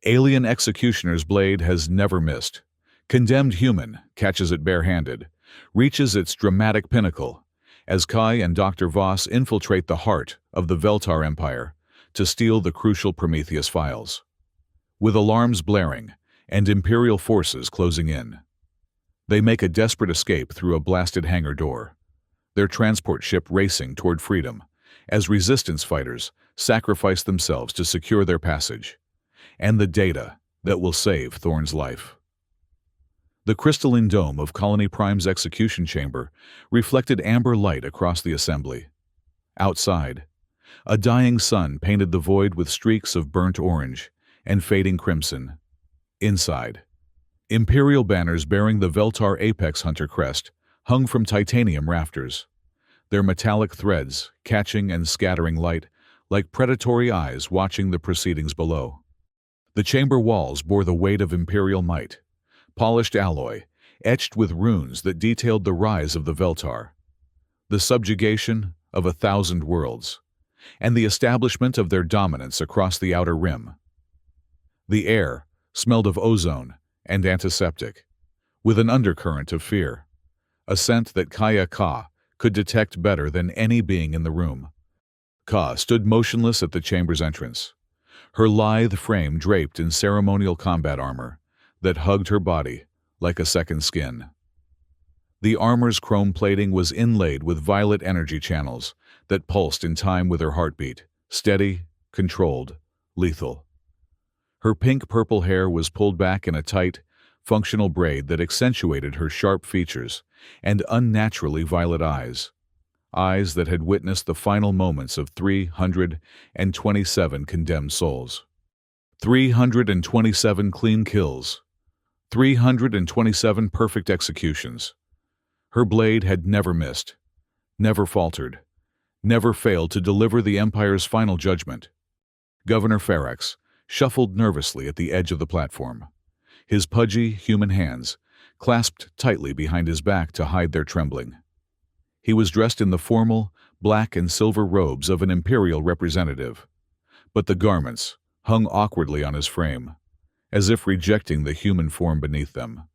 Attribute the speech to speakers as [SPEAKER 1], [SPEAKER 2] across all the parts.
[SPEAKER 1] Alien executioner's blade has never missed. Condemned human catches it barehanded, reaches its dramatic pinnacle, as Kai and Dr. Voss infiltrate the heart of the Veltar Empire to steal the crucial Prometheus files. With alarms blaring and Imperial forces closing in, they make a desperate escape through a blasted hangar door, their transport ship racing toward freedom as resistance fighters sacrifice themselves to secure their passage and the data that will save Thorne's life. The crystalline dome of Colony Prime's execution chamber reflected amber light across the assembly. Outside, a dying sun painted the void with streaks of burnt orange and fading crimson. Inside, Imperial banners bearing the Veltar Apex Hunter crest hung from titanium rafters, their metallic threads catching and scattering light like predatory eyes watching the proceedings below. The chamber walls bore the weight of Imperial might, polished alloy, etched with runes that detailed the rise of the Veltar, the subjugation of 1,000 worlds, and the establishment of their dominance across the outer rim. The air smelled of ozone and antiseptic, with an undercurrent of fear, a scent that Kaya Ka could detect better than any being in the room. Ka stood motionless at the chamber's entrance, her lithe frame draped in ceremonial combat armor that hugged her body like a second skin. The armor's chrome plating was inlaid with violet energy channels that pulsed in time with her heartbeat, steady, controlled, lethal. Her pink-purple hair was pulled back in a tight, functional braid that accentuated her sharp features and unnaturally violet eyes, eyes that had witnessed the final moments of 327 condemned souls. 327 clean kills. 327 perfect executions. Her blade had never missed, never faltered, never failed to deliver the Empire's final judgment. Governor Ferrex shuffled nervously at the edge of the platform, his pudgy human hands clasped tightly behind his back to hide their trembling. He was dressed in the formal, black and silver robes of an Imperial representative, but the garments hung awkwardly on his frame, as if rejecting the human form beneath them.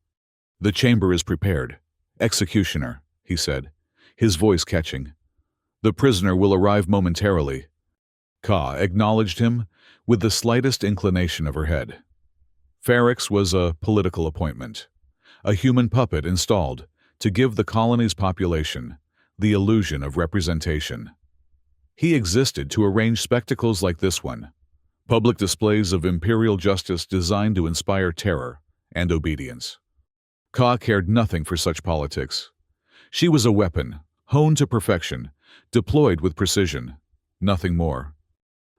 [SPEAKER 1] "The chamber is prepared, Executioner," he said, his voice catching. "The prisoner will arrive momentarily." Ka acknowledged him with the slightest inclination of her head. Ferrex was a political appointment, a human puppet installed to give the colony's population the illusion of representation. He existed to arrange spectacles like this one, public displays of imperial justice designed to inspire terror and obedience. Ka cared nothing for such politics. She was a weapon, honed to perfection, deployed with precision, nothing more.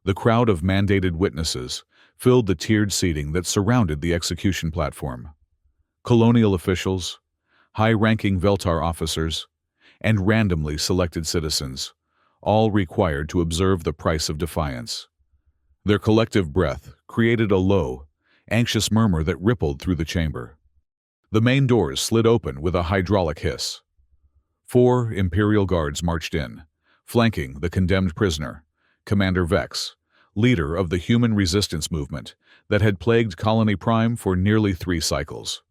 [SPEAKER 1] The crowd of mandated witnesses filled the tiered seating that surrounded the execution platform. Colonial officials, high-ranking Veltar officers, and randomly selected citizens, all required to observe the price of defiance. Their collective breath created a low, anxious murmur that rippled through the chamber. The main doors slid open with a hydraulic hiss. 4 Imperial guards marched in, flanking the condemned prisoner, Commander Vex, leader of the human resistance movement that had plagued Colony Prime for nearly 3 cycles.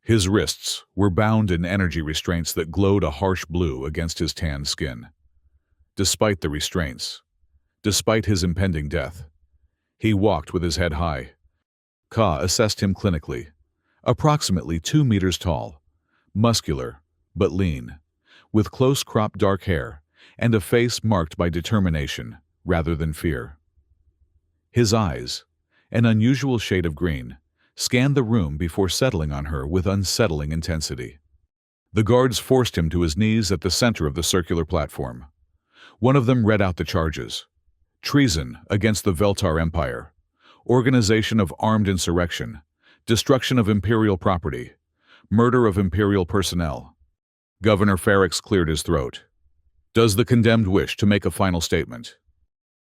[SPEAKER 1] His wrists were bound in energy restraints that glowed a harsh blue against his tanned skin. Despite the restraints, despite his impending death, he walked with his head high. Ka assessed him clinically, approximately 2 meters tall, muscular but lean, with close-cropped dark hair and a face marked by determination rather than fear. His eyes, an unusual shade of green, scanned the room before settling on her with unsettling intensity. The guards forced him to his knees at the center of the circular platform. One of them read out the charges: treason against the Veltar Empire, organization of armed insurrection, destruction of Imperial property, murder of Imperial personnel. Governor Ferrex cleared his throat. "Does the condemned wish to make a final statement?"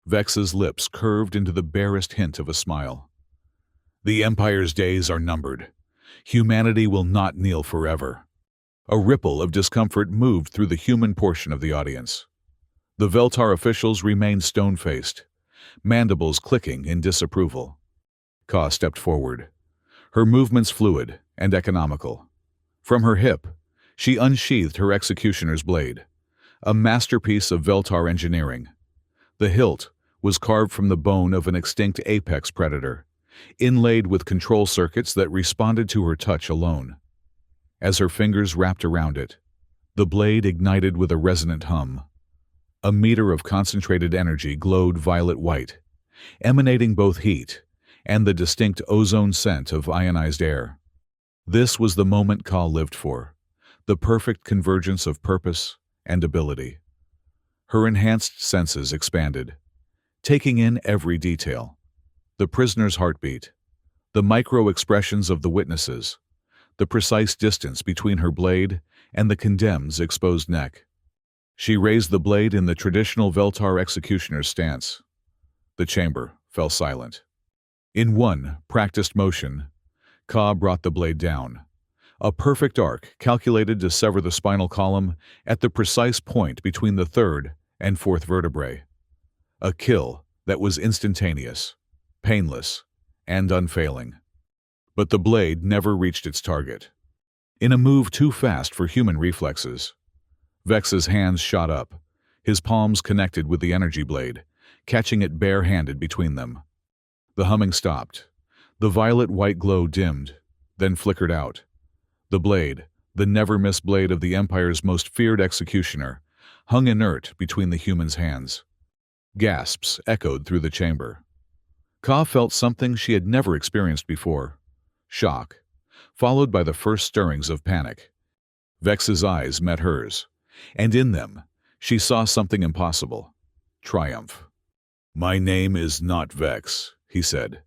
[SPEAKER 1] Vex's lips curved into the barest hint of a smile. "The Empire's days are numbered. Humanity will not kneel forever." A ripple of discomfort moved through the human portion of the audience. The Veltar officials remained stone-faced, mandibles clicking in disapproval. Ka stepped forward, her movements fluid and economical. From her hip, she unsheathed her executioner's blade, a masterpiece of Veltar engineering. The hilt was carved from the bone of an extinct apex predator, inlaid with control circuits that responded to her touch alone. As her fingers wrapped around it, the blade ignited with a resonant hum. A meter of concentrated energy glowed violet white, emanating both heat and the distinct ozone scent of ionized air. This was the moment Ka lived for, the perfect convergence of purpose and ability. Her enhanced senses expanded, taking in every detail: the prisoner's heartbeat, the micro-expressions of the witnesses, the precise distance between her blade and the condemned's exposed neck. She raised the blade in the traditional Veltar executioner's stance. The chamber fell silent. In one practiced motion, Ka brought the blade down, a perfect arc calculated to sever the spinal column at the precise point between the third and fourth vertebrae. A kill that was instantaneous, painless, and unfailing. But the blade never reached its target. In a move too fast for human reflexes, Vex's hands shot up, his palms connected with the energy blade, catching it bare-handed between them. The humming stopped. The violet-white glow dimmed, then flickered out. The blade, the never-miss blade of the Empire's most feared executioner, hung inert between the human's hands. Gasps echoed through the chamber. Ka felt something she had never experienced before: shock, followed by the first stirrings of panic. Vex's eyes met hers, and in them she saw something impossible: triumph. "My name is not Vex," he said,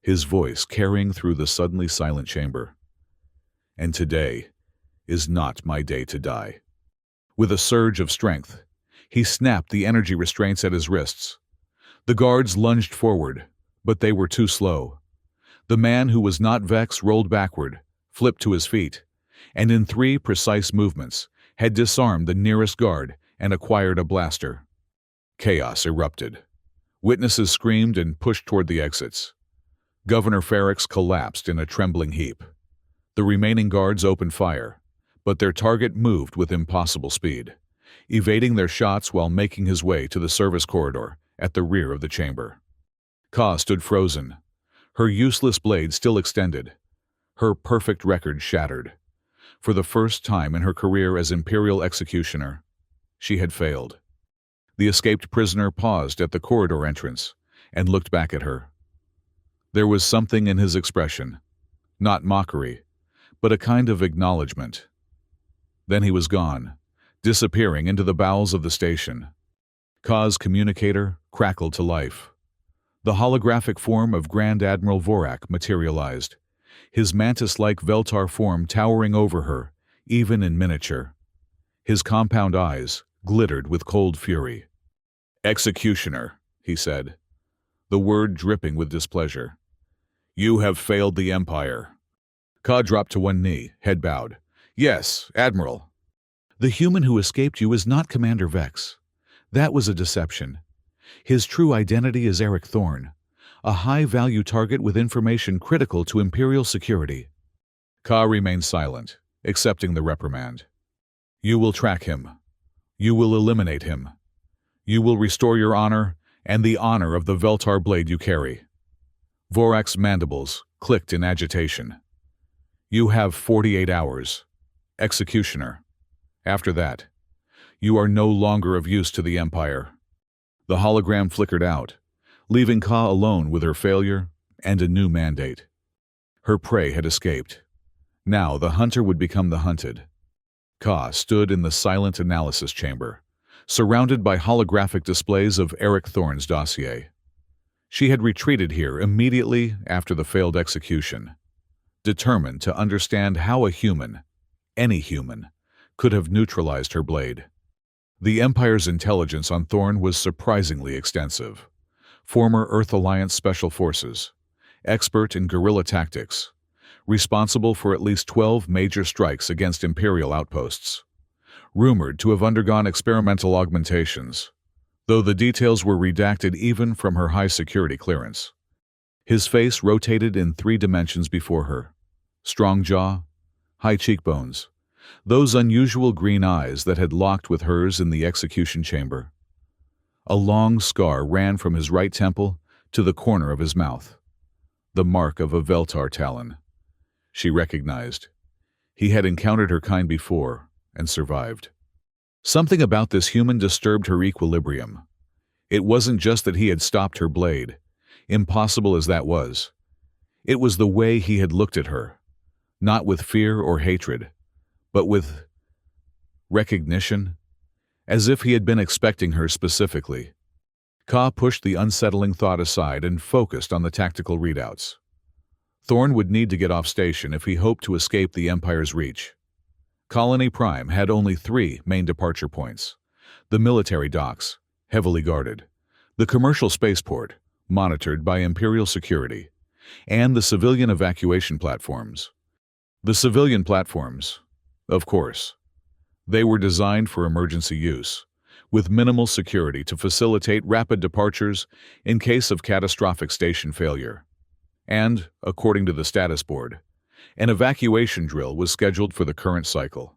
[SPEAKER 1] his voice carrying through the suddenly silent chamber. "And today is not my day to die." With a surge of strength, he snapped the energy restraints at his wrists. The guards lunged forward, but they were too slow. The man who was not Vex rolled backward, flipped to his feet, and in 3 precise movements had disarmed the nearest guard and acquired a blaster. Chaos erupted. Witnesses screamed and pushed toward the exits. Governor Ferrex collapsed in a trembling heap. The remaining guards opened fire, but their target moved with impossible speed, evading their shots while making his way to the service corridor at the rear of the chamber. Ka stood frozen, her useless blade still extended, her perfect record shattered. For the first time in her career as Imperial executioner, she had failed. The escaped prisoner paused at the corridor entrance and looked back at her. There was something in his expression, not mockery, but a kind of acknowledgement. Then he was gone, disappearing into the bowels of the station. Ka's communicator crackled to life. The holographic form of Grand Admiral Vorak materialized, his mantis-like Veltar form towering over her, even in miniature. His compound eyes glittered with cold fury. "Executioner," he said, the word dripping with displeasure. "You have failed the Empire." Ka dropped to one knee, head bowed. "Yes, Admiral." "The human who escaped you is not Commander Vex. That was a deception. His true identity is Eric Thorne, a high-value target with information critical to Imperial security." Ka remained silent, accepting the reprimand. "You will track him. You will eliminate him. You will restore your honor and the honor of the Veltar blade you carry." Vorak's mandibles clicked in agitation. "You have 48 hours. Executioner. After that, you are no longer of use to the Empire." The hologram flickered out, leaving Ka alone with her failure and a new mandate. Her prey had escaped. Now the hunter would become the hunted. Ka stood in the silent analysis chamber, surrounded by holographic displays of Eric Thorne's dossier. She had retreated here immediately after the failed execution, determined to understand how a human, any human, could have neutralized her blade. The Empire's intelligence on Thorne was surprisingly extensive. Former Earth Alliance Special Forces, expert in guerrilla tactics, responsible for at least 12 major strikes against Imperial outposts, rumored to have undergone experimental augmentations, though the details were redacted even from her high-security clearance. His face rotated in 3 dimensions before her. Strong jaw, high cheekbones, those unusual green eyes that had locked with hers in the execution chamber. A long scar ran from his right temple to the corner of his mouth. The mark of a Veltar talon. She recognized. He had encountered her kind before and survived. Something about this human disturbed her equilibrium. It wasn't just that he had stopped her blade, impossible as that was. It was the way he had looked at her, not with fear or hatred, but with recognition, as if he had been expecting her specifically. Ka pushed the unsettling thought aside and focused on the tactical readouts. Thorn would need to get off station if he hoped to escape the Empire's reach. Colony Prime had only 3 main departure points: the military docks, heavily guarded, the commercial spaceport, monitored by Imperial security, and the civilian evacuation platforms. The civilian platforms, of course. They were designed for emergency use, with minimal security to facilitate rapid departures in case of catastrophic station failure. And, according to the status board, an evacuation drill was scheduled for the current cycle.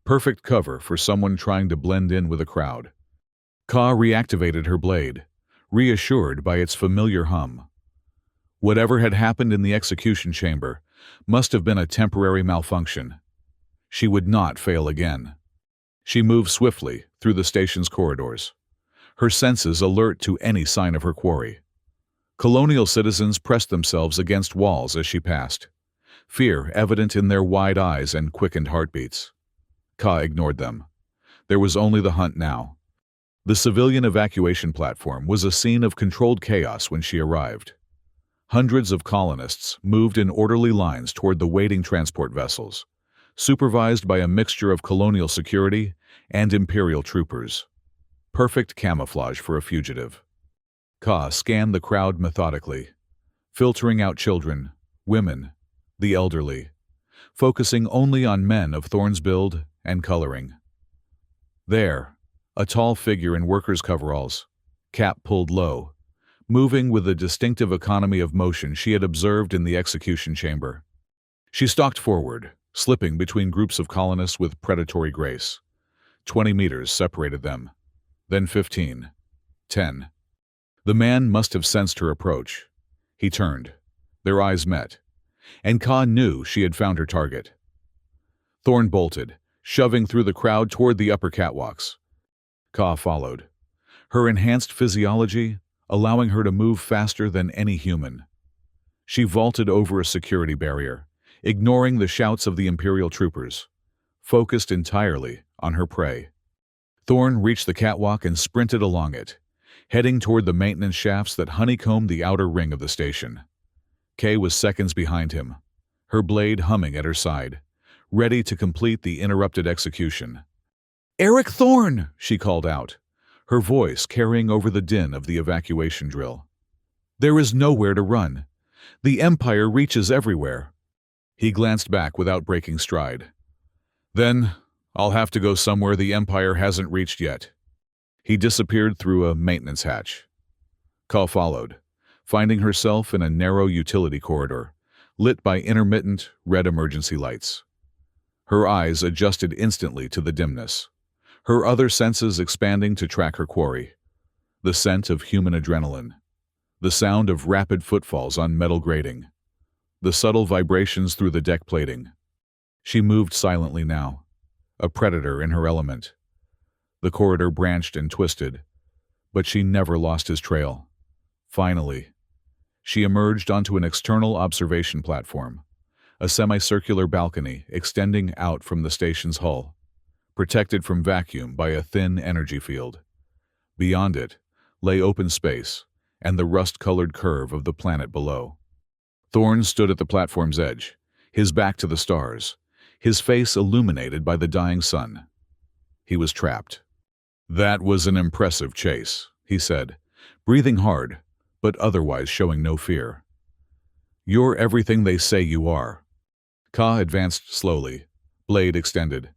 [SPEAKER 1] Perfect cover for someone trying to blend in with a crowd. Ka reactivated her blade, reassured by its familiar hum. Whatever had happened in the execution chamber must have been a temporary malfunction. She would not fail again. She moved swiftly through the station's corridors, her senses alert to any sign of her quarry. Colonial citizens pressed themselves against walls as she passed, fear evident in their wide eyes and quickened heartbeats. Ka ignored them. There was only the hunt now. The civilian evacuation platform was a scene of controlled chaos when she arrived. Hundreds of colonists moved in orderly lines toward the waiting transport vessels, supervised by a mixture of colonial security and Imperial troopers. Perfect camouflage for a fugitive. Ka scanned the crowd methodically, filtering out children, women, the elderly, focusing only on men of Thorn's build and coloring. There, a tall figure in workers' coveralls, cap pulled low, moving with the distinctive economy of motion she had observed in the execution chamber. She stalked forward, slipping between groups of colonists with predatory grace. 20 meters separated them, then 15, 10. The man must have sensed her approach. He turned. Their eyes met, and Ka knew she had found her target. Thorn bolted, shoving through the crowd toward the upper catwalks. Ka followed, her enhanced physiology allowing her to move faster than any human. She vaulted over a security barrier, ignoring the shouts of the Imperial troopers, focused entirely on her prey. Thorn reached the catwalk and sprinted along it, heading toward the maintenance shafts that honeycombed the outer ring of the station. Kay was seconds behind him, her blade humming at her side, ready to complete the interrupted execution. "Eric Thorn!" she called out, her voice carrying over the din of the evacuation drill. "There is nowhere to run. The Empire reaches everywhere." He glanced back without breaking stride. "Then, I'll have to go somewhere the Empire hasn't reached yet." He disappeared through a maintenance hatch. Ka followed, finding herself in a narrow utility corridor, lit by intermittent red emergency lights. Her eyes adjusted instantly to the dimness, her other senses expanding to track her quarry. The scent of human adrenaline, the sound of rapid footfalls on metal grating, the subtle vibrations through the deck plating. She moved silently now, a predator in her element. The corridor branched and twisted, but she never lost his trail. Finally, she emerged onto an external observation platform, a semicircular balcony extending out from the station's hull, protected from vacuum by a thin energy field. Beyond it lay open space and the rust-colored curve of the planet below. Thorn stood at the platform's edge, his back to the stars, his face illuminated by the dying sun. He was trapped. "That was an impressive chase," he said, breathing hard, but otherwise showing no fear. "You're everything they say you are." Ka advanced slowly, blade extended.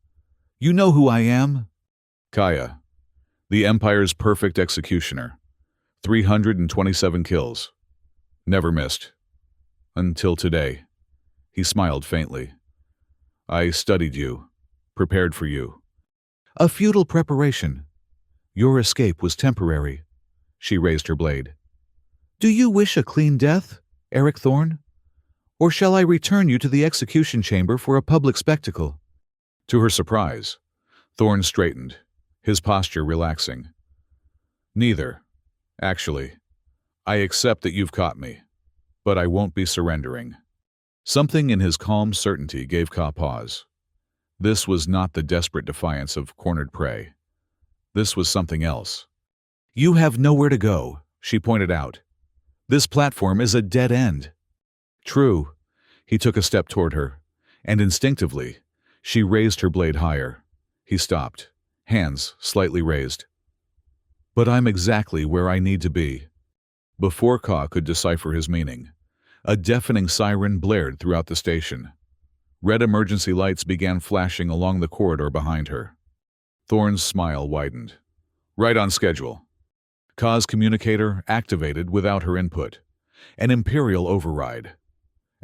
[SPEAKER 1] "You know who I am?" "Kaya, the Empire's perfect executioner. 327 kills. Never missed." Until today. He smiled faintly. I studied you, prepared for you. A futile preparation. Your escape was temporary. She raised her blade. Do you wish a clean death, Eric Thorne? Or shall I return you to the execution chamber for a public spectacle? To her surprise, Thorne straightened, his posture relaxing. Neither. Actually, I accept that you've caught me, but I won't be surrendering. Something in his calm certainty gave Ka pause. This was not the desperate defiance of cornered prey. This was something else. You have nowhere to go, she pointed out. This platform is a dead end. True. He took a step toward her, and instinctively, she raised her blade higher. He stopped, hands slightly raised. But I'm exactly where I need to be. Before Ka could decipher his meaning, a deafening siren blared throughout the station. Red emergency lights began flashing along the corridor behind her. Thorne's smile widened. Right on schedule. Ka's communicator activated without her input. An Imperial override.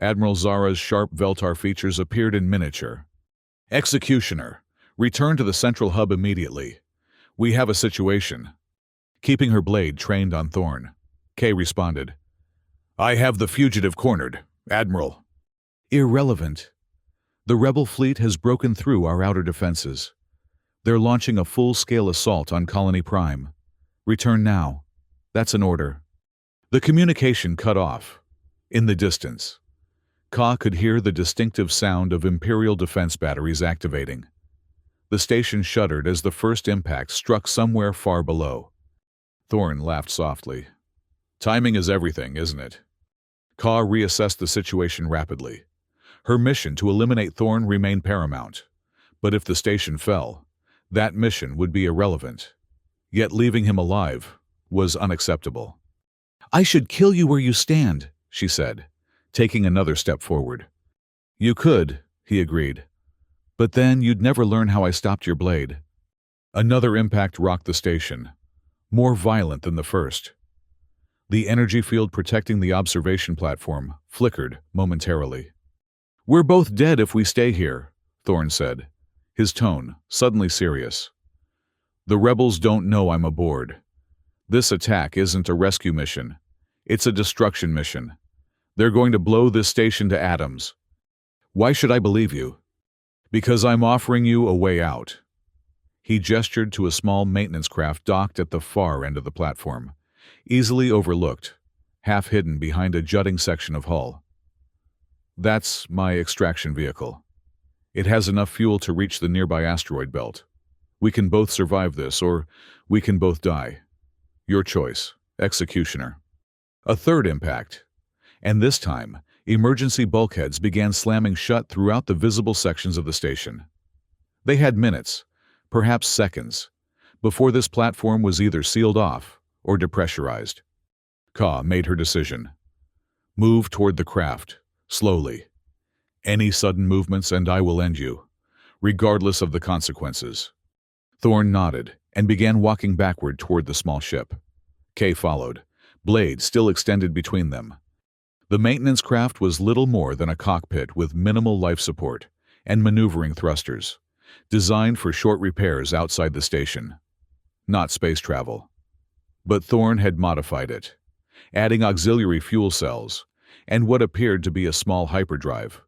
[SPEAKER 1] Admiral Zara's sharp Veltar features appeared in miniature. Executioner, return to the central hub immediately. We have a situation. Keeping her blade trained on Thorne, Kay responded. I have the fugitive cornered, Admiral. Irrelevant. The rebel fleet has broken through our outer defenses. They're launching a full-scale assault on Colony Prime. Return now. That's an order. The communication cut off. In the distance, Ka could hear the distinctive sound of Imperial defense batteries activating. The station shuddered as the first impact struck somewhere far below. Thorne laughed softly. Timing is everything, isn't it? Ka reassessed the situation rapidly. Her mission to eliminate Thorne remained paramount. But if the station fell, that mission would be irrelevant. Yet leaving him alive was unacceptable. I should kill you where you stand, she said, taking another step forward. You could, he agreed. But then you'd never learn how I stopped your blade. Another impact rocked the station, more violent than the first. The energy field protecting the observation platform flickered momentarily. We're both dead if we stay here, Thorne said, his tone suddenly serious. The rebels don't know I'm aboard. This attack isn't a rescue mission. It's a destruction mission. They're going to blow this station to atoms. Why should I believe you? Because I'm offering you a way out. He gestured to a small maintenance craft docked at the far end of the platform, easily overlooked, half hidden behind a jutting section of hull. That's my extraction vehicle. It has enough fuel to reach the nearby asteroid belt. We can both survive this, or we can both die. Your choice, Executioner. A third impact, and this time, emergency bulkheads began slamming shut throughout the visible sections of the station. They had minutes, perhaps seconds, before this platform was either sealed off or depressurized. Ka made her decision. Move toward the craft, slowly. Any sudden movements and I will end you, regardless of the consequences. Thorne nodded and began walking backward toward the small ship. Kay followed, blade still extended between them. The maintenance craft was little more than a cockpit with minimal life support and maneuvering thrusters, designed for short repairs outside the station. Not space travel. But Thorne had modified it, adding auxiliary fuel cells and what appeared to be a small hyperdrive.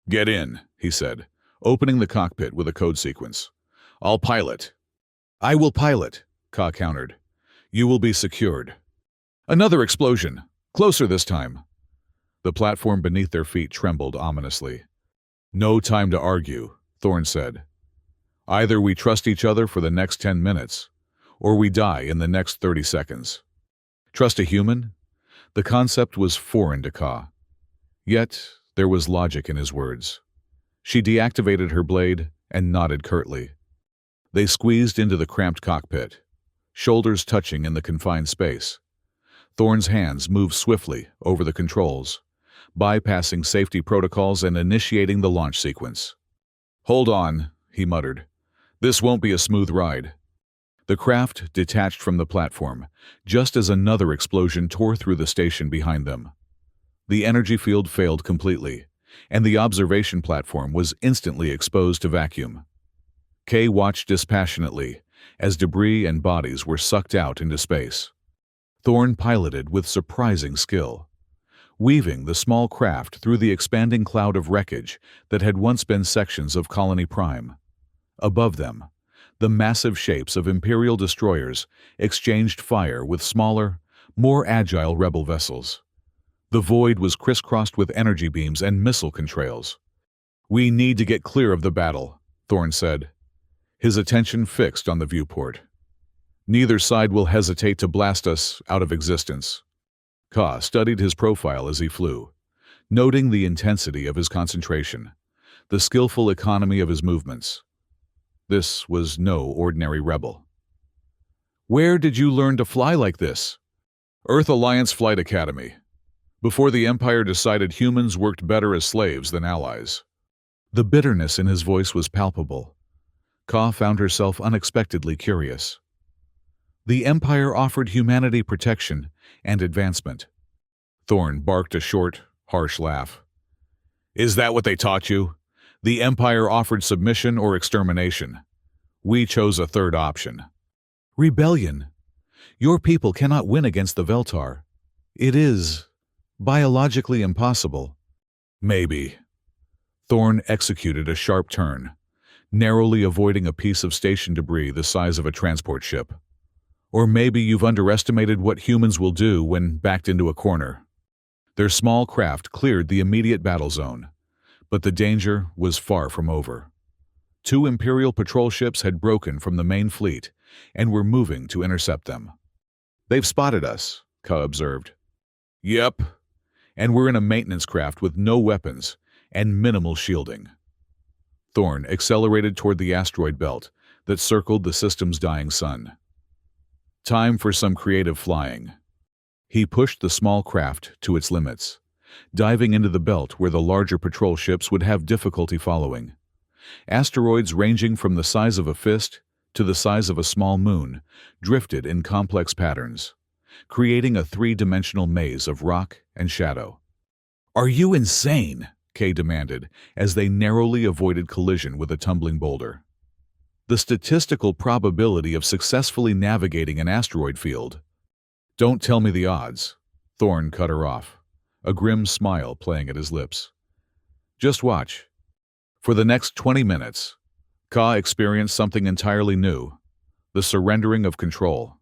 [SPEAKER 1] Get in, he said, opening the cockpit with a code sequence. I'll pilot. I will pilot, Ka countered. You will be secured. Another explosion, closer this time. The platform beneath their feet trembled ominously. No time to argue, Thorne said. Either we trust each other for the next 10 minutes, or we die in the next 30 seconds. Trust a human? The concept was foreign to Ka. Yet, there was logic in his words. She deactivated her blade and nodded curtly. They squeezed into the cramped cockpit, shoulders touching in the confined space. Thorne's hands moved swiftly over the controls, bypassing safety protocols and initiating the launch sequence. Hold on, he muttered. This won't be a smooth ride. The craft detached from the platform, just as another explosion tore through the station behind them. The energy field failed completely, and the observation platform was instantly exposed to vacuum. Kay watched dispassionately as debris and bodies were sucked out into space. Thorne piloted with surprising skill, weaving the small craft through the expanding cloud of wreckage that had once been sections of Colony Prime. Above them, the massive shapes of Imperial destroyers exchanged fire with smaller, more agile rebel vessels. The void was crisscrossed with energy beams and missile contrails. "We need to get clear of the battle," Thorne said, his attention fixed on the viewport. "Neither side will hesitate to blast us out of existence." Ka studied his profile as he flew, noting the intensity of his concentration, the skillful economy of his movements. This was no ordinary rebel. "Where did you learn to fly like this?" "Earth Alliance Flight Academy. Before the Empire decided humans worked better as slaves than allies." The bitterness in his voice was palpable. Ka found herself unexpectedly curious. The Empire offered humanity protection and advancement. Thorne barked a short, harsh laugh. "Is that what they taught you? The Empire offered submission or extermination. We chose a third option." "Rebellion. Your people cannot win against the Veltar. It is biologically impossible." "Maybe." Thorne executed a sharp turn, narrowly avoiding a piece of station debris the size of a transport ship. "Or maybe you've underestimated what humans will do when backed into a corner." Their small craft cleared the immediate battle zone, but the danger was far from over. 2 Imperial patrol ships had broken from the main fleet and were moving to intercept them. "They've spotted us," Ka observed. "Yep, and we're in a maintenance craft with no weapons and minimal shielding." Thorne accelerated toward the asteroid belt that circled the system's dying sun. Time for some creative flying. He pushed the small craft to its limits, diving into the belt where the larger patrol ships would have difficulty following. Asteroids ranging from the size of a fist to the size of a small moon drifted in complex patterns, creating a 3-dimensional maze of rock and shadow. "Are you insane?" Kay demanded as they narrowly avoided collision with a tumbling boulder. "The statistical probability of successfully navigating an asteroid field." "Don't tell me the odds." Thorne cut her off, a grim smile playing at his lips. "Just watch." For the next 20 minutes, Ka experienced something entirely new, the surrendering of control.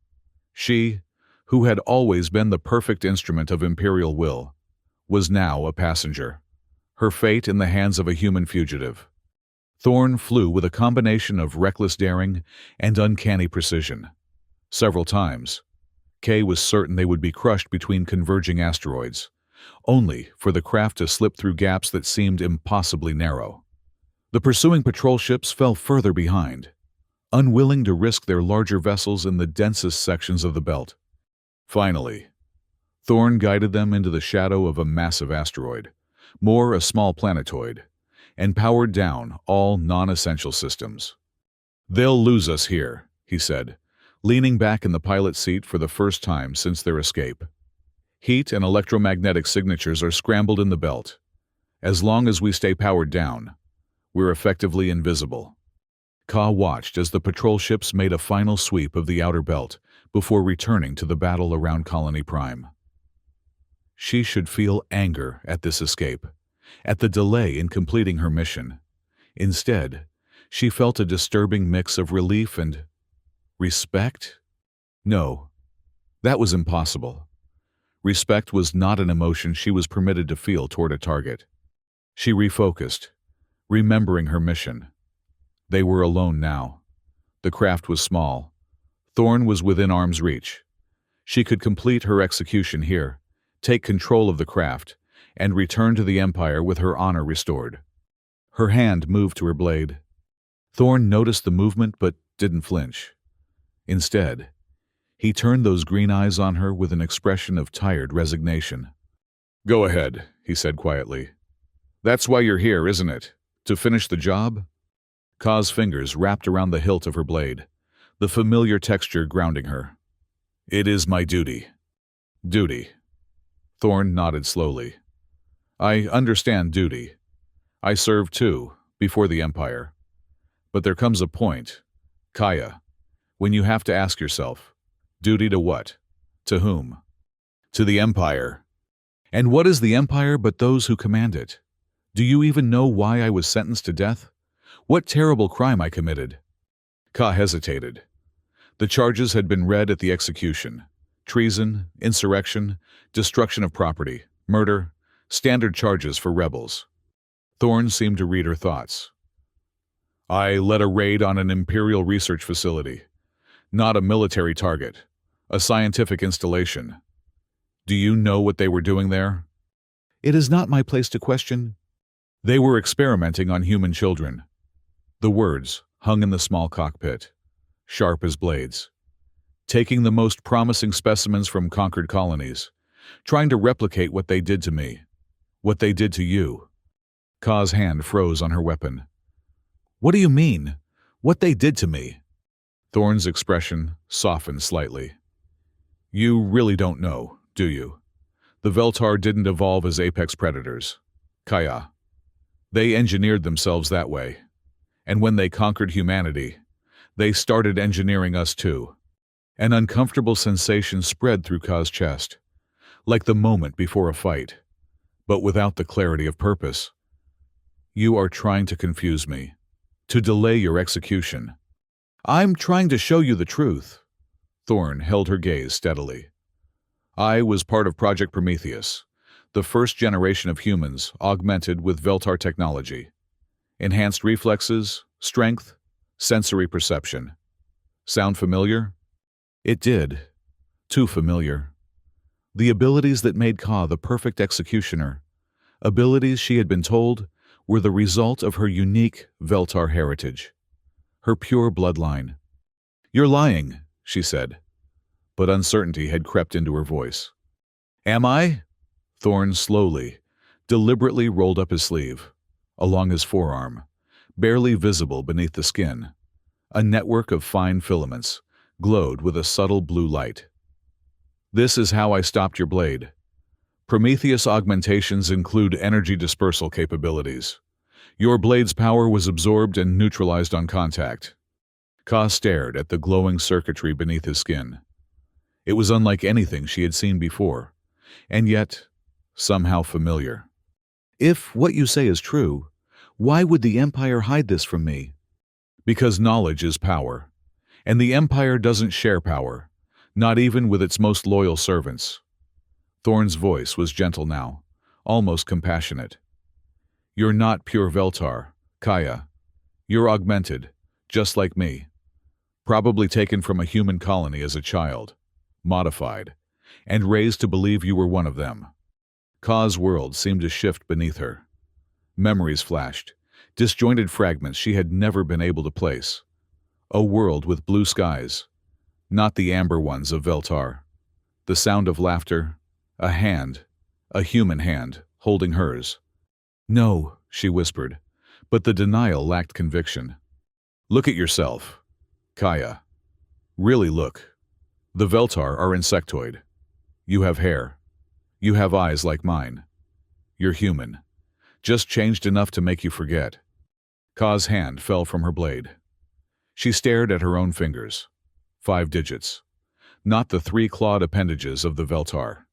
[SPEAKER 1] She, who had always been the perfect instrument of Imperial will, was now a passenger, her fate in the hands of a human fugitive. Thorne flew with a combination of reckless daring and uncanny precision. Several times, Kay was certain they would be crushed between converging asteroids, only for the craft to slip through gaps that seemed impossibly narrow. The pursuing patrol ships fell further behind, unwilling to risk their larger vessels in the densest sections of the belt. Finally, Thorne guided them into the shadow of a massive asteroid, more a small planetoid, and powered down all non-essential systems. "They'll lose us here," he said, leaning back in the pilot's seat for the first time since their escape. "Heat and electromagnetic signatures are scrambled in the belt. As long as we stay powered down, we're effectively invisible." Ka watched as the patrol ships made a final sweep of the outer belt before returning to the battle around Colony Prime. She should feel anger at this escape, at the delay in completing her mission. Instead, she felt a disturbing mix of relief and respect? No, that was impossible. Respect was not an emotion she was permitted to feel toward a target. She refocused, remembering her mission. They were alone now. The craft was small. Thorne was within arm's reach. She could complete her execution here, take control of the craft, and return to the Empire with her honor restored. Her hand moved to her blade. Thorne noticed the movement but didn't flinch. Instead, he turned those green eyes on her with an expression of tired resignation. "Go ahead," he said quietly. "That's why you're here, isn't it? To finish the job?" Ka's fingers wrapped around the hilt of her blade, the familiar texture grounding her. "It is my duty." "Duty." Thorne nodded slowly. I understand duty. I served too, before the Empire. But there comes a point, Kaya, when you have to ask yourself, duty to what? To whom? To the Empire. And what is the Empire but those who command it? Do you even know why I was sentenced to death? What terrible crime I committed? Ka hesitated. The charges had been read at the execution. Treason, insurrection, destruction of property, murder, standard charges for rebels. Thorne seemed to read her thoughts. I led a raid on an Imperial research facility. Not a military target. A scientific installation. Do you know what they were doing there? It is not my place to question. They were experimenting on human children. The words hung in the small cockpit, sharp as blades. Taking the most promising specimens from conquered colonies, trying to replicate what they did to me, what they did to you. Ka's hand froze on her weapon. What do you mean? What they did to me? Thorne's expression softened slightly. You really don't know, do you? The Veltar didn't evolve as apex predators. Kaya. They engineered themselves that way. And when they conquered humanity, they started engineering us too. An uncomfortable sensation spread through Ka's chest, like the moment before a fight, but without the clarity of purpose. You are trying to confuse me, to delay your execution. I'm trying to show you the truth. Thorne held her gaze steadily. I was part of Project Prometheus, the first generation of humans augmented with Veltar technology. Enhanced reflexes, strength, sensory perception. Sound familiar? It did. Too familiar. The abilities that made Ka the perfect executioner, abilities she had been told were the result of her unique Veltar heritage, her pure bloodline. You're lying, she said, but uncertainty had crept into her voice. Am I? Thorne slowly, deliberately rolled up his sleeve, along his forearm, barely visible beneath the skin. A network of fine filaments glowed with a subtle blue light. This is how I stopped your blade. Prometheus augmentations include energy dispersal capabilities. Your blade's power was absorbed and neutralized on contact. Ka stared at the glowing circuitry beneath his skin. It was unlike anything she had seen before, and yet somehow familiar. If what you say is true, why would the Empire hide this from me? Because knowledge is power, and the Empire doesn't share power, not even with its most loyal servants. Thorne's voice was gentle now, almost compassionate. You're not pure Veltar, Kaya. You're augmented, just like me. Probably taken from a human colony as a child, modified, and raised to believe you were one of them. Ka's world seemed to shift beneath her. Memories flashed, disjointed fragments she had never been able to place. A world with blue skies, not the amber ones of Veltar. The sound of laughter, a hand, a human hand, holding hers. No, she whispered, but the denial lacked conviction. Look at yourself, Kaya. Really look. The Veltar are insectoid. You have hair. You have eyes like mine. You're human. Just changed enough to make you forget. Ka's hand fell from her blade. She stared at her own fingers. 5 digits. Not the 3-clawed appendages of the Veltar.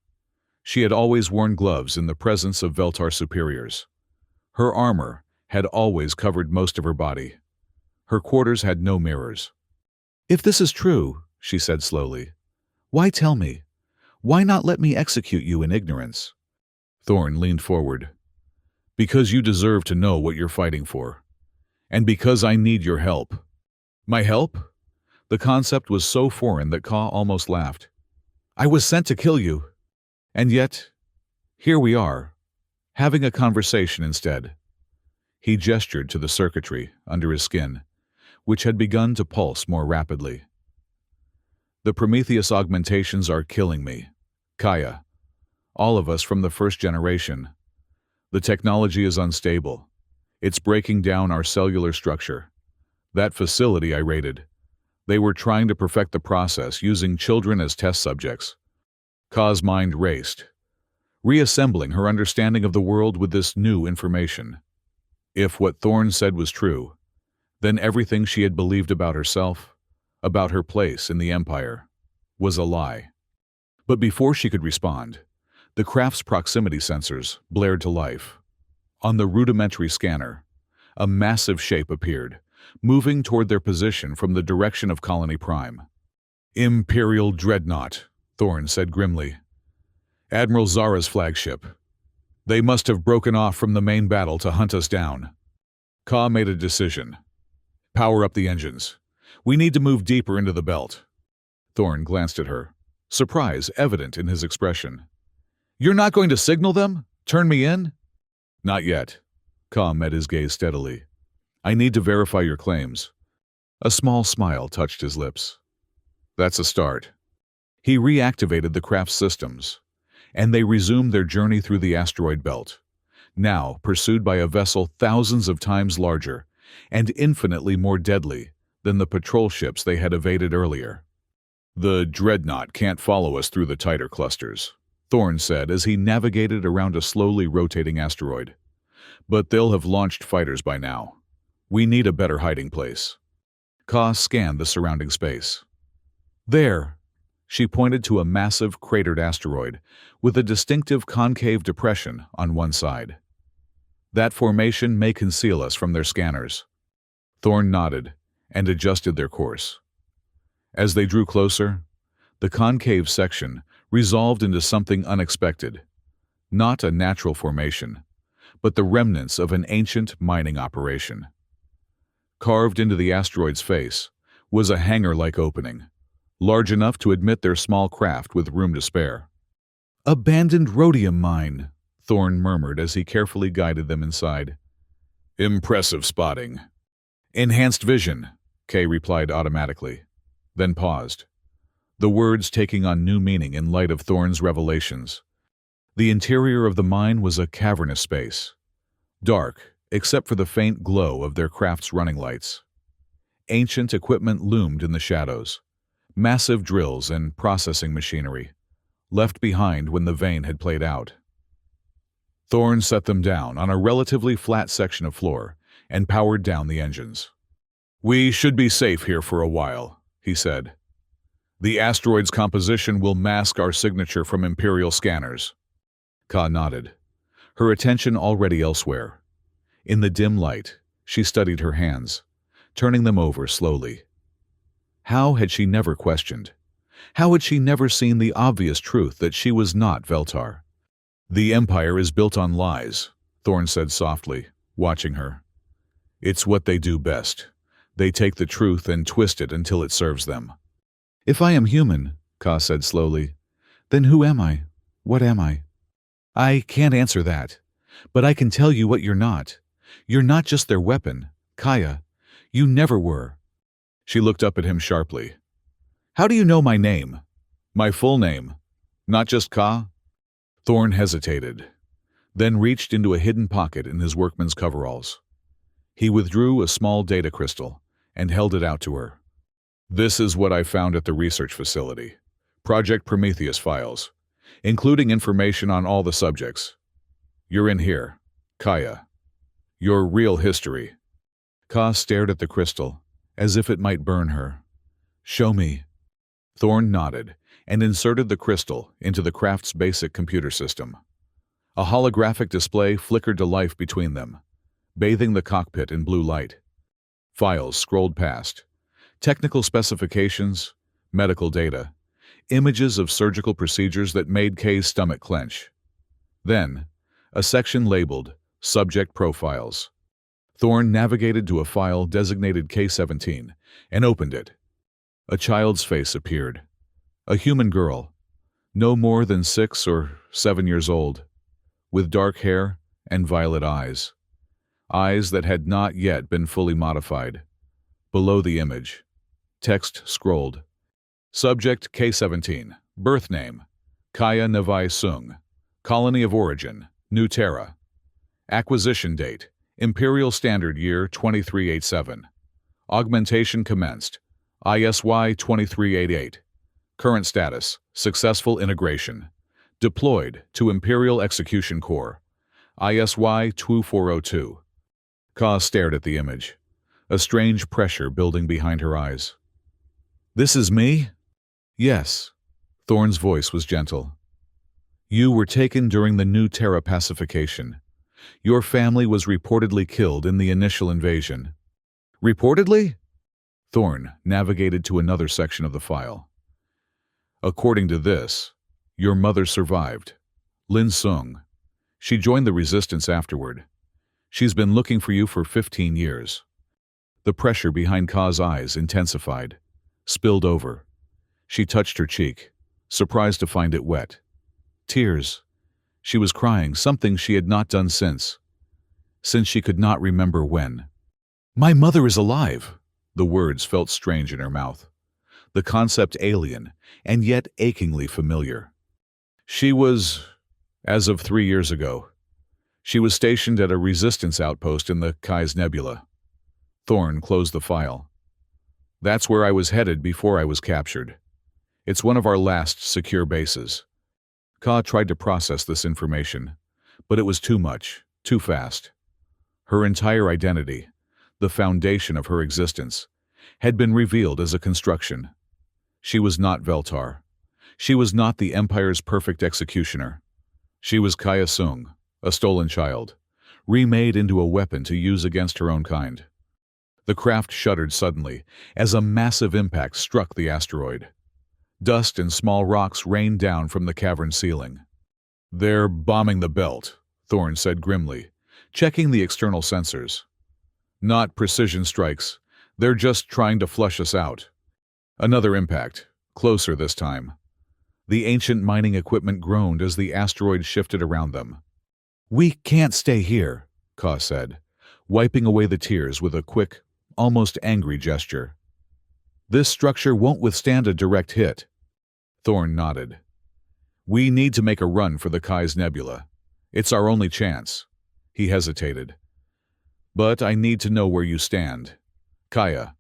[SPEAKER 1] She had always worn gloves in the presence of Veltar superiors. Her armor had always covered most of her body. Her quarters had no mirrors. If this is true, she said slowly, why tell me? Why not let me execute you in ignorance? Thorne leaned forward. Because you deserve to know what you're fighting for. And because I need your help. My help? The concept was so foreign that Ka almost laughed. I was sent to kill you. And yet, here we are, having a conversation instead. He gestured to the circuitry under his skin, which had begun to pulse more rapidly. The Prometheus augmentations are killing me. Kaya. All of us from the first generation. The technology is unstable. It's breaking down our cellular structure. That facility I raided. They were trying to perfect the process using children as test subjects. Ka's mind raced. reassembling her understanding of the world with this new information. If what Thorne said was true, then everything she had believed about herself, about her place in the Empire, was a lie. But before she could respond, the craft's proximity sensors blared to life. On the rudimentary scanner, a massive shape appeared, moving toward their position from the direction of Colony Prime. "Imperial Dreadnought," Thorne said grimly. "Admiral Zara's flagship. They must have broken off from the main battle to hunt us down." Ka made a decision. "Power up the engines. We need to move deeper into the belt." Thorne glanced at her, surprise evident in his expression. "You're not going to signal them? Turn me in?" "Not yet." Ka met his gaze steadily. "I need to verify your claims." A small smile touched his lips. "That's a start." He reactivated the craft's systems, and they resumed their journey through the asteroid belt, now pursued by a vessel thousands of times larger and infinitely more deadly than the patrol ships they had evaded earlier. "The Dreadnought can't follow us through the tighter clusters," Thorne said as he navigated around a slowly rotating asteroid. "But they'll have launched fighters by now. We need a better hiding place." Ka scanned the surrounding space. "There!" She pointed to a massive, cratered asteroid with a distinctive concave depression on one side. "That formation may conceal us from their scanners." Thorne nodded and adjusted their course. As they drew closer, the concave section resolved into something unexpected. Not a natural formation, but the remnants of an ancient mining operation. Carved into the asteroid's face was a hangar-like opening, large enough to admit their small craft with room to spare. "Abandoned rhodium mine," Thorne murmured as he carefully guided them inside. "Impressive spotting." "Enhanced vision," Kay replied automatically, then paused, the words taking on new meaning in light of Thorne's revelations. The interior of the mine was a cavernous space, dark except for the faint glow of their craft's running lights. Ancient equipment loomed in the shadows, massive drills and processing machinery, left behind when the vein had played out. Thorne set them down on a relatively flat section of floor and powered down the engines. "We should be safe here for a while," he said. "The asteroid's composition will mask our signature from Imperial scanners." Ka nodded, her attention already elsewhere. In the dim light, she studied her hands, turning them over slowly. How had she never questioned? How had she never seen the obvious truth that she was not Veltar? "The Empire is built on lies," Thorne said softly, watching her. "It's what they do best. They take the truth and twist it until it serves them." "If I am human," Ka said slowly, "then who am I? What am I?" "I can't answer that, but I can tell you what you're not. You're not just their weapon, Kaya. You never were." She looked up at him sharply. "How do you know my name? My full name? Not just Ka?" Thorne hesitated, then reached into a hidden pocket in his workman's coveralls. He withdrew a small data crystal and held it out to her. "This is what I found at the research facility. Project Prometheus files, including information on all the subjects. You're in here, Kaya. Your real history." Ka stared at the crystal, as if it might burn her. "Show me." Thorne nodded and inserted the crystal into the craft's basic computer system. A holographic display flickered to life between them, bathing the cockpit in blue light. Files scrolled past. Technical specifications, medical data, images of surgical procedures that made Kay's stomach clench. Then, a section labeled Subject Profiles. Thorne navigated to a file designated K-17 and opened it. A child's face appeared. A human girl, no more than 6 or 7 years old, with dark hair and violet eyes. Eyes that had not yet been fully modified. Below the image, text scrolled. Subject K-17. Birth name, Kaya Navai Sung. Colony of origin, New Terra. Acquisition date, Imperial Standard Year 2387. Augmentation commenced, ISY 2388. Current status, successful integration. Deployed to Imperial Execution Corps, ISY 2402. Ka stared at the image, a strange pressure building behind her eyes. This is me? Yes. Thorn's voice was gentle. You were taken during the New Terra pacification. Your family was reportedly killed in the initial invasion. Reportedly? Thorn navigated to another section of the file. According to this, your mother survived. Lin Sung. She joined the resistance afterward. She's been looking for you for 15 years. The pressure behind Ka's eyes intensified, spilled over. She touched her cheek, surprised to find it wet. Tears. She was crying, something she had not done since she could not remember when. My mother is alive. The words felt strange in her mouth, the concept alien and yet achingly familiar. She was, as of 3 years ago, she was stationed at a resistance outpost in the Kai's Nebula. Thorn closed the file. That's where I was headed before I was captured. It's one of our last secure bases. Ka tried to process this information, but it was too much, too fast. Her entire identity, the foundation of her existence, had been revealed as a construction. She was not Veltar. She was not the Empire's perfect executioner. She was Kaya Sung, a stolen child, remade into a weapon to use against her own kind. The craft shuddered suddenly as a massive impact struck the asteroid. Dust and small rocks rained down from the cavern ceiling. They're bombing the belt, Thorn said grimly, checking the external sensors. Not precision strikes. They're just trying to flush us out. Another impact, closer this time. The ancient mining equipment groaned as the asteroid shifted around them. We can't stay here, Ka said, wiping away the tears with a quick, almost angry gesture. This structure won't withstand a direct hit. Thorn nodded. We need to make a run for the Kai's Nebula. It's our only chance. He hesitated. But I need to know where you stand. Kaya,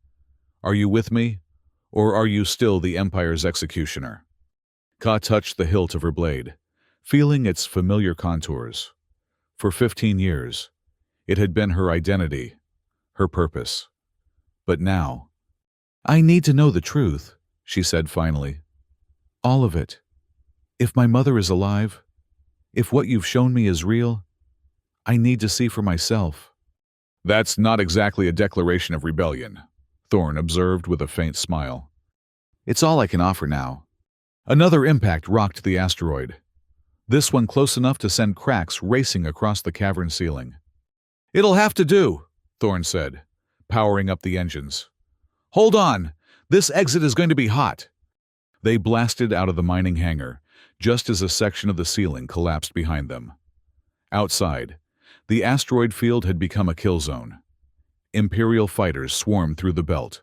[SPEAKER 1] are you with me, or are you still the Empire's executioner? Ka touched the hilt of her blade, feeling its familiar contours. For 15 years, it had been her identity, her purpose. But now, I need to know the truth, she said finally. All of it. If my mother is alive, if what you've shown me is real, I need to see for myself. That's not exactly a declaration of rebellion, Thorn observed with a faint smile. It's all I can offer now. Another impact rocked the asteroid, this one close enough to send cracks racing across the cavern ceiling. It'll have to do, Thorn said, powering up the engines. Hold on! This exit is going to be hot! They blasted out of the mining hangar, just as a section of the ceiling collapsed behind them. Outside, the asteroid field had become a kill zone. Imperial fighters swarmed through the belt,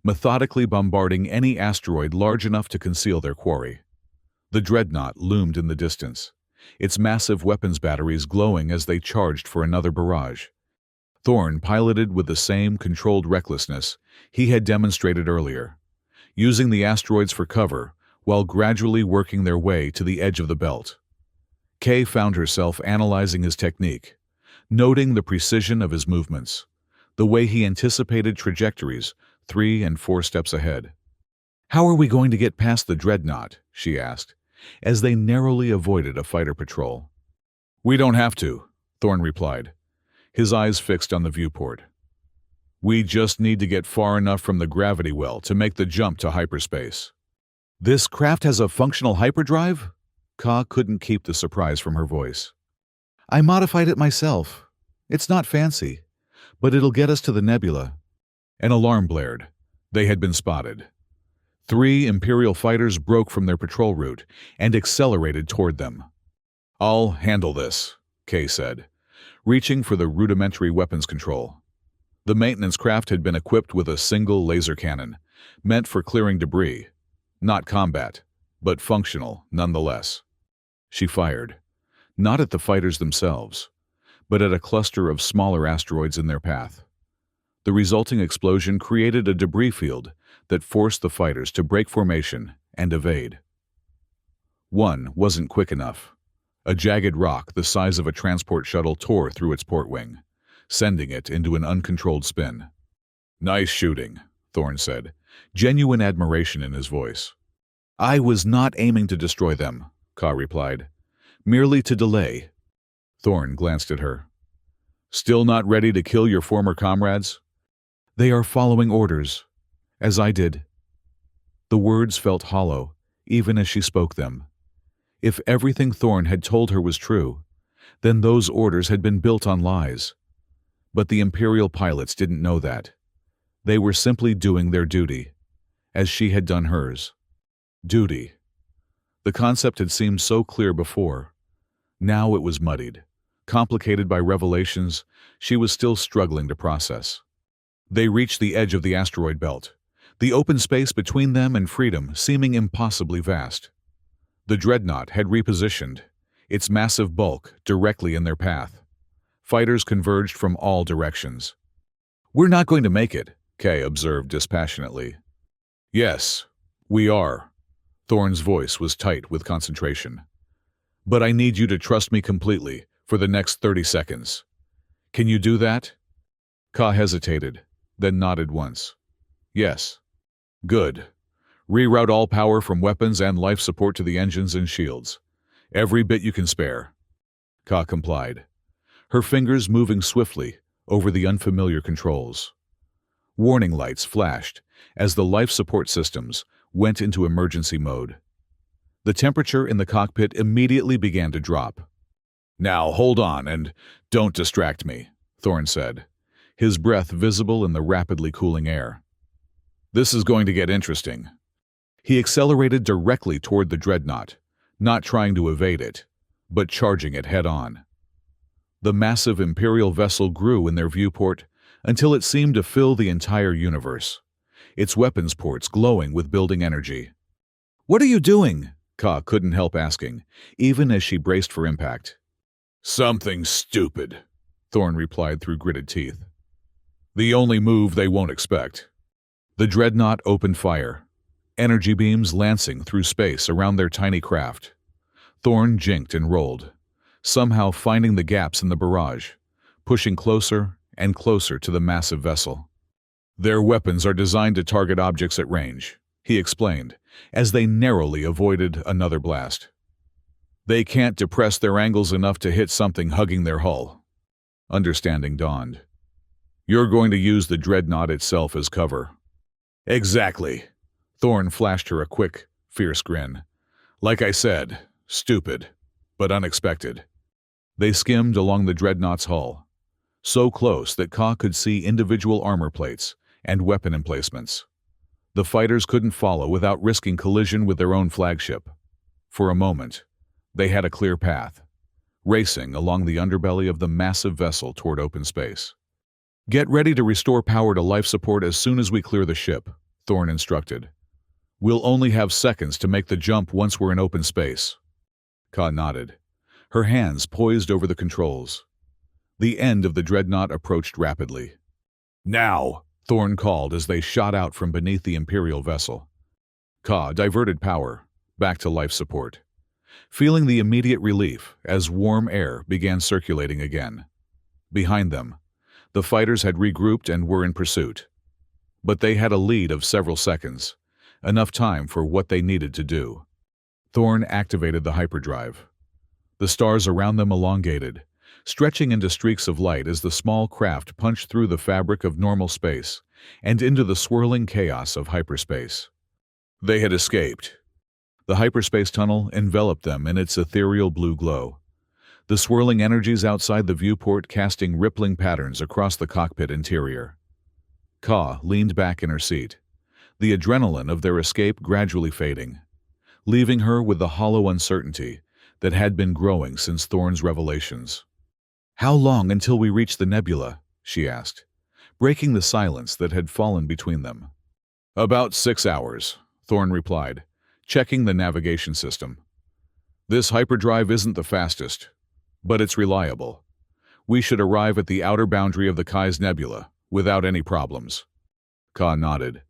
[SPEAKER 1] methodically bombarding any asteroid large enough to conceal their quarry. The dreadnought loomed in the distance, its massive weapons batteries glowing as they charged for another barrage. Thorn piloted with the same controlled recklessness he had demonstrated earlier, using the asteroids for cover while gradually working their way to the edge of the belt. Kay found herself analyzing his technique, noting the precision of his movements, the way he anticipated trajectories 3 and 4 steps ahead. How are we going to get past the dreadnought? She asked, as they narrowly avoided a fighter patrol. We don't have to, Thorn replied, his eyes fixed on the viewport. We just need to get far enough from the gravity well to make the jump to hyperspace. This craft has a functional hyperdrive? Ka couldn't keep the surprise from her voice. I modified it myself. It's not fancy, but it'll get us to the nebula. An alarm blared. They had been spotted. 3 Imperial fighters broke from their patrol route and accelerated toward them. I'll handle this, Kay said, reaching for the rudimentary weapons control. The maintenance craft had been equipped with a single laser cannon, meant for clearing debris. Not combat, but functional nonetheless. She fired, not at the fighters themselves, but at a cluster of smaller asteroids in their path. The resulting explosion created a debris field that forced the fighters to break formation and evade. One wasn't quick enough. A jagged rock the size of a transport shuttle tore through its port wing, sending it into an uncontrolled spin. "Nice shooting," Thorne said, genuine admiration in his voice. "I was not aiming to destroy them," Ka replied. "Merely to delay." Thorne glanced at her. "Still not ready to kill your former comrades?" "They are following orders, as I did." The words felt hollow, even as she spoke them. If everything Thorne had told her was true, then those orders had been built on lies. But the Imperial pilots didn't know that. They were simply doing their duty, as she had done hers. Duty. The concept had seemed so clear before. Now it was muddied, complicated by revelations she was still struggling to process. They reached the edge of the asteroid belt, the open space between them and freedom seeming impossibly vast. The dreadnought had repositioned, its massive bulk directly in their path. Fighters converged from all directions. "We're not going to make it," Kay observed dispassionately. "Yes, we are." Thorne's voice was tight with concentration. "But I need you to trust me completely for the next 30 seconds. Can you do that?" Ka hesitated, then nodded once. "Yes." "Good. Reroute all power from weapons and life support to the engines and shields. Every bit you can spare." Ka complied, her fingers moving swiftly over the unfamiliar controls. Warning lights flashed as the life support systems went into emergency mode. The temperature in the cockpit immediately began to drop. "Now hold on and don't distract me," Thorne said, his breath visible in the rapidly cooling air. "This is going to get interesting." He accelerated directly toward the dreadnought, not trying to evade it, but charging it head-on. The massive Imperial vessel grew in their viewport until it seemed to fill the entire universe, its weapons ports glowing with building energy. "What are you doing?" Ka couldn't help asking, even as she braced for impact. "Something stupid," Thorne replied through gritted teeth. "The only move they won't expect." The dreadnought opened fire, energy beams lancing through space around their tiny craft. Thorne jinked and rolled, somehow finding the gaps in the barrage, pushing closer and closer to the massive vessel. "Their weapons are designed to target objects at range," he explained, as they narrowly avoided another blast. "They can't depress their angles enough to hit something hugging their hull." Understanding dawned. "You're going to use the dreadnought itself as cover." "Exactly." Thorne flashed her a quick, fierce grin. "Like I said, stupid, but unexpected." They skimmed along the dreadnought's hull, so close that Ka could see individual armor plates and weapon emplacements. The fighters couldn't follow without risking collision with their own flagship. For a moment, they had a clear path, racing along the underbelly of the massive vessel toward open space. "Get ready to restore power to life support as soon as we clear the ship," Thorne instructed. "We'll only have seconds to make the jump once we're in open space." Ka nodded, her hands poised over the controls. The end of the dreadnought approached rapidly. "Now!" Thorne called as they shot out from beneath the Imperial vessel. Ka diverted power, back to life support, feeling the immediate relief as warm air began circulating again. Behind them, the fighters had regrouped and were in pursuit. But they had a lead of several seconds, enough time for what they needed to do. Thorne activated the hyperdrive. The stars around them elongated, stretching into streaks of light as the small craft punched through the fabric of normal space and into the swirling chaos of hyperspace. They had escaped. The hyperspace tunnel enveloped them in its ethereal blue glow, the swirling energies outside the viewport casting rippling patterns across the cockpit interior. Ka leaned back in her seat, the adrenaline of their escape gradually fading, leaving her with the hollow uncertainty that had been growing since Thorne's revelations. "How long until we reach the nebula?" she asked, breaking the silence that had fallen between them. "About 6 hours," Thorne replied, checking the navigation system. "This hyperdrive isn't the fastest, but it's reliable. We should arrive at the outer boundary of the Kai's Nebula without any problems." Ka nodded,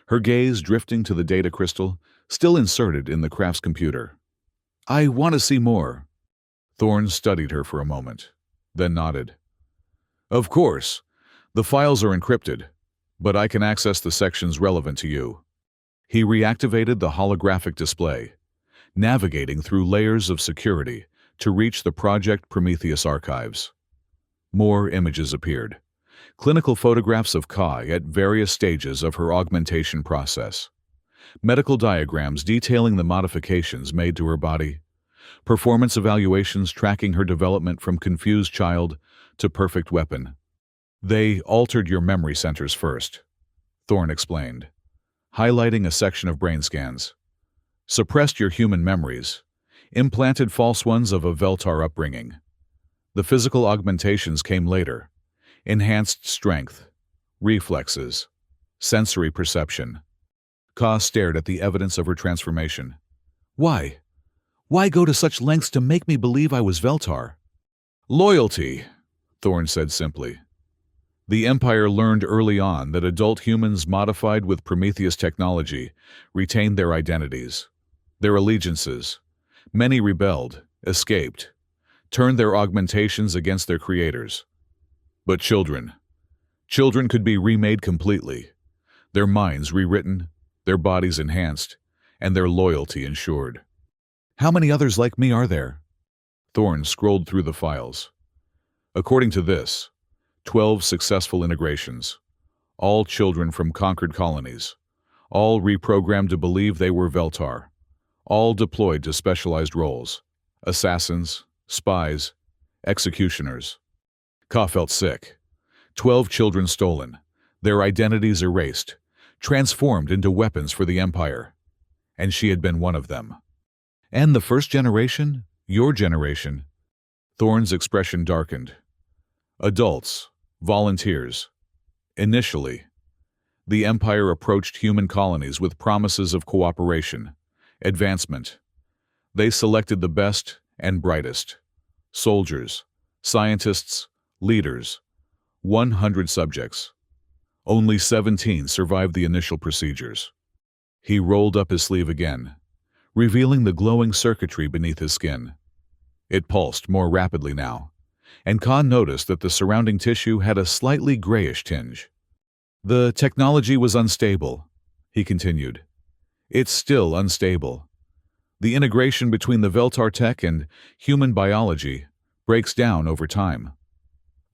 [SPEAKER 1] her gaze drifting to the data crystal still inserted in the craft's computer. I want to see more. Thorne studied her for a moment, then nodded. Of course. The files are encrypted, but I can access the sections relevant to you. He reactivated the holographic display, navigating through layers of security to reach the Project Prometheus archives. More images appeared. Clinical photographs of Kai at various stages of her augmentation process. Medical diagrams detailing the modifications made to her body. Performance evaluations tracking her development from confused child to perfect weapon. They altered your memory centers first, Thorne explained, highlighting a section of brain scans. Suppressed your human memories, implanted false ones of a Veltar upbringing. The physical augmentations came later. Enhanced strength, reflexes, sensory perception. Ka stared at the evidence of her transformation. Why? Why go to such lengths to make me believe I was Veltar? Loyalty, Thorne said simply. The Empire learned early on that adult humans modified with Prometheus technology retained their identities, their allegiances. Many rebelled, escaped, turned their augmentations against their creators. But children could be remade completely, their minds rewritten, their bodies enhanced, and their loyalty ensured. How many others like me are there? Thorne scrolled through the files. According to this, 12 successful integrations, all children from conquered colonies, all reprogrammed to believe they were Veltar, all deployed to specialized roles, assassins, spies, executioners. Ka felt sick. 12 children stolen, their identities erased, transformed into weapons for the Empire. And she had been one of them. And the first generation, your generation. Thorne's expression darkened. Adults, volunteers. Initially, the Empire approached human colonies with promises of cooperation, advancement. They selected the best and brightest. Soldiers, scientists, leaders. 100 subjects. Only 17 survived the initial procedures. He rolled up his sleeve again, revealing the glowing circuitry beneath his skin. It pulsed more rapidly now, and Khan noticed that the surrounding tissue had a slightly grayish tinge. The technology was unstable, he continued. It's still unstable. The integration between the Veltar tech and human biology breaks down over time.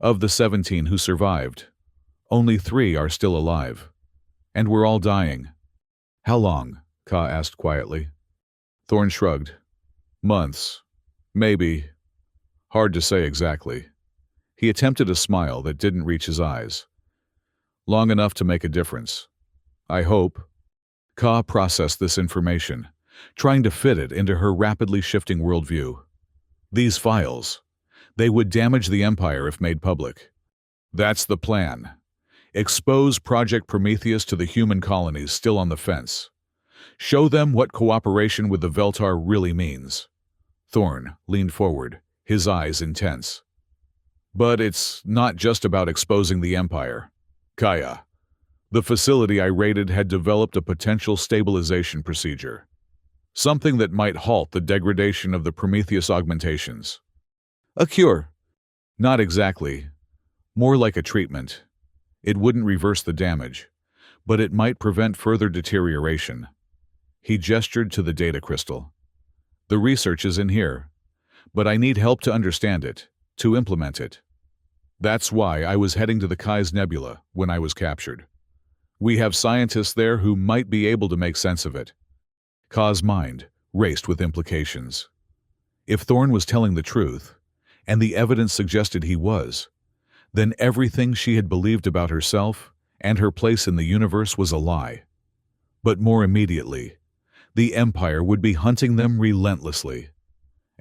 [SPEAKER 1] Of the 17 who survived, only 3 are still alive, and we're all dying. How long? Ka asked quietly. Thorne shrugged. Months. Maybe. Hard to say exactly. He attempted a smile that didn't reach his eyes. Long enough to make a difference. I hope. Ka processed this information, trying to fit it into her rapidly shifting worldview. These files, they would damage the Empire if made public. That's the plan. Expose Project Prometheus to the human colonies still on the fence. Show them what cooperation with the Veltar really means. Thorne leaned forward, his eyes intense. But it's not just about exposing the Empire. Kaya, the facility I raided had developed a potential stabilization procedure. Something that might halt the degradation of the Prometheus augmentations. A cure? Not exactly. More like a treatment. It wouldn't reverse the damage, but it might prevent further deterioration. He gestured to the data crystal. The research is in here, but I need help to understand it, to implement it. That's why I was heading to the Kai's Nebula when I was captured. We have scientists there who might be able to make sense of it. Ka's mind raced with implications. If Thorne was telling the truth, and the evidence suggested he was, then everything she had believed about herself and her place in the universe was a lie. But more immediately, the Empire would be hunting them relentlessly.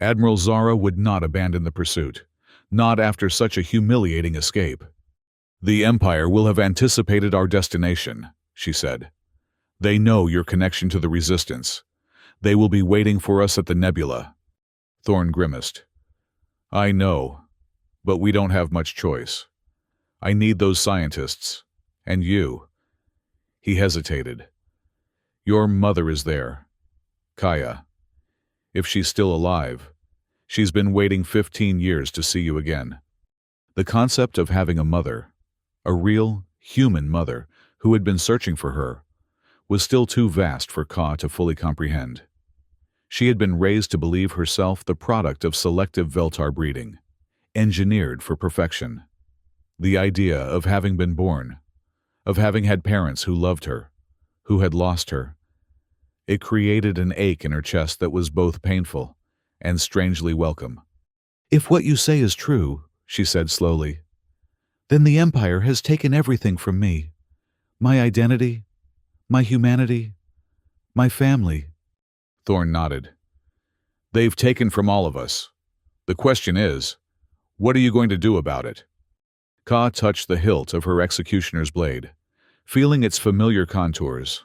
[SPEAKER 1] Admiral Zara would not abandon the pursuit, not after such a humiliating escape. The Empire will have anticipated our destination, she said. They know your connection to the Resistance. They will be waiting for us at the Nebula. Thorne grimaced. I know, but we don't have much choice. I need those scientists, and you. He hesitated. Your mother is there, Kaya. If she's still alive, she's been waiting 15 years to see you again. The concept of having a mother, a real, human mother who had been searching for her, was still too vast for Ka to fully comprehend. She had been raised to believe herself the product of selective Veltar breeding, engineered for perfection. The idea of having been born, of having had parents who loved her, who had lost her, it created an ache in her chest that was both painful and strangely welcome. "If what you say is true," she said slowly, "then the Empire has taken everything from me. My identity, my humanity, my family." Thorn nodded. "They've taken from all of us. The question is, what are you going to do about it?" Ka touched the hilt of her executioner's blade, feeling its familiar contours.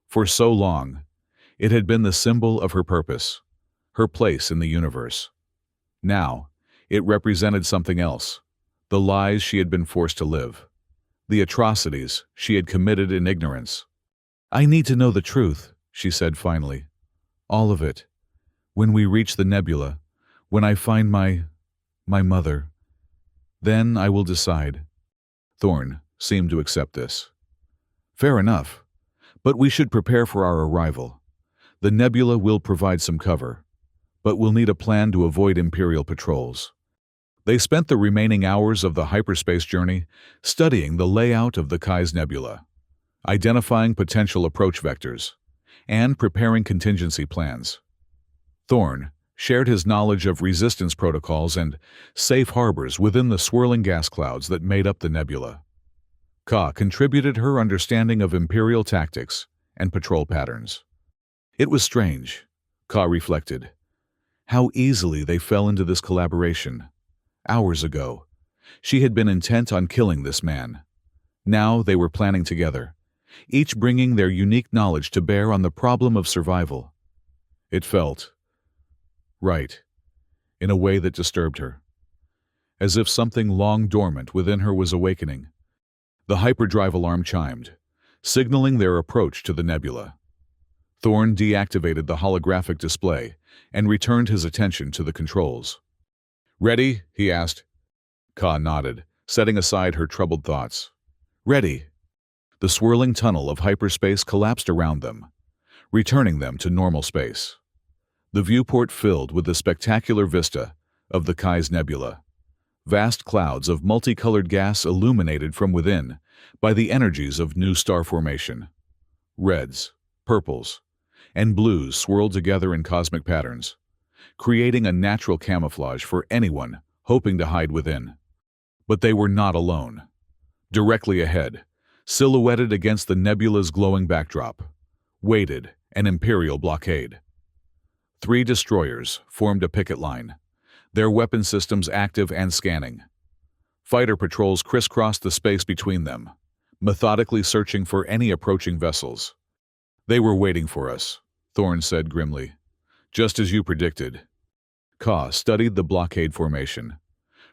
[SPEAKER 1] For so long, it had been the symbol of her purpose, her place in the universe. Now, it represented something else, the lies she had been forced to live, the atrocities she had committed in ignorance. "I need to know the truth," she said finally. "All of it. When we reach the nebula, when I find my mother, then I will decide." Thorn seemed to accept this. "Fair enough. But we should prepare for our arrival. The nebula will provide some cover, but we'll need a plan to avoid Imperial patrols." They spent the remaining hours of the hyperspace journey studying the layout of the Kai's Nebula, identifying potential approach vectors, and preparing contingency plans. Thorn shared his knowledge of resistance protocols and safe harbors within the swirling gas clouds that made up the nebula. Ka contributed her understanding of Imperial tactics and patrol patterns. It was strange, Ka reflected, how easily they fell into this collaboration. Hours ago, she had been intent on killing this man. Now they were planning together, each bringing their unique knowledge to bear on the problem of survival. It felt right, in a way that disturbed her, as if something long dormant within her was awakening. The hyperdrive alarm chimed, signaling their approach to the nebula. Thorn deactivated the holographic display and returned his attention to the controls. "Ready?" he asked. Ka nodded, setting aside her troubled thoughts. "Ready." The swirling tunnel of hyperspace collapsed around them, returning them to normal space. The viewport filled with the spectacular vista of the Kai's Nebula. Vast clouds of multicolored gas illuminated from within by the energies of new star formation. Reds, purples, and blues swirled together in cosmic patterns, creating a natural camouflage for anyone hoping to hide within. But they were not alone. Directly ahead, silhouetted against the nebula's glowing backdrop, waited an Imperial blockade. 3 destroyers formed a picket line, their weapon systems active and scanning. Fighter patrols crisscrossed the space between them, methodically searching for any approaching vessels. "They were waiting for us," Thorn said grimly. "Just as you predicted." Ka studied the blockade formation,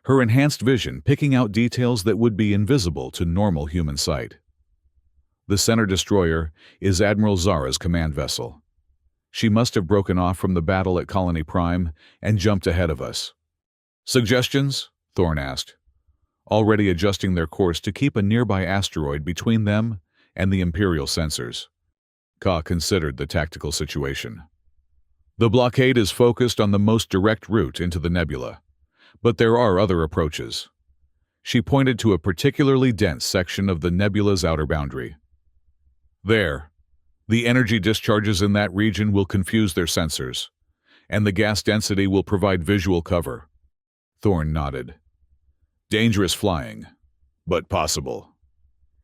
[SPEAKER 1] her enhanced vision picking out details that would be invisible to normal human sight. The center destroyer is Admiral Zara's command vessel. She must have broken off from the battle at Colony Prime and jumped ahead of us. "Suggestions?" Thorn asked, already adjusting their course to keep a nearby asteroid between them and the Imperial sensors. Ka considered the tactical situation. "The blockade is focused on the most direct route into the nebula, but there are other approaches." She pointed to a particularly dense section of the nebula's outer boundary. "There. The energy discharges in that region will confuse their sensors, and the gas density will provide visual cover." Thorn nodded. "Dangerous flying, but possible."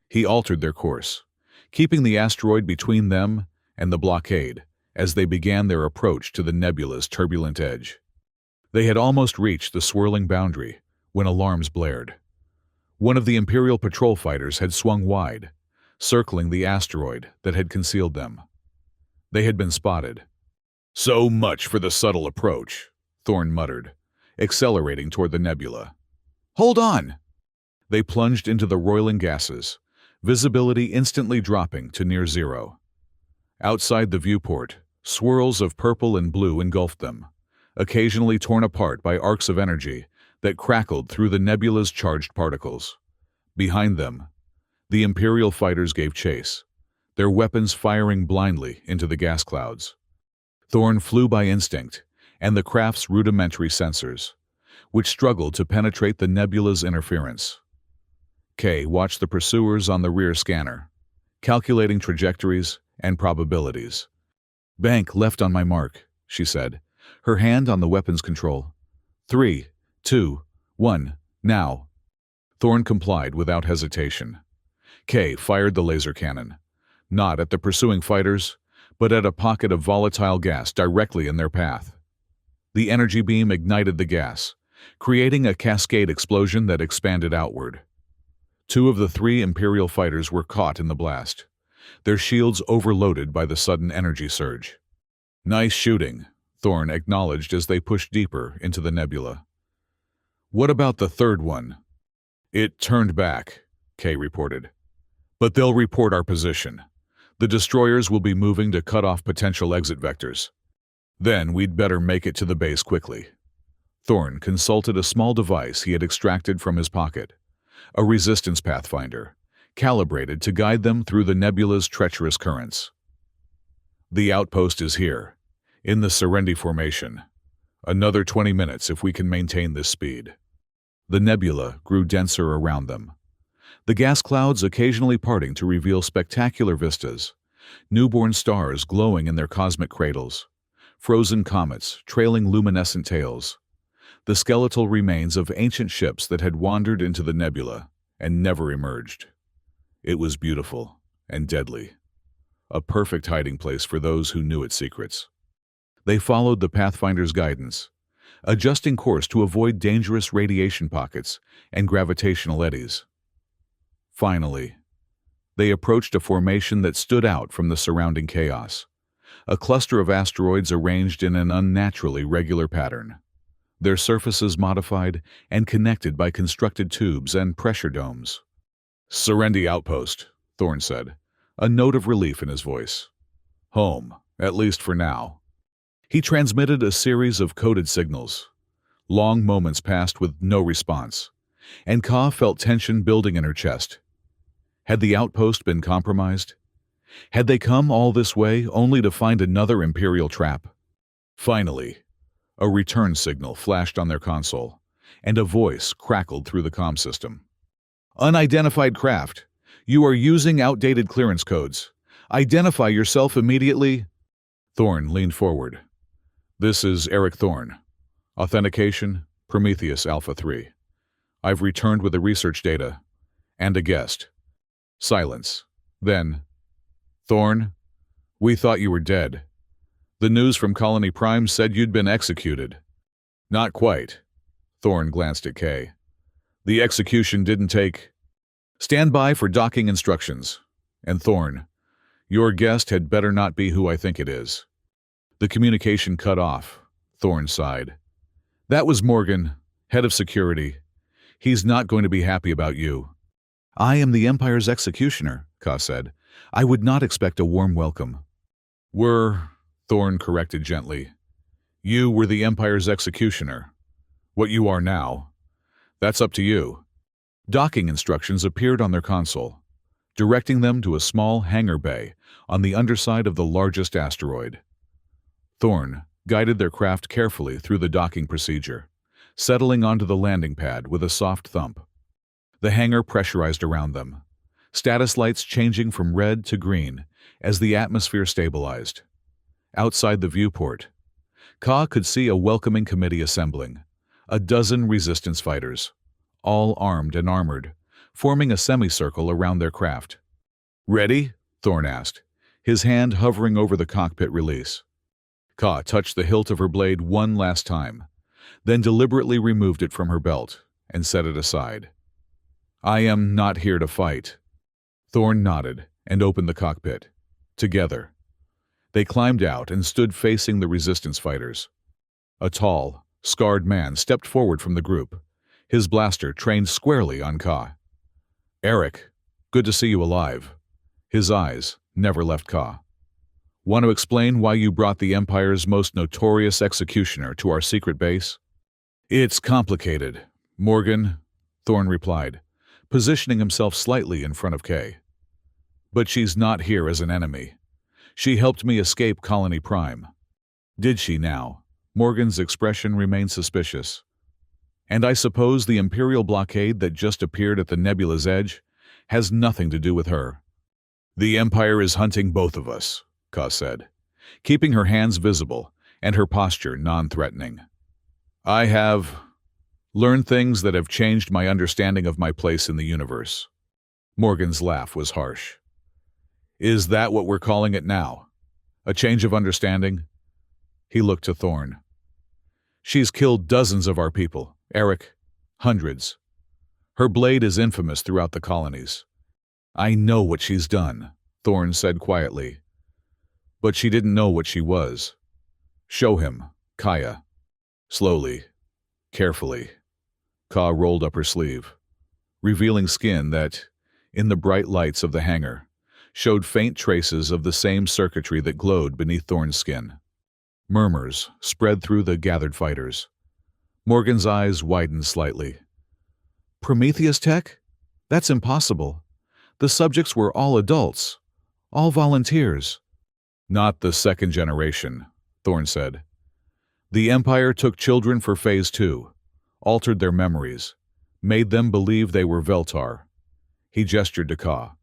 [SPEAKER 1] He altered their course, keeping the asteroid between them and the blockade as they began their approach to the nebula's turbulent edge. They had almost reached the swirling boundary when alarms blared. One of the Imperial patrol fighters had swung wide, circling the asteroid that had concealed them. They had been spotted. "So much for the subtle approach," Thorn muttered, accelerating toward the nebula. "Hold on!" They plunged into the roiling gases, visibility instantly dropping to near zero. Outside the viewport, Swirls of purple and blue engulfed them, occasionally torn apart by arcs of energy that crackled through the nebula's charged particles. Behind them, the Imperial fighters gave chase, their weapons firing blindly into the gas clouds. Thorn flew by instinct and the craft's rudimentary sensors, which struggled to penetrate the nebula's interference. Kay watched the pursuers on the rear scanner, calculating trajectories and probabilities. "Bank left on my mark," she said, her hand on the weapon's control. 3, 2, 1, now." Thorn complied without hesitation. Kay fired the laser cannon, not at the pursuing fighters, but at a pocket of volatile gas directly in their path. The energy beam ignited the gas, creating a cascade explosion that expanded outward. 2 of the 3 Imperial fighters were caught in the blast, their shields overloaded by the sudden energy surge. "Nice shooting," Thorn acknowledged as they pushed deeper into the nebula. "What about the third one?" "It turned back," Kay reported. "But they'll report our position. The destroyers will be moving to cut off potential exit vectors. Then we'd better make it to the base quickly." Thorn consulted a small device he had extracted from his pocket, a resistance pathfinder, calibrated to guide them through the nebula's treacherous currents. "The outpost is here, in the Serendi Formation. Another 20 minutes if we can maintain this speed." The nebula grew denser around them, the gas clouds occasionally parting to reveal spectacular vistas, newborn stars glowing in their cosmic cradles, frozen comets trailing luminescent tails, the skeletal remains of ancient ships that had wandered into the nebula and never emerged. It was beautiful and deadly, a perfect hiding place for those who knew its secrets. They followed the Pathfinder's guidance, adjusting course to avoid dangerous radiation pockets and gravitational eddies. Finally, they approached a formation that stood out from the surrounding chaos, a cluster of asteroids arranged in an unnaturally regular pattern, their surfaces modified and connected by constructed tubes and pressure domes. "Serendi Outpost," Thorn said, a note of relief in his voice. "Home, at least for now." He transmitted a series of coded signals. Long moments passed with no response, and Ka felt tension building in her chest. Had the outpost been compromised? Had they come all this way only to find another Imperial trap? Finally, a return signal flashed on their console, and a voice crackled through the comm system. "Unidentified craft. You are using outdated clearance codes. Identify yourself immediately." Thorn leaned forward. "This is Eric Thorn. Authentication, Prometheus Alpha 3. I've returned with the research data. And a guest." Silence. Then, "Thorn, we thought you were dead. The news from Colony Prime said you'd been executed." "Not quite." Thorn glanced at Kay. "The execution didn't take. Stand by for docking instructions. And Thorn, your guest had better not be who I think it is." The communication cut off. Thorn sighed. "That was Morgan, head of security. He's not going to be happy about you." "I am the Empire's executioner," Ka said. "I would not expect a warm welcome." Thorn corrected gently. "You were the Empire's executioner. What you are now. That's up to you." Docking instructions appeared on their console, directing them to a small hangar bay on the underside of the largest asteroid. Thorn guided their craft carefully through the docking procedure, settling onto the landing pad with a soft thump. The hangar pressurized around them, status lights changing from red to green as the atmosphere stabilized. Outside the viewport, Ka could see a welcoming committee assembling, a dozen resistance fighters, all armed and armored, forming a semicircle around their craft. "Ready?" Thorn asked, his hand hovering over the cockpit release. Ka touched the hilt of her blade one last time, then deliberately removed it from her belt and set it aside. "I am not here to fight." Thorn nodded and opened the cockpit. Together, they climbed out and stood facing the resistance fighters. A tall, scarred man stepped forward from the group, his blaster trained squarely on Ka. "Eric, good to see you alive." His eyes never left Ka. Want to explain why you brought the Empire's most notorious executioner to our secret base? It's complicated, Morgan, Thorne replied, positioning himself slightly in front of Kay. But she's not here as an enemy. She helped me escape Colony Prime. Did she now? Morgan's expression remained suspicious. And I suppose the Imperial blockade that just appeared at the nebula's edge has nothing to do with her. The Empire is hunting both of us, Ka said, keeping her hands visible and her posture non-threatening. I have learned things that have changed my understanding of my place in the universe. Morgan's laugh was harsh. Is that what we're calling it now? A change of understanding? He looked to Thorne. She's killed dozens of our people, Eric, hundreds. Her blade is infamous throughout the colonies. I know what she's done, Thorne said quietly. But she didn't know what she was. Show him, Kaya. Slowly, carefully, Ka rolled up her sleeve, revealing skin that, in the bright lights of the hangar, showed faint traces of the same circuitry that glowed beneath Thorne's skin. Murmurs spread through the gathered fighters. Morgan's eyes widened slightly. Prometheus tech? That's impossible. The subjects were all adults, all volunteers. Not the second generation, Thorne said. The Empire took children for Phase 2, altered their memories, made them believe they were Veltar. He gestured to Ka.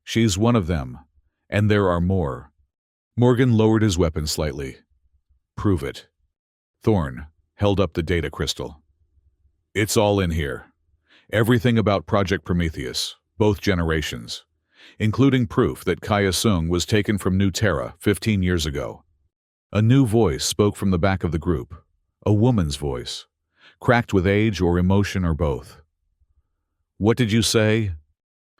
[SPEAKER 1] She's one of them, and there are more. Morgan lowered his weapon slightly. Prove it. Thorne held up the data crystal. It's all in here. Everything about Project Prometheus, both generations, including proof that Kaya Sung was taken from New Terra 15 years ago. A new voice spoke from the back of the group, a woman's voice, cracked with age or emotion or both. What did you say?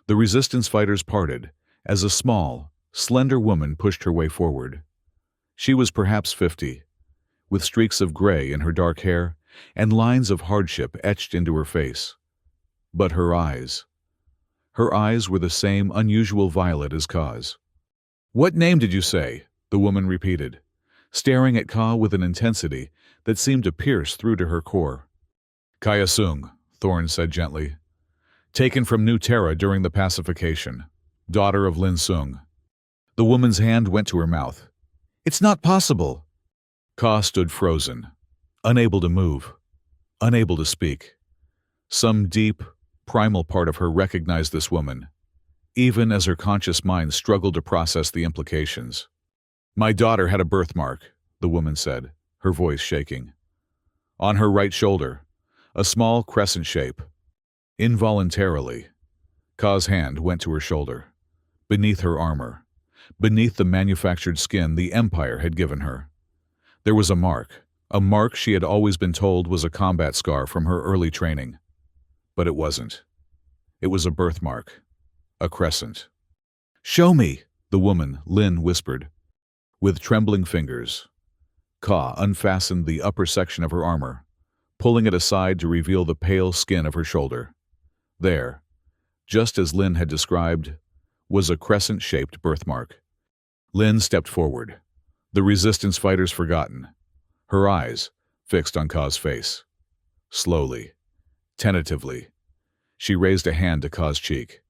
[SPEAKER 1] The resistance fighters parted as a small, slender woman pushed her way forward. She was perhaps 50, with streaks of gray in her dark hair and lines of hardship etched into her face. But her eyes were the same unusual violet as Ka's. What name did you say? The woman repeated, staring at Ka with an intensity that seemed to pierce through to her core. Kaya Sung, Thorne said gently. Taken from New Terra during the pacification, daughter of Lin Sung. The woman's hand went to her mouth. It's not possible. Ka stood frozen, unable to move, unable to speak. Some deep, primal part of her recognized this woman, even as her conscious mind struggled to process the implications. My daughter had a birthmark, the woman said, her voice shaking. On her right shoulder, a small crescent shape. Involuntarily, Ka's hand went to her shoulder, beneath her armor, beneath the manufactured skin the Empire had given her. There was a mark she had always been told was a combat scar from her early training. But it wasn't. It was a birthmark, a crescent. Show me, the woman, Lin, whispered. With trembling fingers, Ka unfastened the upper section of her armor, pulling it aside to reveal the pale skin of her shoulder. There, just as Lin had described, was a crescent-shaped birthmark. Lin stepped forward, the resistance fighters forgotten, her eyes fixed on Ka's face. Slowly, tentatively, she raised a hand to Ka's cheek.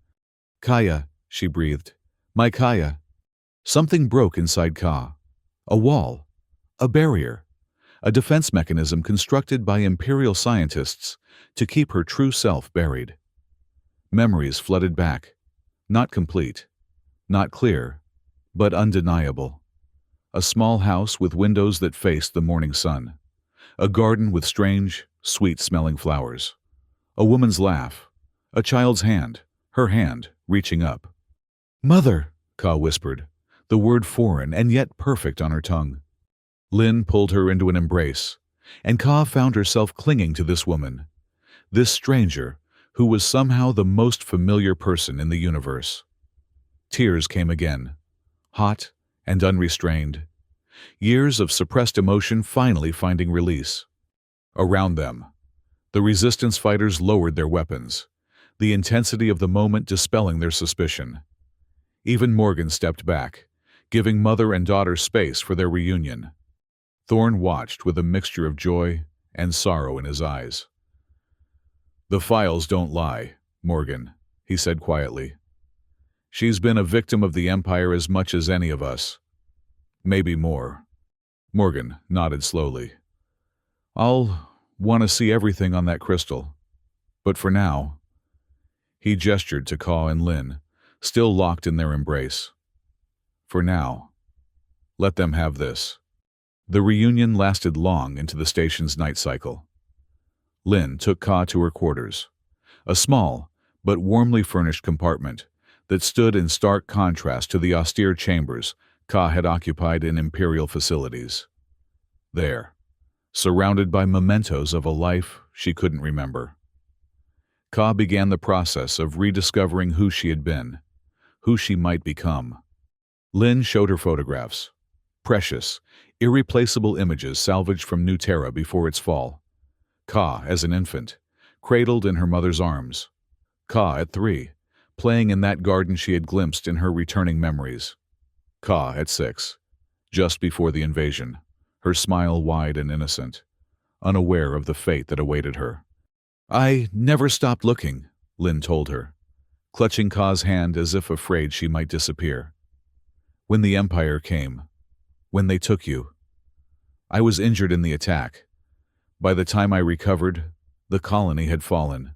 [SPEAKER 1] Kaya, she breathed. My Kaya. Something broke inside Ka. A wall, a barrier, a defense mechanism constructed by Imperial scientists to keep her true self buried. Memories flooded back, not complete, not clear, but undeniable. A small house with windows that faced the morning sun. A garden with strange, sweet-smelling flowers. A woman's laugh. A child's hand, her hand reaching up. Mother, Ka whispered, the word foreign and yet perfect on her tongue. Lin pulled her into an embrace, and Ka found herself clinging to this woman, this stranger who was somehow the most familiar person in the universe. Tears came again, hot and unrestrained. Years of suppressed emotion finally finding release. Around them, the resistance fighters lowered their weapons, the intensity of the moment dispelling their suspicion. Even Morgan stepped back, giving mother and daughter space for their reunion. Thorne watched with a mixture of joy and sorrow in his eyes. "The files don't lie, Morgan," he said quietly. "She's been a victim of the Empire as much as any of us. Maybe more." Morgan nodded slowly. "I'll want to see everything on that crystal. But for now—" He gestured to Ka and Lin, still locked in their embrace. "For now, let them have this." The reunion lasted long into the station's night cycle. Lin took Ka to her quarters, a small but warmly furnished compartment that stood in stark contrast to the austere chambers Ka had occupied in Imperial facilities. There, surrounded by mementos of a life she couldn't remember, Ka began the process of rediscovering who she had been, who she might become. Lin showed her photographs, precious, irreplaceable images salvaged from New Terra before its fall. Ka, as an infant, cradled in her mother's arms. Ka, at 3, playing in that garden she had glimpsed in her returning memories. Ka, at 6, just before the invasion, her smile wide and innocent, unaware of the fate that awaited her. "I never stopped looking," Lin told her, clutching Ka's hand as if afraid she might disappear. "When the Empire came, when they took you, I was injured in the attack. By the time I recovered, the colony had fallen.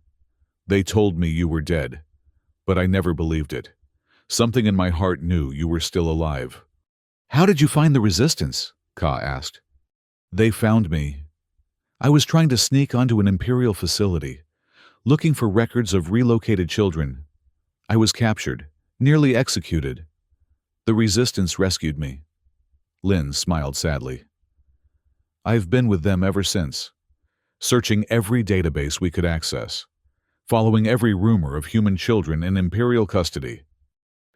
[SPEAKER 1] They told me you were dead, but I never believed it. Something in my heart knew you were still alive." "How did you find the resistance?" Ka asked. "They found me. I was trying to sneak onto an Imperial facility, looking for records of relocated children. I was captured, nearly executed. The resistance rescued me." Lin smiled sadly. "I've been with them ever since, searching every database we could access, following every rumor of human children in Imperial custody."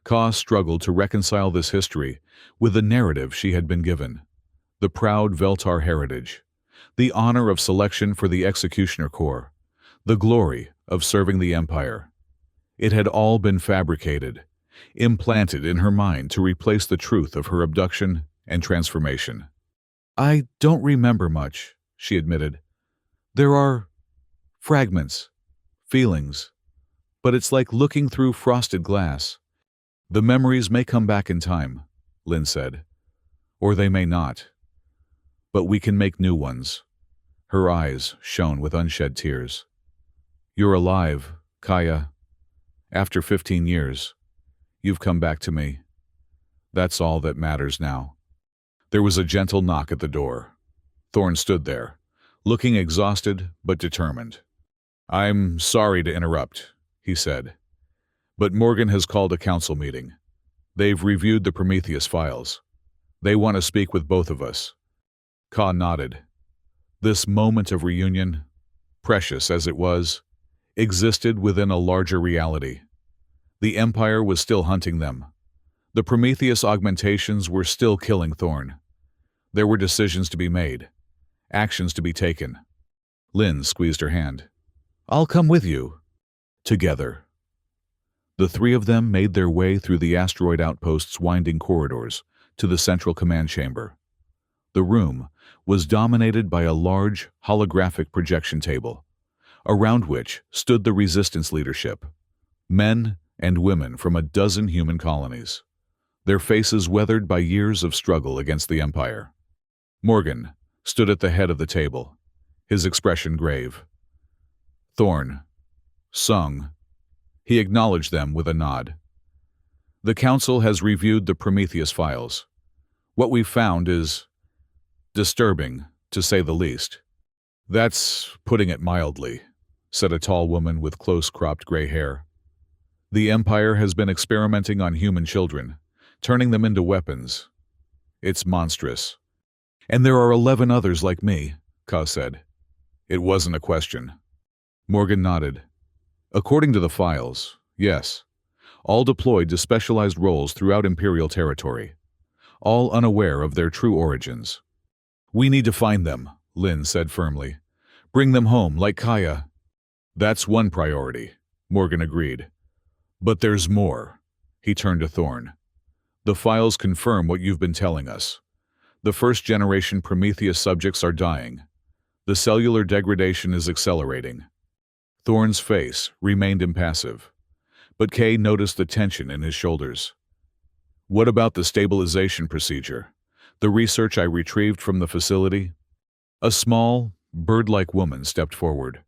[SPEAKER 1] Ka struggled to reconcile this history with the narrative she had been given, the proud Veltar heritage, the honor of selection for the Executioner Corps, the glory of serving the Empire. It had all been fabricated, implanted in her mind to replace the truth of her abduction and transformation. "I don't remember much," she admitted. "There are fragments, feelings, but it's like looking through frosted glass." "The memories may come back in time," Lin said, "or they may not. But we can make new ones." Her eyes shone with unshed tears. "You're alive, Kaya. After 15 years, you've come back to me. That's all that matters now." There was a gentle knock at the door. Thorne stood there, looking exhausted but determined. "I'm sorry to interrupt," he said, "but Morgan has called a council meeting. They've reviewed the Prometheus files. They want to speak with both of us." Ka nodded. This moment of reunion, precious as it was, existed within a larger reality. The Empire was still hunting them. The Prometheus augmentations were still killing Thorne. There were decisions to be made, actions to be taken. Lin squeezed her hand. "I'll come with you." Together. The three of them made their way through the asteroid outpost's winding corridors to the central command chamber. The room was dominated by a large holographic projection table, around which stood the resistance leadership, men and women from a dozen human colonies, their faces weathered by years of struggle against the Empire. Morgan stood at the head of the table, his expression grave. Thorne, Sung. He acknowledged them with a nod. "The Council has reviewed the Prometheus files. What we've found is disturbing, to say the least." "That's putting it mildly," said a tall woman with close-cropped gray hair. "The Empire has been experimenting on human children, turning them into weapons. It's monstrous. And there are 11 others like me," Ka said. "It wasn't a question." Morgan nodded. "According to the files, yes. All deployed to specialized roles throughout Imperial territory. All unaware of their true origins." "We need to find them," Lin said firmly. "Bring them home, like Kaya." "That's one priority," Morgan agreed. "But there's more." He turned to Thorne. The files confirm what you've been telling us. The first-generation Prometheus subjects are dying. The cellular degradation is accelerating. Thorne's face remained impassive, but Kay noticed the tension in his shoulders. What about the stabilization procedure? The research I retrieved from the facility? A small, bird-like woman stepped forward.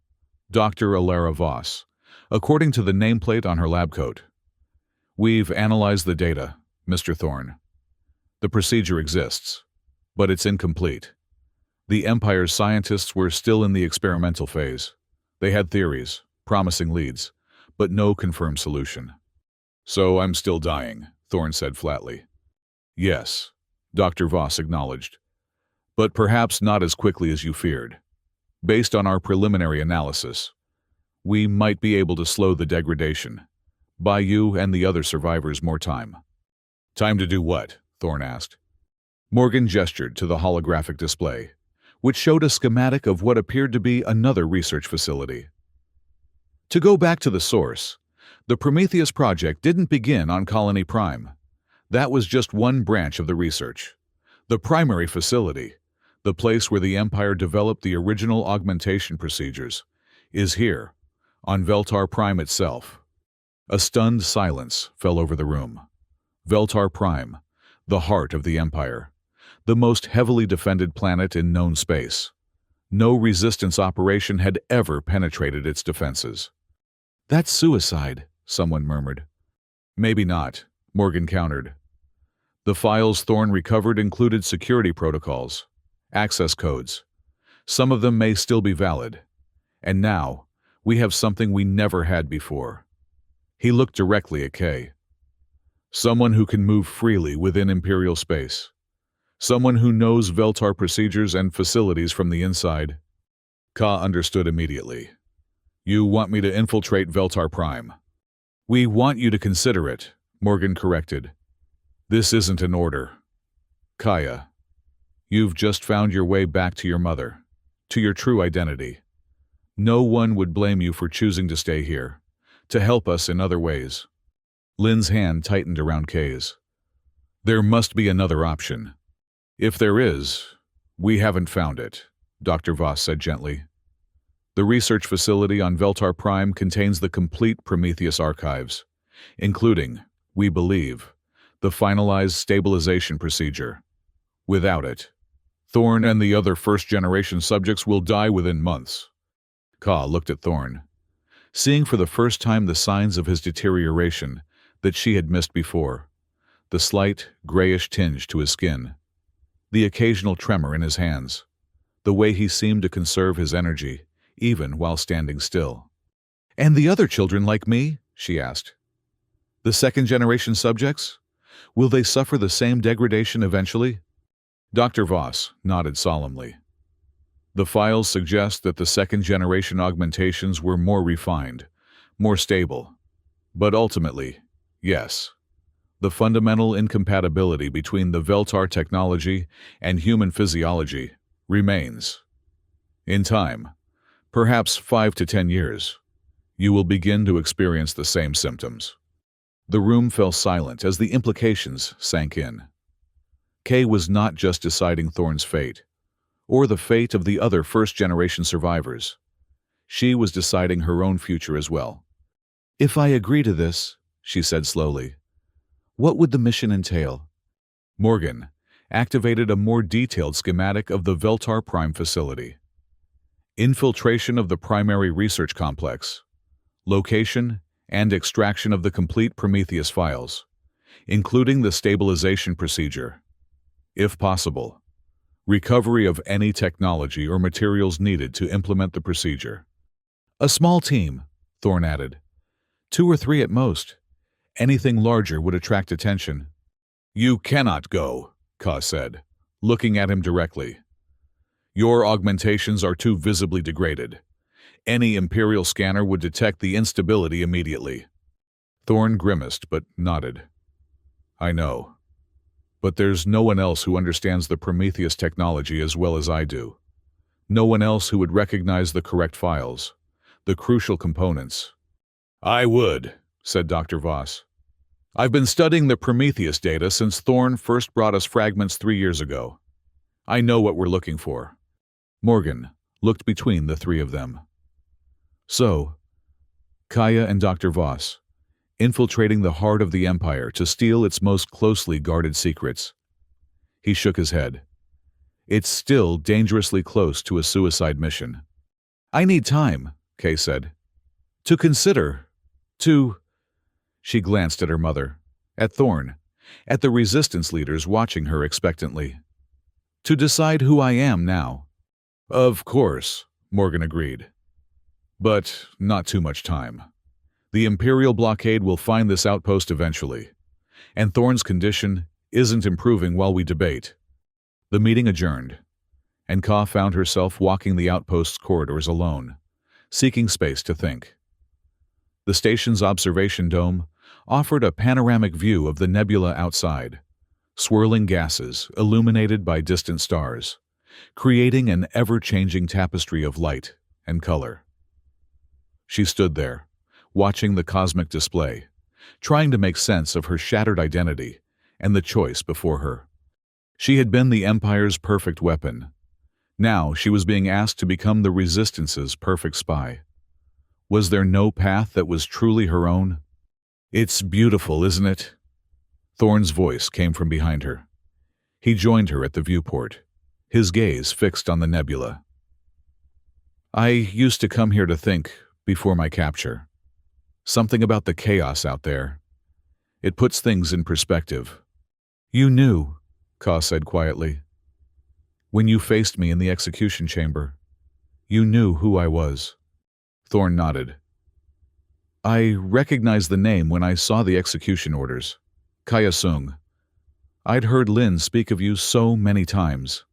[SPEAKER 1] Dr. Alara Voss, according to the nameplate on her lab coat. We've analyzed the data, Mr. Thorne. The procedure exists, but it's incomplete. The Empire's scientists were still in the experimental phase. They had theories, promising leads, but no confirmed solution. So I'm still dying, Thorne said flatly. Yes, Dr. Voss acknowledged, but perhaps not as quickly as you feared. Based on our preliminary analysis, we might be able to slow the degradation, buy you and the other survivors more time. Time to do what? Thorne asked. Morgan gestured to the holographic display, which showed a schematic of what appeared to be another research facility. To go back to the source, the Prometheus project didn't begin on Colony Prime. That was just one branch of the research. The primary facility, the place where the Empire developed the original augmentation procedures, is here, on Veltar Prime itself. A stunned silence fell over the room. Veltar Prime, the heart of the Empire, the most heavily defended planet in known space. No resistance operation had ever penetrated its defenses. That's suicide, someone murmured. Maybe not, Morgan countered. The files Thorne recovered included security protocols, access codes. Some of them may still be valid. And now, we have something we never had before. He looked directly at Kay. Someone who can move freely within Imperial space. Someone who knows Veltar procedures and facilities from the inside. Ka understood immediately. You want me to infiltrate Veltar Prime? We want you to consider it, Morgan corrected. This isn't an order. Kaya, you've just found your way back to your mother, to your true identity. No one would blame you for choosing to stay here, to help us in other ways. Lynn's hand tightened around Kay's. There must be another option. If there is, we haven't found it, Dr. Voss said gently. The research facility on Veltar Prime contains the complete Prometheus archives, including, we believe, the finalized stabilization procedure. Without it, Thorne and the other first-generation subjects will die within months. Ka looked at Thorne, seeing for the first time the signs of his deterioration that she had missed before, the slight, grayish tinge to his skin, the occasional tremor in his hands, the way he seemed to conserve his energy, even while standing still. And the other children like me? She asked. The second-generation subjects? Will they suffer the same degradation eventually? Dr. Voss nodded solemnly. The files suggest that the second-generation augmentations were more refined, more stable. But ultimately, yes. The fundamental incompatibility between the Veltar technology and human physiology remains. In time, perhaps 5 to 10 years, you will begin to experience the same symptoms. The room fell silent as the implications sank in. Kay was not just deciding Thorne's fate, or the fate of the other first-generation survivors. She was deciding her own future as well. If I agree to this, she said slowly, what would the mission entail? Morgan activated a more detailed schematic of the Veltar Prime facility. Infiltration of the primary research complex, location and extraction of the complete Prometheus files, including the stabilization procedure. If possible, recovery of any technology or materials needed to implement the procedure. A small team, Thorne added. 2 or 3 at most. Anything larger would attract attention. You cannot go, Ka said, looking at him directly. Your augmentations are too visibly degraded. Any Imperial scanner would detect the instability immediately. Thorne grimaced but nodded. I know. But there's no one else who understands the Prometheus technology as well as I do. No one else who would recognize the correct files, the crucial components. I would, said Dr. Voss. I've been studying the Prometheus data since Thorne first brought us fragments 3 years ago. I know what we're looking for. Morgan looked between the three of them. So, Kaya and Dr. Voss, infiltrating the heart of the Empire to steal its most closely guarded secrets. He shook his head. It's still dangerously close to a suicide mission. I need time, Kay said. To consider. She glanced at her mother, at Thorne, at the resistance leaders watching her expectantly. To decide who I am now. Of course, Morgan agreed. But not too much time. The Imperial blockade will find this outpost eventually, and Thorne's condition isn't improving while we debate. The meeting adjourned, and Ka found herself walking the outpost's corridors alone, seeking space to think. The station's observation dome offered a panoramic view of the nebula outside, swirling gases illuminated by distant stars, creating an ever-changing tapestry of light and color. She stood there, watching the cosmic display, trying to make sense of her shattered identity and the choice before her. She had been the Empire's perfect weapon. Now she was being asked to become the Resistance's perfect spy. Was there no path that was truly her own? It's beautiful, isn't it? Thorne's voice came from behind her. He joined her at the viewport, his gaze fixed on the nebula. I used to come here to think before my capture. Something about the chaos out there. It puts things in perspective. You knew, Ka said quietly. When you faced me in the execution chamber, you knew who I was. Thorne nodded. I recognized the name when I saw the execution orders. Kaya Sung. I'd heard Lin speak of you so many times.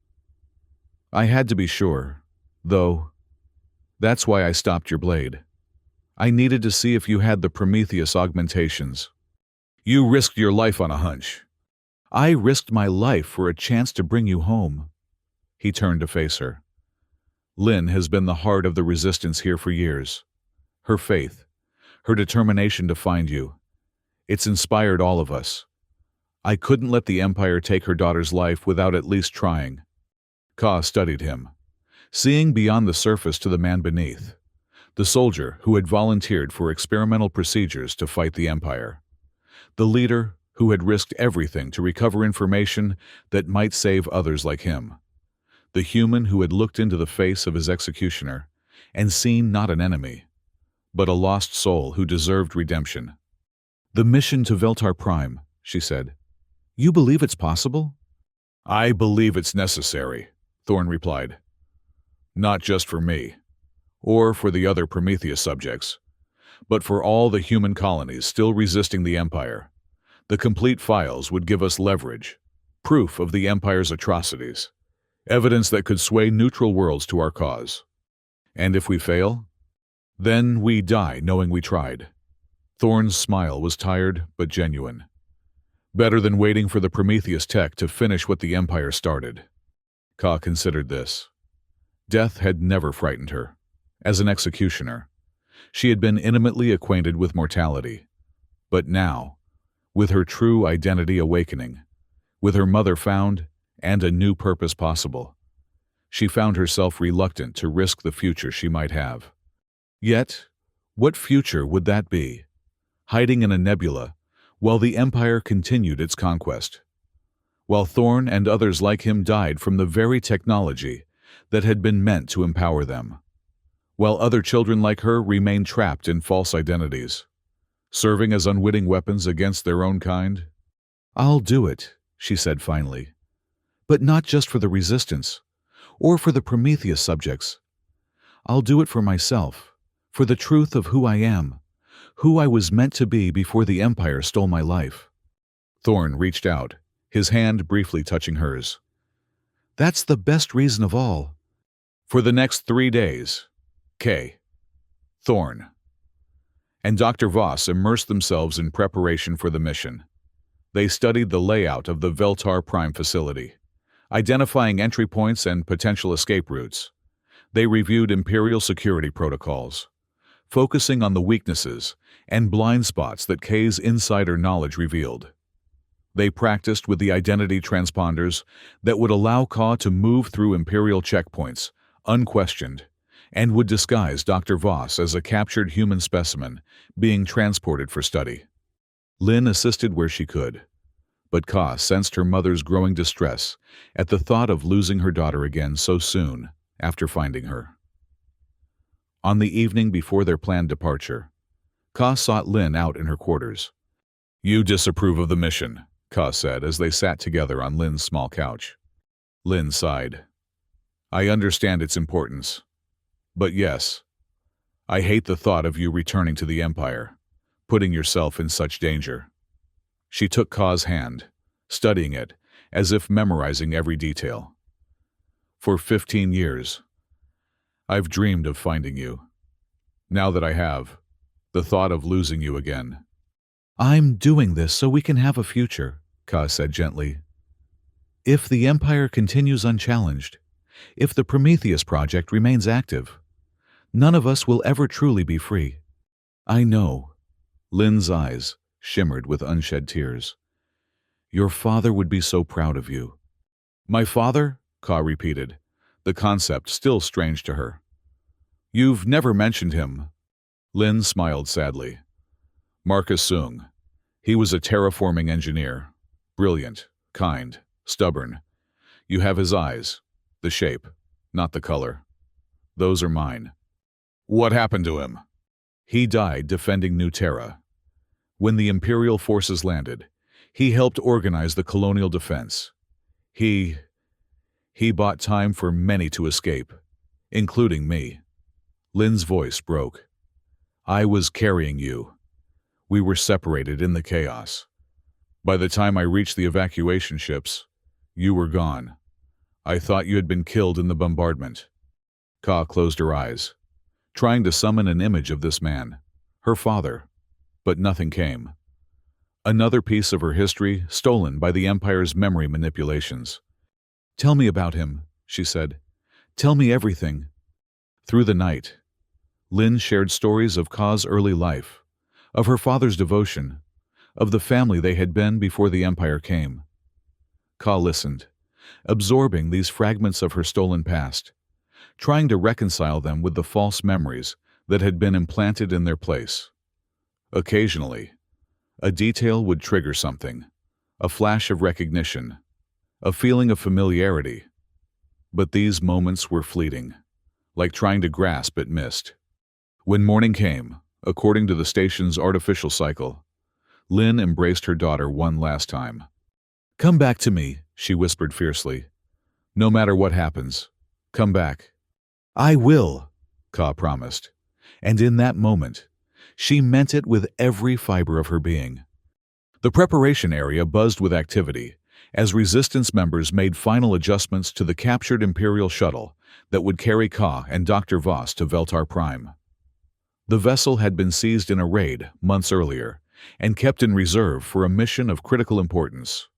[SPEAKER 1] I had to be sure, though. That's why I stopped your blade. I needed to see if you had the Prometheus augmentations. You risked your life on a hunch. I risked my life for a chance to bring you home. He turned to face her. Lin has been the heart of the resistance here for years. Her faith, her determination to find you. It's inspired all of us. I couldn't let the Empire take her daughter's life without at least trying. Ka studied him, seeing beyond the surface to the man beneath, the soldier who had volunteered for experimental procedures to fight the Empire, the leader who had risked everything to recover information that might save others like him, the human who had looked into the face of his executioner and seen not an enemy, but a lost soul who deserved redemption. The mission to Veltar Prime, she said. You believe it's possible? I believe it's necessary, Thorne replied. Not just for me, or for the other Prometheus subjects, but for all the human colonies still resisting the Empire. The complete files would give us leverage, proof of the Empire's atrocities, evidence that could sway neutral worlds to our cause. And if we fail, then we die knowing we tried. Thorne's smile was tired but genuine. Better than waiting for the Prometheus tech to finish what the Empire started. Ka considered this. Death had never frightened her. As an executioner, she had been intimately acquainted with mortality. But now, with her true identity awakening, with her mother found and a new purpose possible, she found herself reluctant to risk the future she might have. Yet, what future would that be? Hiding in a nebula, while the Empire continued its conquest. While Thorne and others like him died from the very technology that had been meant to empower them. While other children like her remained trapped in false identities, serving as unwitting weapons against their own kind. I'll do it, she said finally. But not just for the Resistance, or for the Prometheus subjects. I'll do it for myself. For the truth of who I am, who I was meant to be before the Empire stole my life. Thorne reached out, his hand briefly touching hers. That's the best reason of all. For the next 3 days, Kay, Thorne, and Dr. Voss immersed themselves in preparation for the mission. They studied the layout of the Veltar Prime facility, identifying entry points and potential escape routes. They reviewed Imperial security protocols, focusing on the weaknesses and blind spots that K's insider knowledge revealed. They practiced with the identity transponders that would allow Ka to move through Imperial checkpoints, unquestioned, and would disguise Dr. Voss as a captured human specimen being transported for study. Lin assisted where she could, but Ka sensed her mother's growing distress at the thought of losing her daughter again so soon after finding her. On the evening before their planned departure, Ka sought Lin out in her quarters. "You disapprove of the mission," Ka said as they sat together on Lin's small couch. Lin sighed. "I understand its importance. But yes, I hate the thought of you returning to the Empire, putting yourself in such danger." She took Ka's hand, studying it as if memorizing every detail. "For 15 years, I've dreamed of finding you. Now that I have, the thought of losing you again." "I'm doing this so we can have a future," Ka said gently. "If the Empire continues unchallenged, if the Prometheus project remains active, none of us will ever truly be free." "I know." Lin's eyes shimmered with unshed tears. "Your father would be so proud of you." "My father?" Ka repeated, the concept still strange to her. "You've never mentioned him." Lin smiled sadly. "Marcus Sung. He was a terraforming engineer. Brilliant, kind, stubborn. You have his eyes, the shape, not the color. Those are mine." "What happened to him?" "He died defending New Terra. When the Imperial forces landed, he helped organize the colonial defense. He bought time for many to escape, including me." Lin's voice broke. "I was carrying you. We were separated in the chaos. By the time I reached the evacuation ships, you were gone. I thought you had been killed in the bombardment." Ka closed her eyes, trying to summon an image of this man, her father, but nothing came. Another piece of her history stolen by the Empire's memory manipulations. "Tell me about him," she said. "Tell me everything." Through the night, Lin shared stories of Ka's early life, of her father's devotion, of the family they had been before the Empire came. Ka listened, absorbing these fragments of her stolen past, trying to reconcile them with the false memories that had been implanted in their place. Occasionally, a detail would trigger something, a flash of recognition, a feeling of familiarity. But these moments were fleeting, like trying to grasp at mist. When morning came, according to the station's artificial cycle, Lin embraced her daughter one last time. "Come back to me," she whispered fiercely. "No matter what happens, come back." "I will," Ka promised. And in that moment, she meant it with every fiber of her being. The preparation area buzzed with activity as Resistance members made final adjustments to the captured Imperial shuttle that would carry Ka and Dr. Voss to Veltar Prime. The vessel had been seized in a raid months earlier and kept in reserve for a mission of critical importance.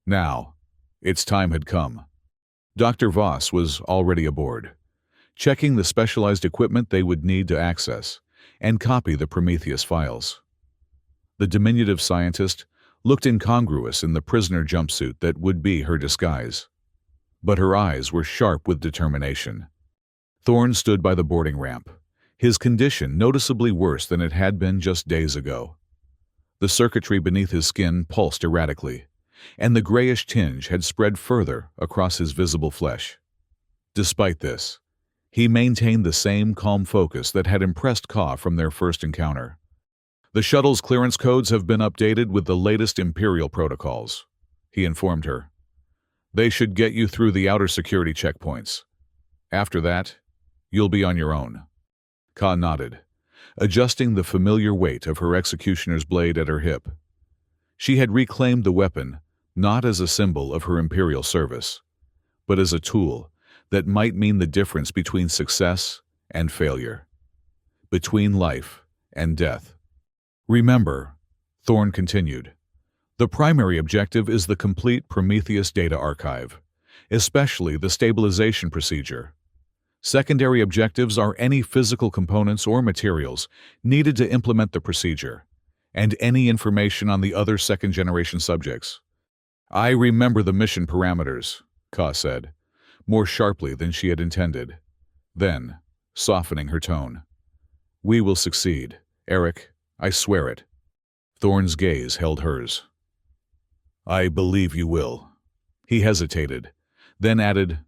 [SPEAKER 1] Now, its time had come. Dr. Voss was already aboard, checking the specialized equipment they would need to access and copy the Prometheus files. The diminutive scientist looked incongruous in the prisoner jumpsuit that would be her disguise. But her eyes were sharp with determination. Thorne stood by the boarding ramp, his condition noticeably worse than it had been just days ago. The circuitry beneath his skin pulsed erratically, and the grayish tinge had spread further across his visible flesh. Despite this, he maintained the same calm focus that had impressed Ka from their first encounter. "The shuttle's clearance codes have been updated with the latest Imperial protocols," he informed her. "They should get you through the outer security checkpoints. After that, you'll be on your own." Ka nodded, adjusting the familiar weight of her executioner's blade at her hip. She had reclaimed the weapon not as a symbol of her Imperial service, but as a tool that might mean the difference between success and failure, between life and death. "Remember," Thorne continued, "the primary objective is the complete Prometheus data archive, especially the stabilization procedure. Secondary objectives are any physical components or materials needed to implement the procedure, and any information on the other second-generation subjects. I remember the mission parameters, Ka said, more sharply than she had intended. Then, softening her tone, "We will succeed, Eric, I swear it." Thorne's gaze held hers. "I believe you will." He hesitated, then added,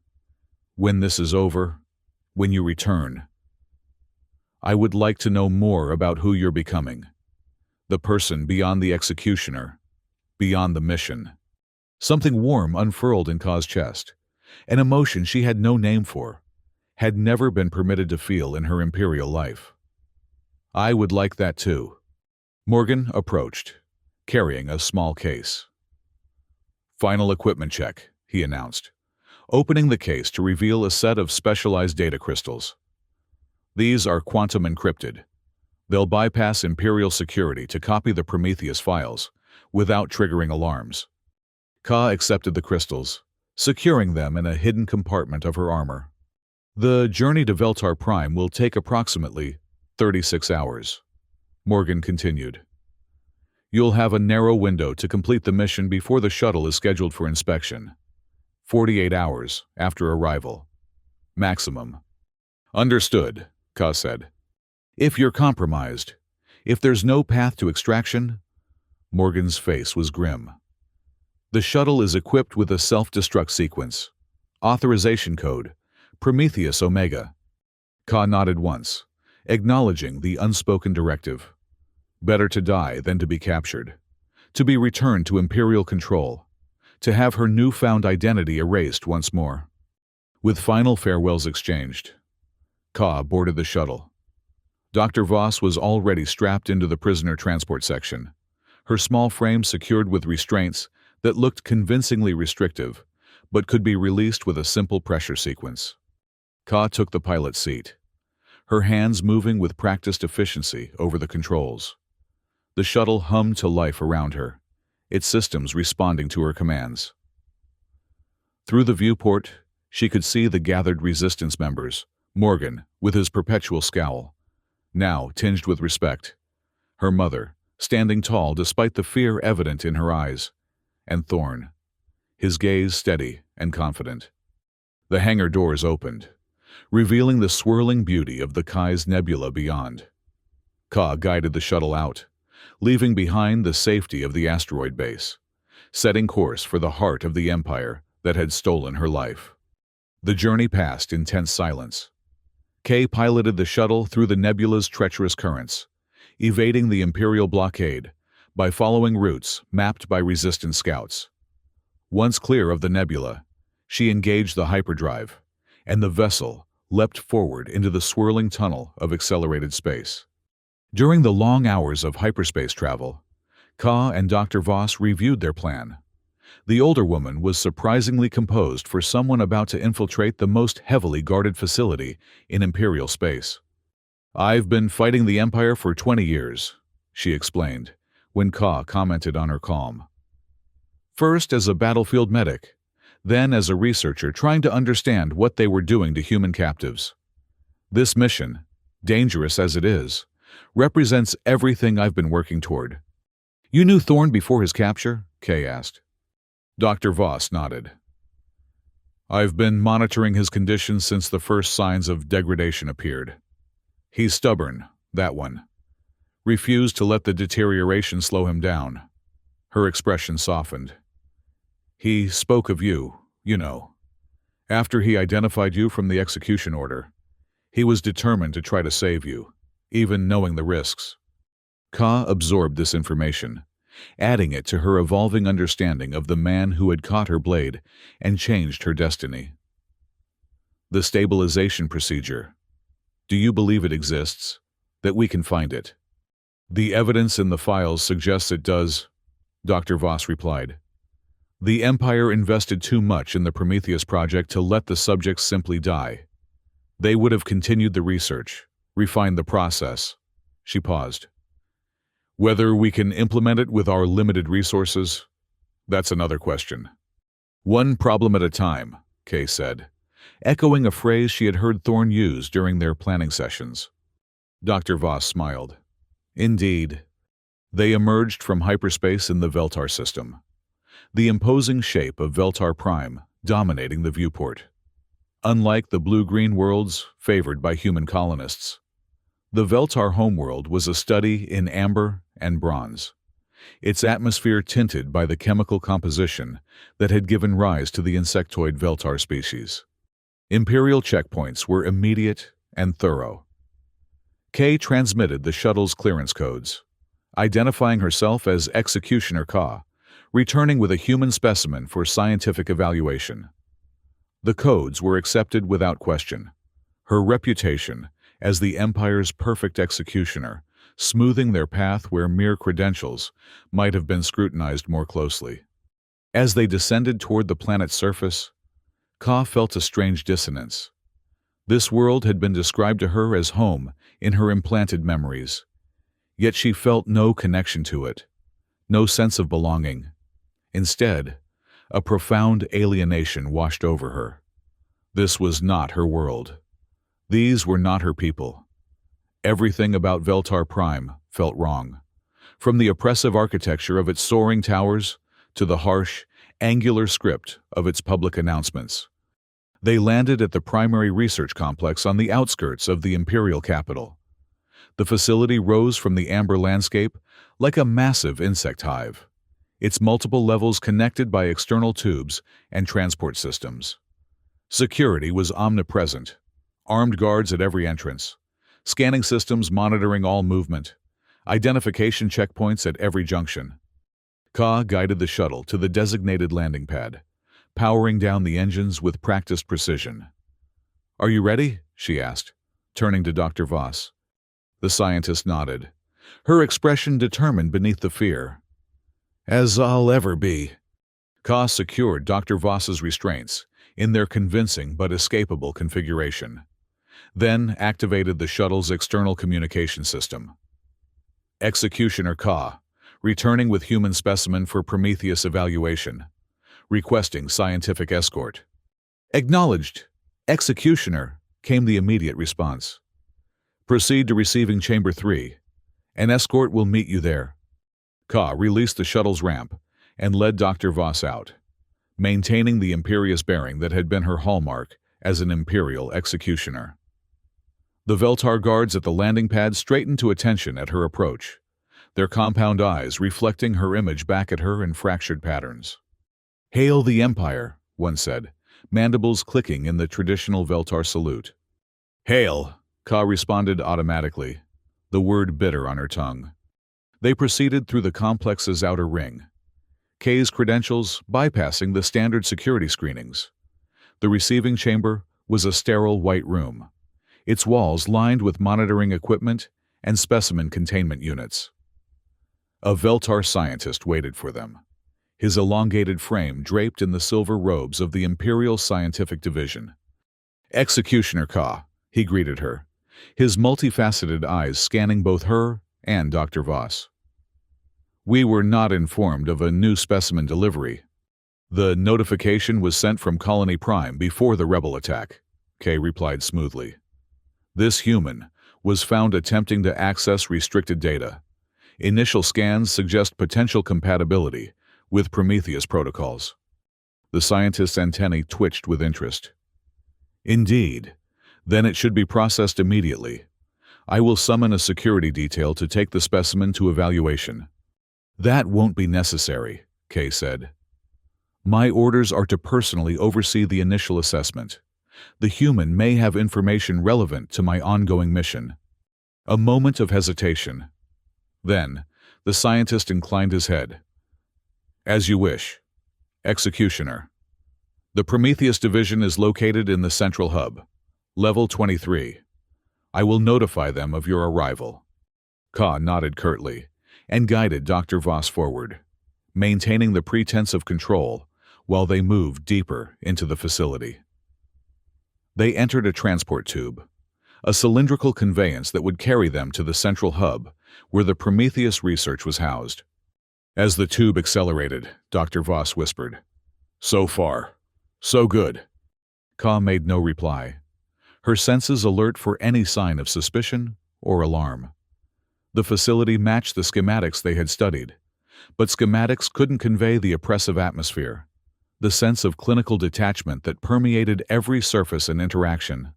[SPEAKER 1] "When this is over, when you return, I would like to know more about who you're becoming. The person beyond the executioner, beyond the mission." Something warm unfurled in Ka's chest, an emotion she had no name for, had never been permitted to feel in her imperial life. "I would like that too." Morgan approached, carrying a small case. "Final equipment check," he announced, opening the case to reveal a set of specialized data crystals. "These are quantum encrypted. They'll bypass Imperial security to copy the Prometheus files without triggering alarms." Ka accepted the crystals, securing them in a hidden compartment of her armor. "The journey to Veltar Prime will take approximately 36 hours. Morgan continued. "You'll have a narrow window to complete the mission before the shuttle is scheduled for inspection. 48 hours after arrival. Maximum." "Understood," Ka said. "If you're compromised, if there's no path to extraction..." Morgan's face was grim. "The shuttle is equipped with a self-destruct sequence. Authorization code, Prometheus Omega." Ka nodded once, acknowledging the unspoken directive. Better to die than to be captured. To be returned to Imperial control. To have her newfound identity erased once more. With final farewells exchanged, Ka boarded the shuttle. Dr. Voss was already strapped into the prisoner transport section, her small frame secured with restraints that looked convincingly restrictive, but could be released with a simple pressure sequence. Ka took the pilot's seat, her hands moving with practiced efficiency over the controls. The shuttle hummed to life around her, its systems responding to her commands. Through the viewport, she could see the gathered resistance members, Morgan, with his perpetual scowl, now tinged with respect, her mother, standing tall despite the fear evident in her eyes, and Thorne, his gaze steady and confident. The hangar doors opened, revealing the swirling beauty of the Kai's nebula beyond. Ka guided the shuttle out, leaving behind the safety of the asteroid base, setting course for the heart of the empire that had stolen her life. The journey passed in tense silence. Kay piloted the shuttle through the nebula's treacherous currents, evading the Imperial blockade by following routes mapped by resistance scouts. Once clear of the nebula, she engaged the hyperdrive, and the vessel leapt forward into the swirling tunnel of accelerated space. During the long hours of hyperspace travel, Ka and Dr. Voss reviewed their plan. The older woman was surprisingly composed for someone about to infiltrate the most heavily guarded facility in Imperial space. "I've been fighting the Empire for 20 years, she explained, when Ka commented on her calm. "First as a battlefield medic, then as a researcher trying to understand what they were doing to human captives. This mission, dangerous as it is, represents everything I've been working toward." "You knew Thorne before his capture?" Kay asked. Dr. Voss nodded. "I've been monitoring his condition since the first signs of degradation appeared. He's stubborn, that one. Refused to let the deterioration slow him down." Her expression softened. "He spoke of you, you know. After he identified you from the execution order, he was determined to try to save you, even knowing the risks." Ka absorbed this information, adding it to her evolving understanding of the man who had caught her blade and changed her destiny. "The stabilization procedure. Do you believe it exists? That we can find it?" "The evidence in the files suggests it does," Dr. Voss replied. "The Empire invested too much in the Prometheus project to let the subjects simply die. They would have continued the research, refined the process." She paused. "Whether we can implement it with our limited resources, that's another question. One problem at a time," Kay said, echoing a phrase she had heard Thorne use during their planning sessions. Dr. Voss smiled. Indeed. They emerged from hyperspace in the Veltar system, the imposing shape of Veltar Prime dominating the viewport. Unlike the blue-green worlds favored by human colonists, the Veltar homeworld was a study in amber and bronze, its atmosphere tinted by the chemical composition that had given rise to the insectoid Veltar species. Imperial checkpoints were immediate and thorough. Kay transmitted the shuttle's clearance codes, identifying herself as Executioner Ka, returning with a human specimen for scientific evaluation. The codes were accepted without question, her reputation as the Empire's perfect executioner smoothing their path where mere credentials might have been scrutinized more closely. As they descended toward the planet's surface, Ka felt a strange dissonance. This world had been described to her as home in her implanted memories, yet she felt no connection to it, no sense of belonging. Instead, a profound alienation washed over her. This was not her world. These were not her people. Everything about Veltar Prime felt wrong, from the oppressive architecture of its soaring towers to the harsh, angular script of its public announcements. They landed at the primary research complex on the outskirts of the imperial capital. The facility rose from the amber landscape like a massive insect hive, its multiple levels connected by external tubes and transport systems. Security was omnipresent, armed guards at every entrance, scanning systems monitoring all movement, identification checkpoints at every junction. Ka guided the shuttle to the designated landing pad, powering down the engines with practiced precision. "Are you ready?" she asked, turning to Dr. Voss. The scientist nodded, her expression determined beneath the fear. "As I'll ever be." Ka secured Dr. Voss's restraints in their convincing but escapable configuration, then activated the shuttle's external communication system. Executioner Ka, returning with human specimen for Prometheus evaluation, requesting scientific escort. "Acknowledged, Executioner," came the immediate response. "Proceed to receiving Chamber 3. An escort will meet you there." Ka released the shuttle's ramp and led Dr. Voss out, maintaining the imperious bearing that had been her hallmark as an Imperial executioner. The Veltar guards at the landing pad straightened to attention at her approach, their compound eyes reflecting her image back at her in fractured patterns. "Hail the Empire," one said, mandibles clicking in the traditional Veltar salute. "Hail," Ka responded automatically, the word bitter on her tongue. They proceeded through the complex's outer ring, Kay's credentials bypassing the standard security screenings. The receiving chamber was a sterile white room, its walls lined with monitoring equipment and specimen containment units. A Veltar scientist waited for them, his elongated frame draped in the silver robes of the Imperial Scientific Division. "Executioner Ka," he greeted her, his multifaceted eyes scanning both her and Dr. Voss. "We were not informed of a new specimen delivery. The notification was sent from Colony Prime before the rebel attack," Kay replied smoothly. "This human was found attempting to access restricted data. Initial scans suggest potential compatibility with Prometheus protocols." The scientist's antennae twitched with interest. "Indeed. Then it should be processed immediately. I will summon a security detail to take the specimen to evaluation." "That won't be necessary," Kay said. "My orders are to personally oversee the initial assessment. The human may have information relevant to my ongoing mission." A moment of hesitation. Then, the scientist inclined his head. "As you wish. Executioner. The Prometheus division is located in the central hub, level 23. I will notify them of your arrival." Ka nodded curtly and guided Dr. Voss forward, maintaining the pretense of control while they moved deeper into the facility. They entered a transport tube, a cylindrical conveyance that would carry them to the central hub where the Prometheus research was housed. As the tube accelerated, Dr. Voss whispered, "So far, so good." Ka made no reply, her senses alert for any sign of suspicion or alarm. The facility matched the schematics they had studied, but schematics couldn't convey the oppressive atmosphere, the sense of clinical detachment that permeated every surface and interaction.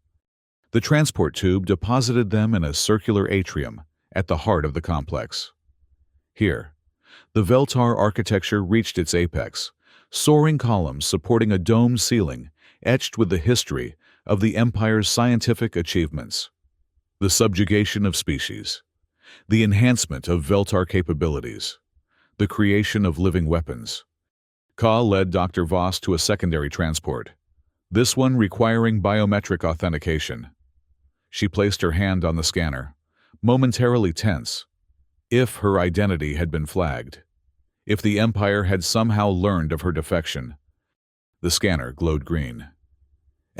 [SPEAKER 1] The transport tube deposited them in a circular atrium at the heart of the complex. Here, the Veltar architecture reached its apex, soaring columns supporting a domed ceiling etched with the history of the Empire's scientific achievements. The subjugation of species, the enhancement of Veltar capabilities, the creation of living weapons. Ka led Dr. Voss to a secondary transport, this one requiring biometric authentication. She placed her hand on the scanner, momentarily tense. If her identity had been flagged, if the Empire had somehow learned of her defection. The scanner glowed green.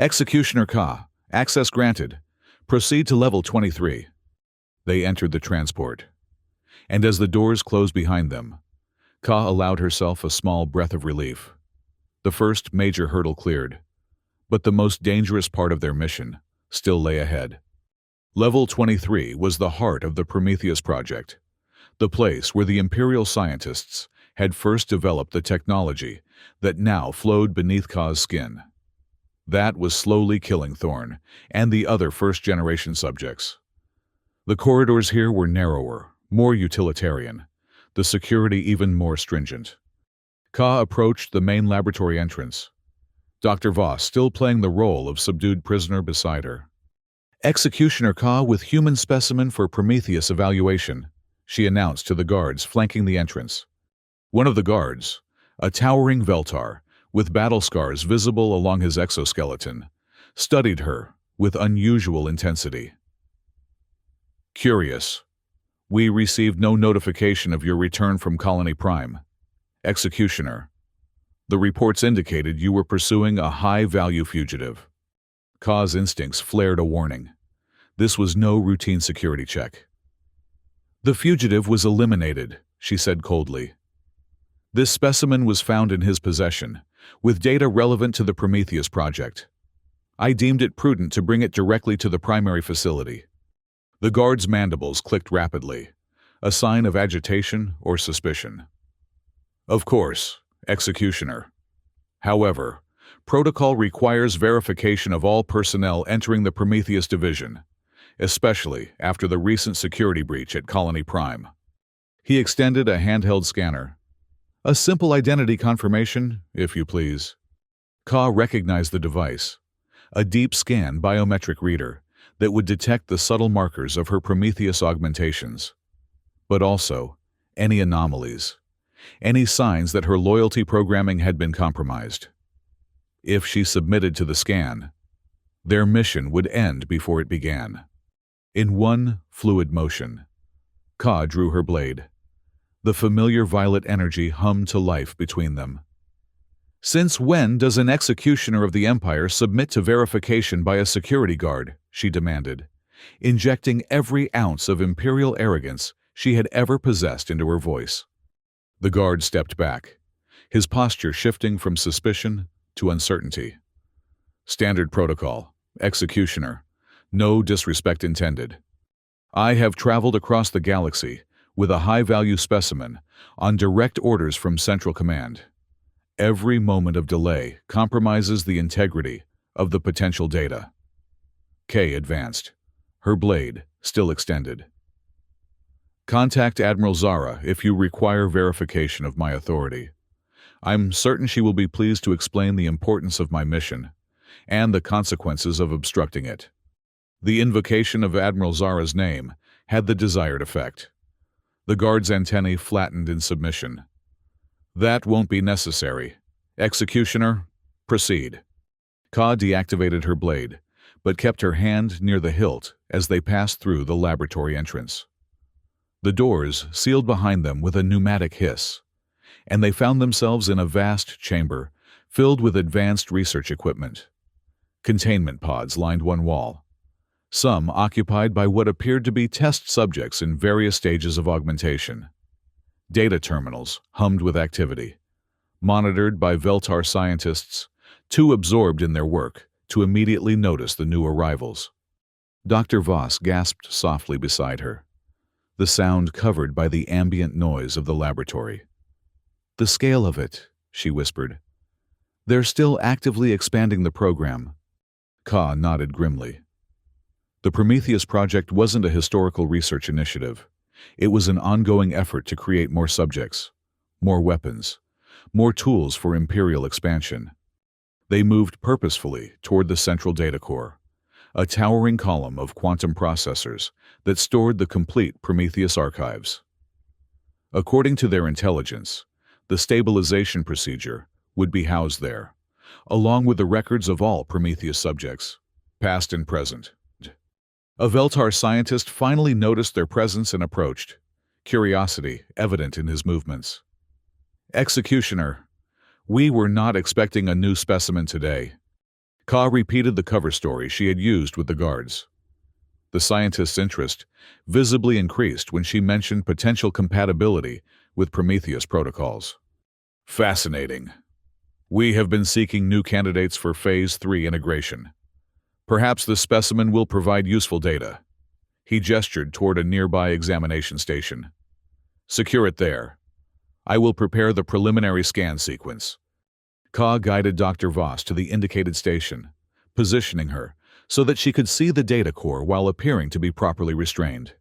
[SPEAKER 1] Executioner Ka, access granted. Proceed to level 23. They entered the transport, and as the doors closed behind them, Ka allowed herself a small breath of relief. The first major hurdle cleared, but the most dangerous part of their mission still lay ahead. Level 23 was the heart of the Prometheus project, the place where the Imperial scientists had first developed the technology that now flowed beneath Ka's skin. That was slowly killing Thorn and the other first-generation subjects. The corridors here were narrower, more utilitarian, the security even more stringent. Ka approached the main laboratory entrance, Dr. Voss still playing the role of subdued prisoner beside her. Executioner Ka with human specimen for Prometheus evaluation, she announced to the guards flanking the entrance. One of the guards, a towering Veltar, with battle scars visible along his exoskeleton, studied her with unusual intensity. Curious. We received no notification of your return from Colony Prime. Executioner. The reports indicated you were pursuing a high-value fugitive. Ka's instincts flared a warning. This was no routine security check. The fugitive was eliminated, she said coldly. This specimen was found in his possession, with data relevant to the Prometheus project. I deemed it prudent to bring it directly to the primary facility. The guard's mandibles clicked rapidly, a sign of agitation or suspicion. Of course, Executioner. However, protocol requires verification of all personnel entering the Prometheus division, especially after the recent security breach at Colony Prime. He extended a handheld scanner. A simple identity confirmation, if you please. Ka recognized the device, a deep scan biometric reader that would detect the subtle markers of her Prometheus augmentations, but also any anomalies, any signs that her loyalty programming had been compromised. If she submitted to the scan, their mission would end before it began. In one fluid motion, Ka drew her blade. The familiar violet energy hummed to life between them. Since when does an executioner of the Empire submit to verification by a security guard? She demanded, injecting every ounce of imperial arrogance she had ever possessed into her voice. The guard stepped back, his posture shifting from suspicion to uncertainty. Standard protocol, Executioner. No disrespect intended. I have traveled across the galaxy with a high-value specimen on direct orders from Central Command. Every moment of delay compromises the integrity of the potential data. Kay advanced, her blade still extended. Contact Admiral Zara if you require verification of my authority. I'm certain she will be pleased to explain the importance of my mission and the consequences of obstructing it. The invocation of Admiral Zara's name had the desired effect. The guard's antennae flattened in submission. That won't be necessary. Executioner, proceed. Ka deactivated her blade, but kept her hand near the hilt as they passed through the laboratory entrance. The doors sealed behind them with a pneumatic hiss, and they found themselves in a vast chamber filled with advanced research equipment. Containment pods lined one wall, some occupied by what appeared to be test subjects in various stages of augmentation. Data terminals hummed with activity, monitored by Veltar scientists, too absorbed in their work to immediately notice the new arrivals. Dr. Voss gasped softly beside her, the sound covered by the ambient noise of the laboratory. "The scale of it," she whispered. "They're still actively expanding the program." Ka nodded grimly. The Prometheus project wasn't a historical research initiative. It was an ongoing effort to create more subjects, more weapons, more tools for Imperial expansion. They moved purposefully toward the central data core, a towering column of quantum processors that stored the complete Prometheus archives. According to their intelligence, the stabilization procedure would be housed there, along with the records of all Prometheus subjects, past and present. A Veltar scientist finally noticed their presence and approached, curiosity evident in his movements. "Executioner, we were not expecting a new specimen today." Ka repeated the cover story she had used with the guards. The scientist's interest visibly increased when she mentioned potential compatibility with Prometheus protocols. "Fascinating. We have been seeking new candidates for Phase 3 integration. Perhaps this specimen will provide useful data." He gestured toward a nearby examination station. "Secure it there. I will prepare the preliminary scan sequence." Ka guided Dr. Voss to the indicated station, positioning her so that she could see the data core while appearing to be properly restrained.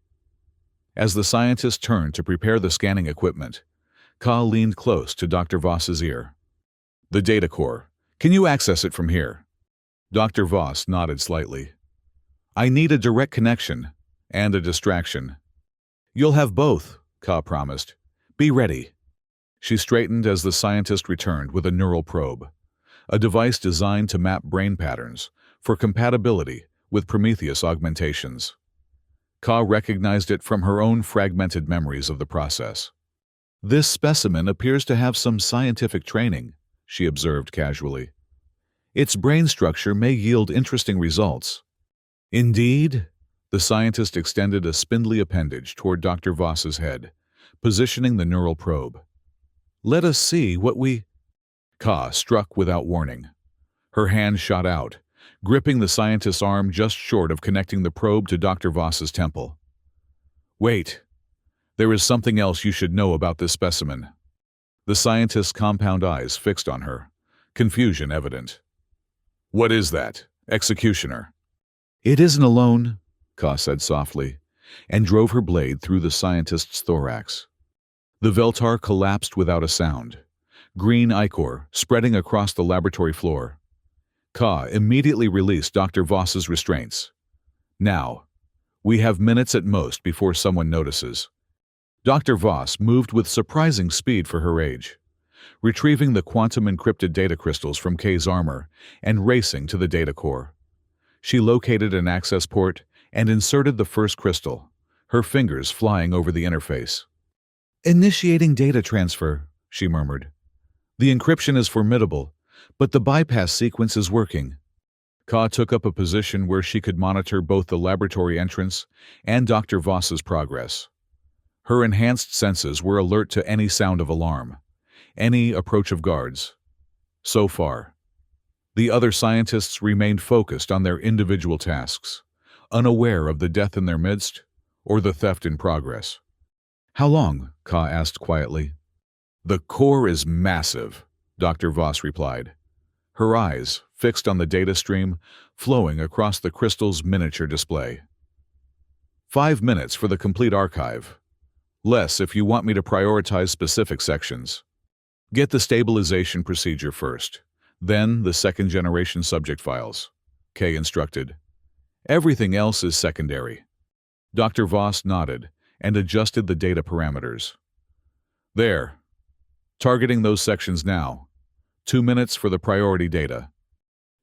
[SPEAKER 1] As the scientist turned to prepare the scanning equipment, Ka leaned close to Dr. Voss's ear. "The data core. Can you access it from here?" Dr. Voss nodded slightly. "I need a direct connection and a distraction." "You'll have both," Ka promised. "Be ready." She straightened as the scientist returned with a neural probe, a device designed to map brain patterns for compatibility with Prometheus augmentations. Ka recognized it from her own fragmented memories of the process. "This specimen appears to have some scientific training," she observed casually. "Its brain structure may yield interesting results." "Indeed?" The scientist extended a spindly appendage toward Dr. Voss's head, positioning the neural probe. "Let us see what we—" Ka struck without warning. Her hand shot out, gripping the scientist's arm just short of connecting the probe to Dr. Voss's temple. "Wait. There is something else you should know about this specimen." The scientist's compound eyes fixed on her, confusion evident. "What is that, Executioner?" "It isn't alone," Ka said softly, and drove her blade through the scientist's thorax. The Veltar collapsed without a sound, green ichor spreading across the laboratory floor. Ka immediately released Dr. Voss's restraints. "Now, we have minutes at most before someone notices." Dr. Voss moved with surprising speed for her age, retrieving the quantum-encrypted data crystals from K's armor and racing to the data core. She located an access port and inserted the first crystal, her fingers flying over the interface. "Initiating data transfer," she murmured. "The encryption is formidable, but the bypass sequence is working." Ka took up a position where she could monitor both the laboratory entrance and Dr. Voss's progress. Her enhanced senses were alert to any sound of alarm, any approach of guards. So far, the other scientists remained focused on their individual tasks, unaware of the death in their midst or the theft in progress. "How long?" Ka asked quietly. "The core is massive," Dr. Voss replied, her eyes fixed on the data stream flowing across the crystal's miniature display. 5 minutes for the complete archive. Less if you want me to prioritize specific sections. Get the stabilization procedure first, then the second-generation subject files," Kay instructed. "Everything else is secondary." Dr. Voss nodded and adjusted the data parameters. "There. Targeting those sections now. 2 minutes for the priority data."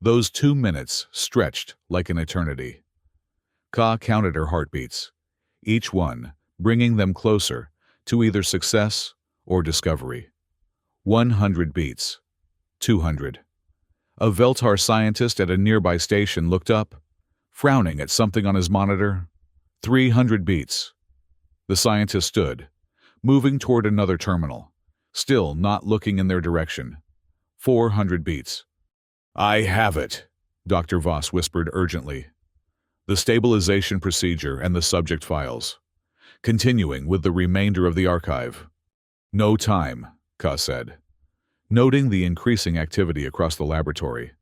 [SPEAKER 1] Those 2 minutes stretched like an eternity. Ka counted her heartbeats, each one bringing them closer to either success or discovery. 100 beats. 200. A Veltar scientist at a nearby station looked up, frowning at something on his monitor. 300 beats. The scientist stood, moving toward another terminal, still not looking in their direction. 400 beats. "I have it," Dr. Voss whispered urgently. The stabilization procedure and the subject files. Continuing with the remainder of the archive. No time, Ka said, noting the increasing activity across the laboratory.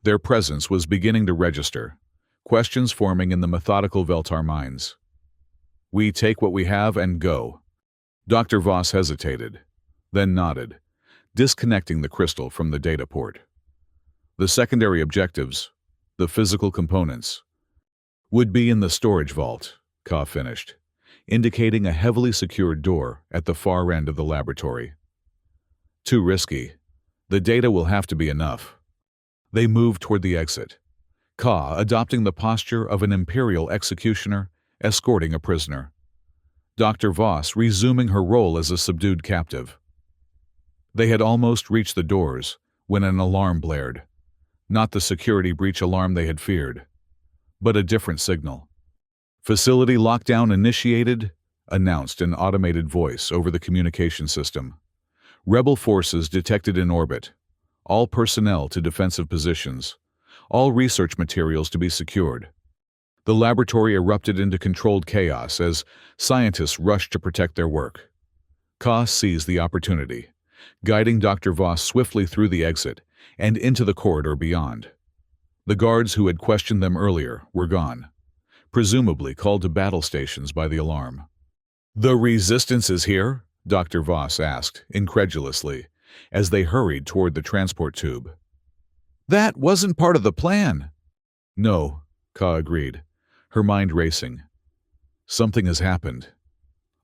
[SPEAKER 1] Their presence was beginning to register, questions forming in the methodical Veltar minds. We take what we have and go. Dr. Voss hesitated, then nodded, disconnecting the crystal from the data port. The secondary objectives, the physical components, would be in the storage vault, Ka finished, indicating a heavily secured door at the far end of the laboratory. Too risky. The data will have to be enough. They moved toward the exit, Ka adopting the posture of an imperial executioner escorting a prisoner. Dr. Voss resuming her role as a subdued captive. They had almost reached the doors when an alarm blared. Not the security breach alarm they had feared, but a different signal. Facility lockdown initiated, announced an automated voice over the communication system. Rebel forces detected in orbit. All personnel to defensive positions. All research materials to be secured. The laboratory erupted into controlled chaos as scientists rushed to protect their work. Ka seized the opportunity, guiding Dr. Voss swiftly through the exit and into the corridor beyond. The guards who had questioned them earlier were gone, presumably called to battle stations by the alarm. "The resistance is here?" Dr. Voss asked, incredulously, as they hurried toward the transport tube. "That wasn't part of the plan." "No," Ka agreed, her mind racing. "Something has happened.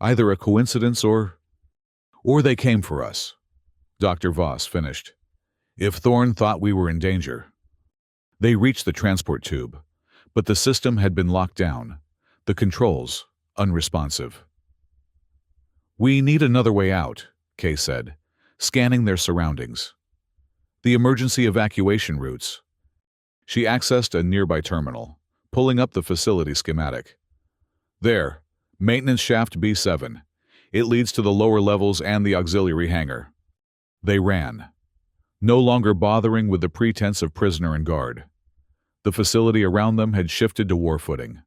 [SPEAKER 1] Either a coincidence or they came for us," Dr. Voss finished. "If Thorne thought we were in danger." They reached the transport tube, but the system had been locked down, the controls unresponsive. "We need another way out," Kay said, scanning their surroundings. "The emergency evacuation routes." She accessed a nearby terminal, pulling up the facility schematic. "There, maintenance shaft B7. It leads to the lower levels and the auxiliary hangar." They ran, no longer bothering with the pretense of prisoner and guard. The facility around them had shifted to war footing,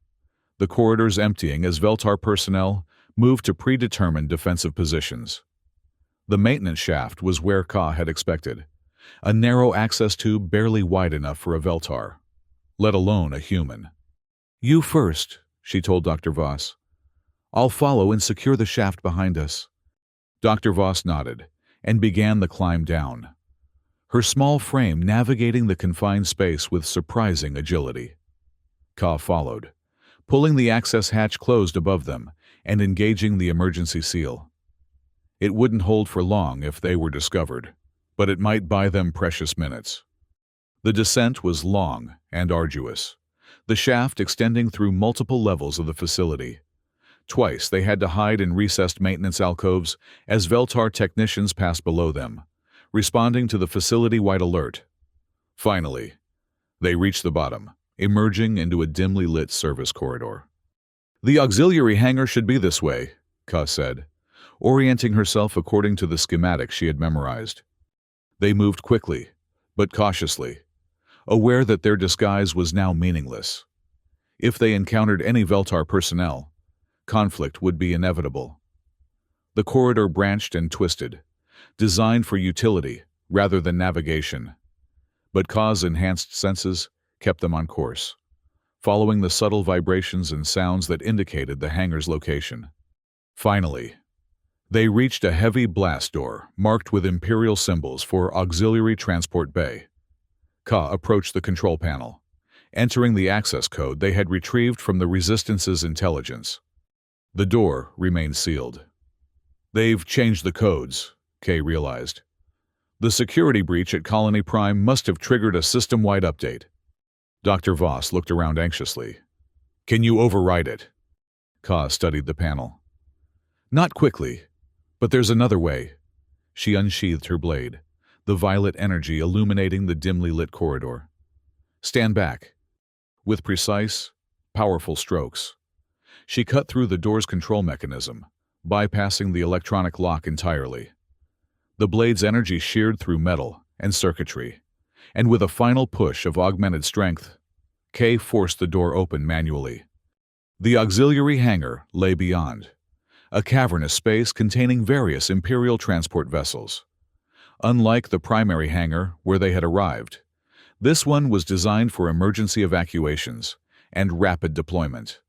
[SPEAKER 1] the corridors emptying as Veltar personnel moved to predetermined defensive positions. The maintenance shaft was where Ka had expected, a narrow access tube barely wide enough for a Veltar, let alone a human. "You first," she told Dr. Voss. "I'll follow and secure the shaft behind us." Dr. Voss nodded and began the climb down, her small frame navigating the confined space with surprising agility. Ka followed, pulling the access hatch closed above them and engaging the emergency seal. It wouldn't hold for long if they were discovered, but it might buy them precious minutes. The descent was long and arduous, the shaft extending through multiple levels of the facility. Twice they had to hide in recessed maintenance alcoves as Veltar technicians passed below them, responding to the facility-wide alert. Finally, they reached the bottom, emerging into a dimly lit service corridor. "The auxiliary hangar should be this way," Ka said, orienting herself according to the schematic she had memorized. They moved quickly, but cautiously, aware that their disguise was now meaningless. If they encountered any Veltar personnel, conflict would be inevitable. The corridor branched and twisted, designed for utility rather than navigation. But Ka's enhanced senses kept them on course, following the subtle vibrations and sounds that indicated the hangar's location. Finally, they reached a heavy blast door marked with imperial symbols for Auxiliary Transport Bay. Ka approached the control panel, entering the access code they had retrieved from the Resistance's intelligence. The door remained sealed. "They've changed the codes," Kay realized. "The security breach at Colony Prime must have triggered a system-wide update." Dr. Voss looked around anxiously. "Can you override it?" Ka studied the panel. "Not quickly, but there's another way." She unsheathed her blade, the violet energy illuminating the dimly lit corridor. "Stand back." With precise, powerful strokes, she cut through the door's control mechanism, bypassing the electronic lock entirely. The blade's energy sheared through metal and circuitry, and with a final push of augmented strength, Kay forced the door open manually. The auxiliary hangar lay beyond, a cavernous space containing various Imperial transport vessels. Unlike the primary hangar where they had arrived, this one was designed for emergency evacuations and rapid deployment.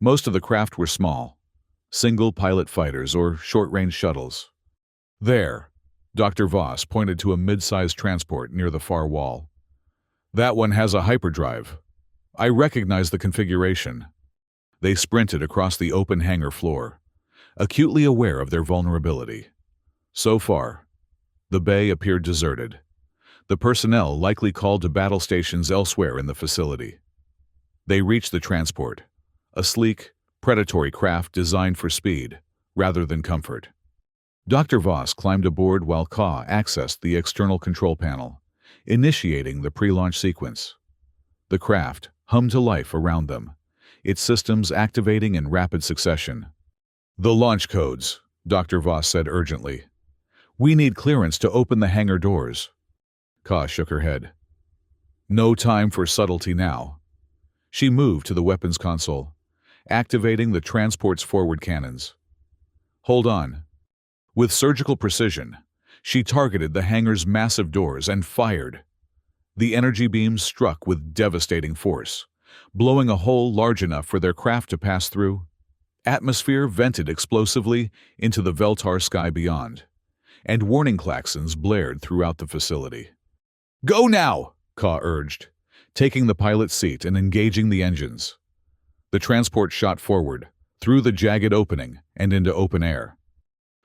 [SPEAKER 1] Most of the craft were small, single-pilot fighters or short-range shuttles. There, Dr. Voss pointed to a mid-sized transport near the far wall. That one has a hyperdrive. I recognize the configuration. They sprinted across the open hangar floor, acutely aware of their vulnerability. So far, the bay appeared deserted, the personnel likely called to battle stations elsewhere in the facility. They reached the transport, a sleek, predatory craft designed for speed rather than comfort. Dr. Voss climbed aboard while Ka accessed the external control panel, initiating the pre-launch sequence. The craft hummed to life around them, its systems activating in rapid succession. "The launch codes," Dr. Voss said urgently. "We need clearance to open the hangar doors." Ka shook her head. "No time for subtlety now." She moved to the weapons console, activating the transport's forward cannons. "Hold on." With surgical precision, she targeted the hangar's massive doors and fired. The energy beams struck with devastating force, blowing a hole large enough for their craft to pass through. Atmosphere vented explosively into the Veltar sky beyond, and warning klaxons blared throughout the facility. "Go now!" Ka urged, taking the pilot's seat and engaging the engines. The transport shot forward, through the jagged opening and into open air.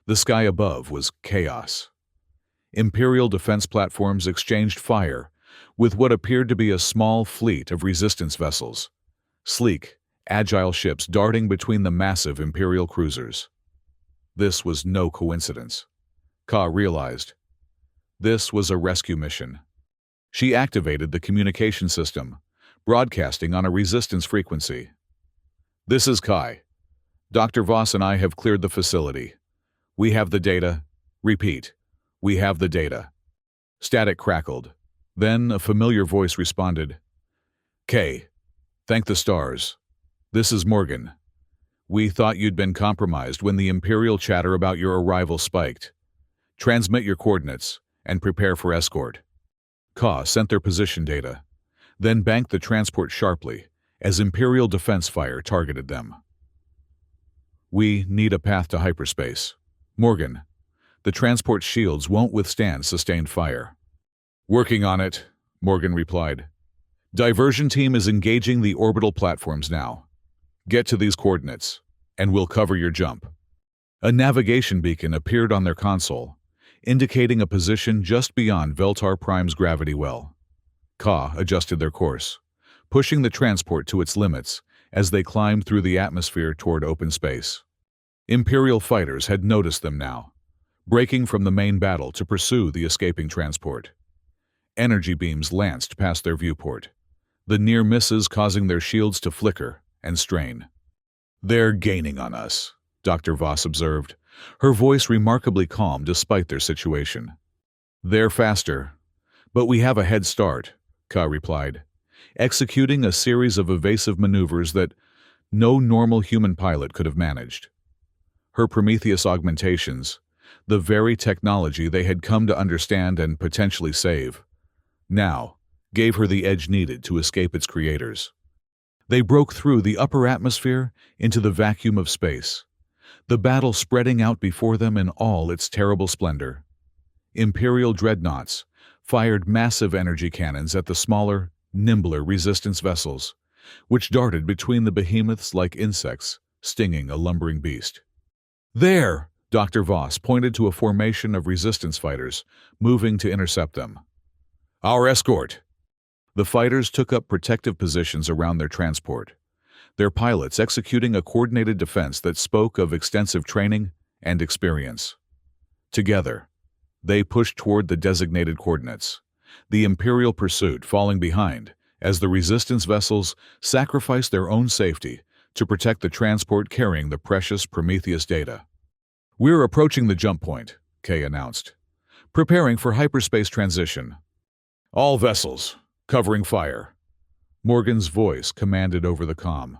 [SPEAKER 1] The sky above was chaos. Imperial defense platforms exchanged fire with what appeared to be a small fleet of resistance vessels, sleek, agile ships darting between the massive Imperial cruisers. This was no coincidence. Ka realized. This was a rescue mission. She activated the communication system, broadcasting on a resistance frequency. "This is Kai. Dr. Voss and I have cleared the facility. We have the data. Repeat, we have the data." Static crackled. Then a familiar voice responded. "Kay, thank the stars. This is Morgan. We thought you'd been compromised when the Imperial chatter about your arrival spiked. Transmit your coordinates and prepare for escort." Ka sent their position data, then banked the transport sharply as Imperial defense fire targeted them. "We need a path to hyperspace. Morgan, the transport shields won't withstand sustained fire." "Working on it," Morgan replied. "Diversion team is engaging the orbital platforms now. Get to these coordinates, and we'll cover your jump." A navigation beacon appeared on their console, indicating a position just beyond Veltar Prime's gravity well. Ka adjusted their course, pushing the transport to its limits as they climbed through the atmosphere toward open space. Imperial fighters had noticed them now, breaking from the main battle to pursue the escaping transport. Energy beams lanced past their viewport, the near misses causing their shields to flicker and strain. "They're gaining on us," Dr. Voss observed, her voice remarkably calm despite their situation. "They're faster, but we have a head start," Ka replied, executing a series of evasive maneuvers that no normal human pilot could have managed. Her Prometheus augmentations, the very technology they had come to understand and potentially save, now gave her the edge needed to escape its creators. They broke through the upper atmosphere into the vacuum of space, the battle spreading out before them in all its terrible splendor. Imperial dreadnoughts fired massive energy cannons at the smaller, nimbler resistance vessels, which darted between the behemoths like insects, stinging a lumbering beast. "There!" Dr. Voss pointed to a formation of resistance fighters, moving to intercept them. "Our escort!" The fighters took up protective positions around their transport, their pilots executing a coordinated defense that spoke of extensive training and experience. Together, they pushed toward the designated coordinates, the Imperial pursuit falling behind as the resistance vessels sacrificed their own safety to protect the transport carrying the precious Prometheus data. "We're approaching the jump point," Kay announced. "Preparing for hyperspace transition." All vessels, covering fire. Morgan's voice commanded over the comm.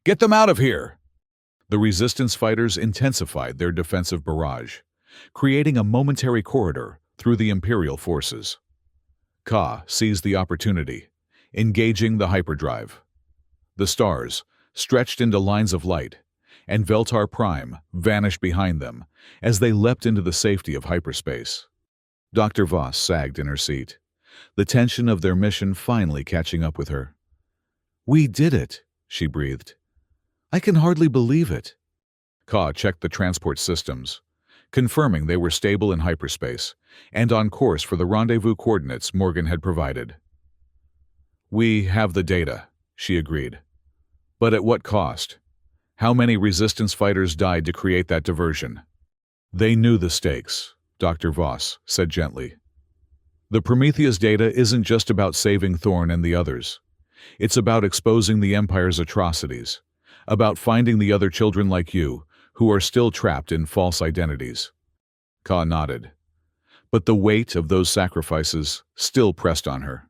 [SPEAKER 1] Get them out of here! The resistance fighters intensified their defensive barrage, creating a momentary corridor through the Imperial forces. Ka seized the opportunity, engaging the hyperdrive. The stars stretched into lines of light, and Veltar Prime vanished behind them as they leapt into the safety of hyperspace. Dr. Voss sagged in her seat, the tension of their mission finally catching up with her. We did it, she breathed. I can hardly believe it. Ka checked the transport systems, confirming they were stable in hyperspace and on course for the rendezvous coordinates Morgan had provided. We have the data, she agreed. But at what cost? How many resistance fighters died to create that diversion? They knew the stakes, Dr. Voss said gently. The Prometheus data isn't just about saving Thorne and the others. It's about exposing the Empire's atrocities, about finding the other children like you, who are still trapped in false identities. Ka nodded. But the weight of those sacrifices still pressed on her.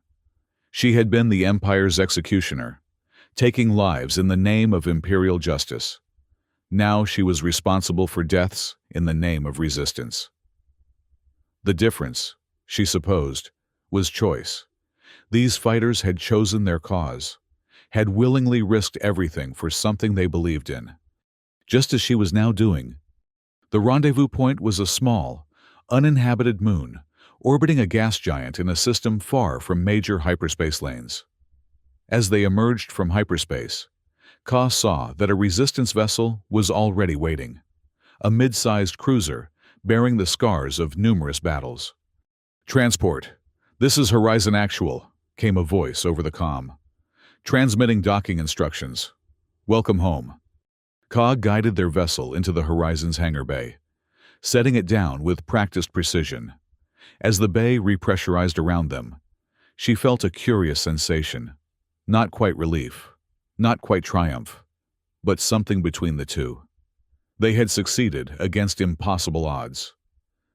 [SPEAKER 1] She had been the Empire's executioner, taking lives in the name of imperial justice. Now she was responsible for deaths in the name of resistance. The difference, she supposed, was choice. These fighters had chosen their cause, had willingly risked everything for something they believed in, just as she was now doing. The rendezvous point was a small, uninhabited moon, orbiting a gas giant in a system far from major hyperspace lanes. As they emerged from hyperspace, Ka saw that a resistance vessel was already waiting, a mid-sized cruiser bearing the scars of numerous battles. Transport, this is Horizon Actual, came a voice over the comm. Transmitting docking instructions. Welcome home. Ka guided their vessel into the Horizon's hangar bay, setting it down with practiced precision. As the bay repressurized around them, she felt a curious sensation. Not quite relief, not quite triumph, but something between the two. They had succeeded against impossible odds.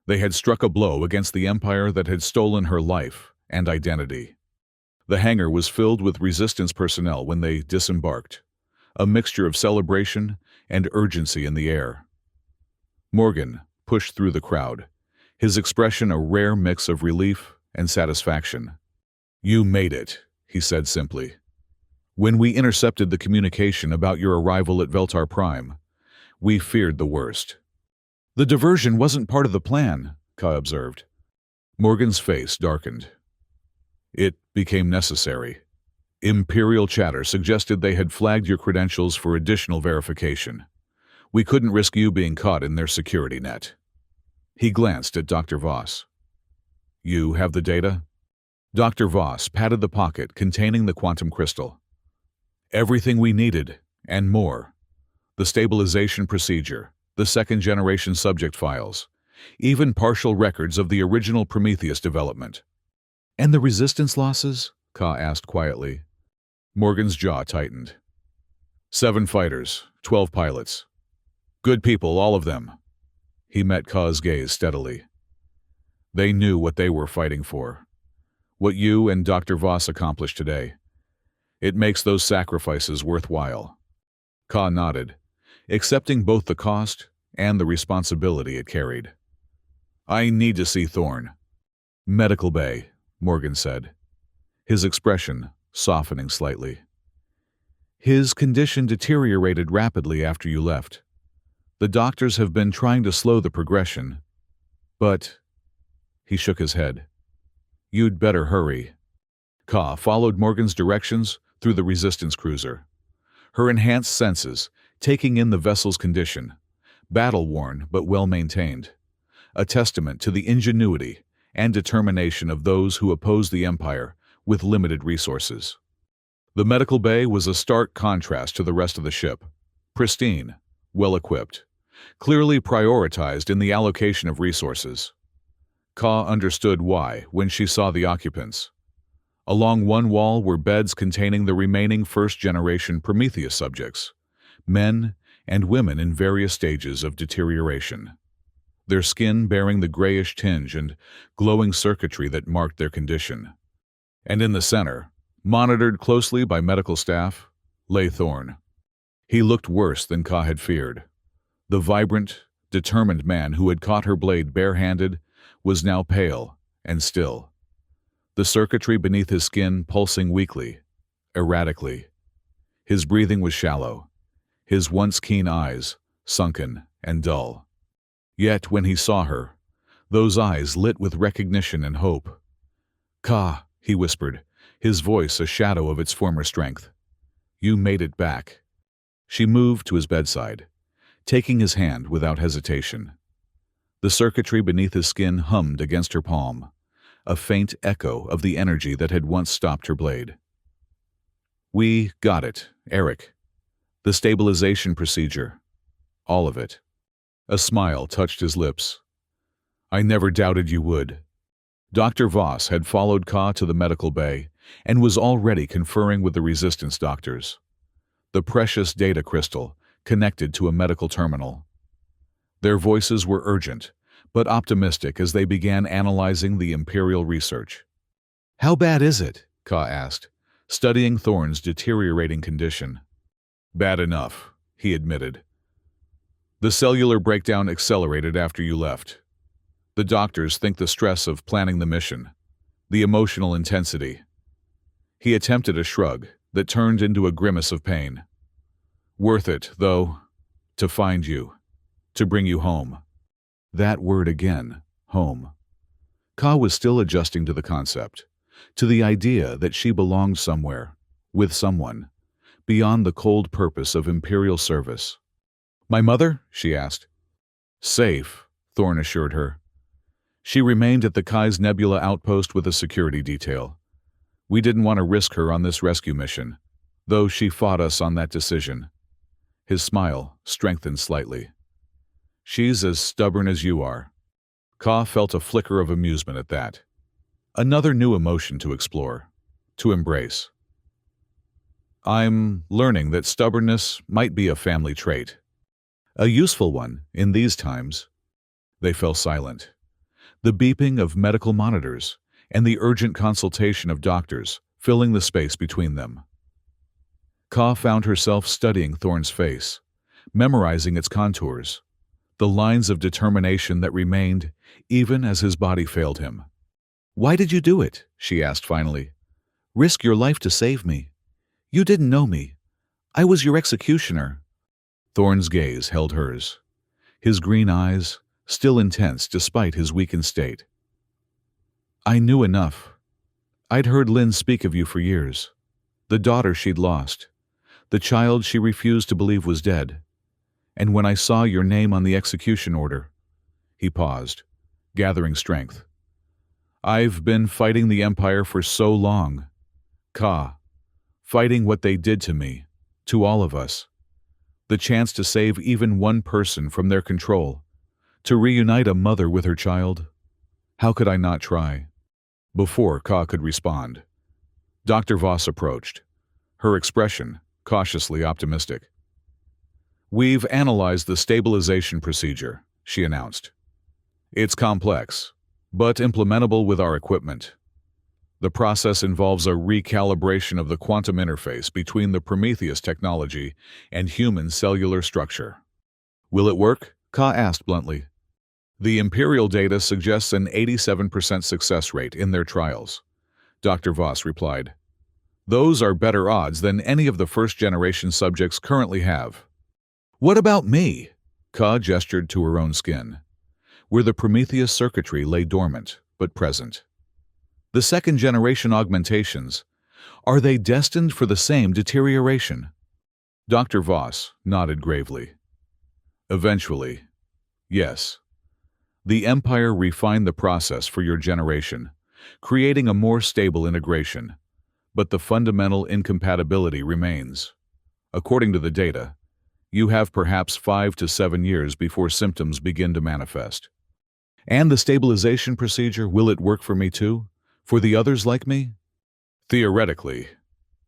[SPEAKER 1] They had struck a blow against the Empire that had stolen her life and identity. The hangar was filled with resistance personnel when they disembarked, a mixture of celebration and urgency in the air. Morgan pushed through the crowd, his expression a rare mix of relief and satisfaction. You made it, he said simply. When we intercepted the communication about your arrival at Veltar Prime, we feared the worst. The diversion wasn't part of the plan, Ka observed. Morgan's face darkened. It became necessary. Imperial chatter suggested they had flagged your credentials for additional verification. We couldn't risk you being caught in their security net. He glanced at Dr. Voss. You have the data? Dr. Voss patted the pocket containing the quantum crystal. Everything we needed, and more. The stabilization procedure, the second-generation subject files, even partial records of the original Prometheus development. And the resistance losses? Ka asked quietly. Morgan's jaw tightened. 7 fighters, 12 pilots. Good people, all of them. He met Ka's gaze steadily. They knew what they were fighting for. What you and Dr. Voss accomplished today. It makes those sacrifices worthwhile. Ka nodded, accepting both the cost and the responsibility it carried. I need to see Thorne. Medical bay, Morgan said, his expression softening slightly. His condition deteriorated rapidly after you left. The doctors have been trying to slow the progression, but... He shook his head. You'd better hurry. Ka followed Morgan's directions through the resistance cruiser, her enhanced senses taking in the vessel's condition, battle-worn but well-maintained, a testament to the ingenuity and determination of those who oppose the Empire with limited resources. The medical bay was a stark contrast to the rest of the ship, pristine, well-equipped, clearly prioritized in the allocation of resources. Ka understood why when she saw the occupants. Along one wall were beds containing the remaining first-generation Prometheus subjects, men and women in various stages of deterioration, their skin bearing the grayish tinge and glowing circuitry that marked their condition, And in the center, monitored closely by medical staff, lay Thorne. He looked worse than Ka had feared. The vibrant, determined man who had caught her blade barehanded was now pale and still, the circuitry beneath his skin pulsing weakly, erratically. His breathing was shallow, his once keen eyes sunken and dull. Yet when he saw her, those eyes lit with recognition and hope. "Ka," he whispered, his voice a shadow of its former strength. "You made it back." She moved to his bedside, taking his hand without hesitation. The circuitry beneath his skin hummed against her palm, a faint echo of the energy that had once stopped her blade. "We got it, Eric. The stabilization procedure. All of it." A smile touched his lips. "I never doubted you would." Dr. Voss had followed Ka to the medical bay and was already conferring with the resistance doctors. The precious data crystal connected to a medical terminal. Their voices were urgent, but optimistic as they began analyzing the Imperial research. "How bad is it?" Ka asked, studying Thorne's deteriorating condition. "Bad enough," he admitted. "The cellular breakdown accelerated after you left. The doctors think the stress of planning the mission, the emotional intensity." He attempted a shrug that turned into a grimace of pain. "Worth it, though, to find you, to bring you home." That word again, home. Ka was still adjusting to the concept, to the idea that she belonged somewhere, with someone, beyond the cold purpose of Imperial service. "My mother?" she asked. "Safe," Thorne assured her. "She remained at the Kai's Nebula outpost with a security detail. We didn't want to risk her on this rescue mission, though she fought us on that decision." His smile strengthened slightly. "She's as stubborn as you are." Ka felt a flicker of amusement at that. Another new emotion to explore, to embrace. "I'm learning that stubbornness might be a family trait. A useful one in these times." They fell silent. The beeping of medical monitors and the urgent consultation of doctors filling the space between them. Ka found herself studying Thorne's face, memorizing its contours, the lines of determination that remained even as his body failed him. "Why did you do it?" she asked finally. "Risk your life to save me. You didn't know me. I was your executioner." Thorne's gaze held hers, his green eyes still intense despite his weakened state. "I knew enough. I'd heard Lynn speak of you for years. The daughter she'd lost, the child she refused to believe was dead. And when I saw your name on the execution order..." He paused, gathering strength. "I've been fighting the Empire for so long. Ka, fighting what they did to me, to all of us. The chance to save even one person from their control, to reunite a mother with her child. How could I not try?" Before Ka could respond, Dr. Voss approached, her expression cautiously optimistic. "We've analyzed the stabilization procedure," she announced. "It's complex, but implementable with our equipment. The process involves a recalibration of the quantum interface between the Prometheus technology and human cellular structure." "Will it work?" Ka asked bluntly. "The Imperial data suggests an 87% success rate in their trials," Dr. Voss replied. "Those are better odds than any of the first-generation subjects currently have." "What about me?" Ka gestured to her own skin, where the Prometheus circuitry lay dormant but present. "The second-generation augmentations, are they destined for the same deterioration?" Dr. Voss nodded gravely. "Eventually, yes. The Empire refined the process for your generation, creating a more stable integration, but the fundamental incompatibility remains. According to the data, you have perhaps 5 to 7 years before symptoms begin to manifest." "And the stabilization procedure, will it work for me too? For the others like me?" "Theoretically,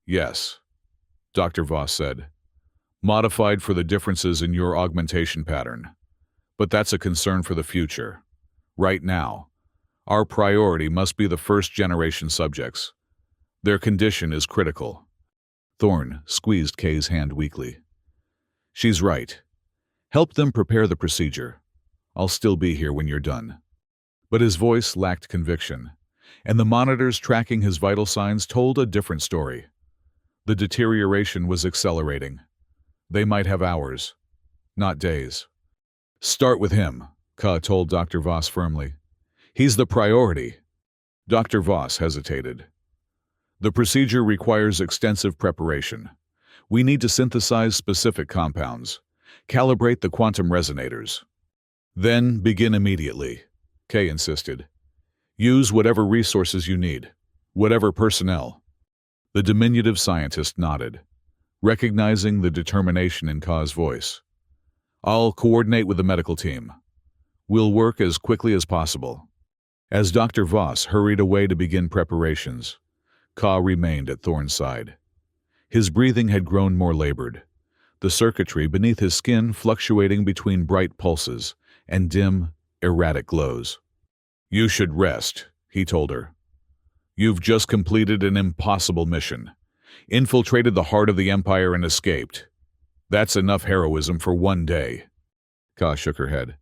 [SPEAKER 1] yes," Dr. Voss said. "Modified for the differences in your augmentation pattern. But that's a concern for the future. Right now, our priority must be the first-generation subjects, Their condition is critical. Thorne squeezed Kay's hand weakly. She's right. Help them prepare the procedure. I'll still be here when you're done. But his voice lacked conviction, and the monitors tracking his vital signs told a different story. The deterioration was accelerating. They might have hours, not days. Start with him, Ka told Dr. Voss firmly. He's the priority. Dr. Voss hesitated. The procedure requires extensive preparation. We need to synthesize specific compounds, calibrate the quantum resonators. Then begin immediately, Kay insisted. Use whatever resources you need, whatever personnel. The diminutive scientist nodded, recognizing the determination in Ka's voice. I'll coordinate with the medical team. We'll work as quickly as possible. As Dr. Voss hurried away to begin preparations, Ka remained at Thorne's side. His breathing had grown more labored, the circuitry beneath his skin fluctuating between bright pulses and dim, erratic glows. You should rest, he told her. You've just completed an impossible mission, infiltrated the heart of the Empire and escaped. That's enough heroism for one day. Ka shook her head.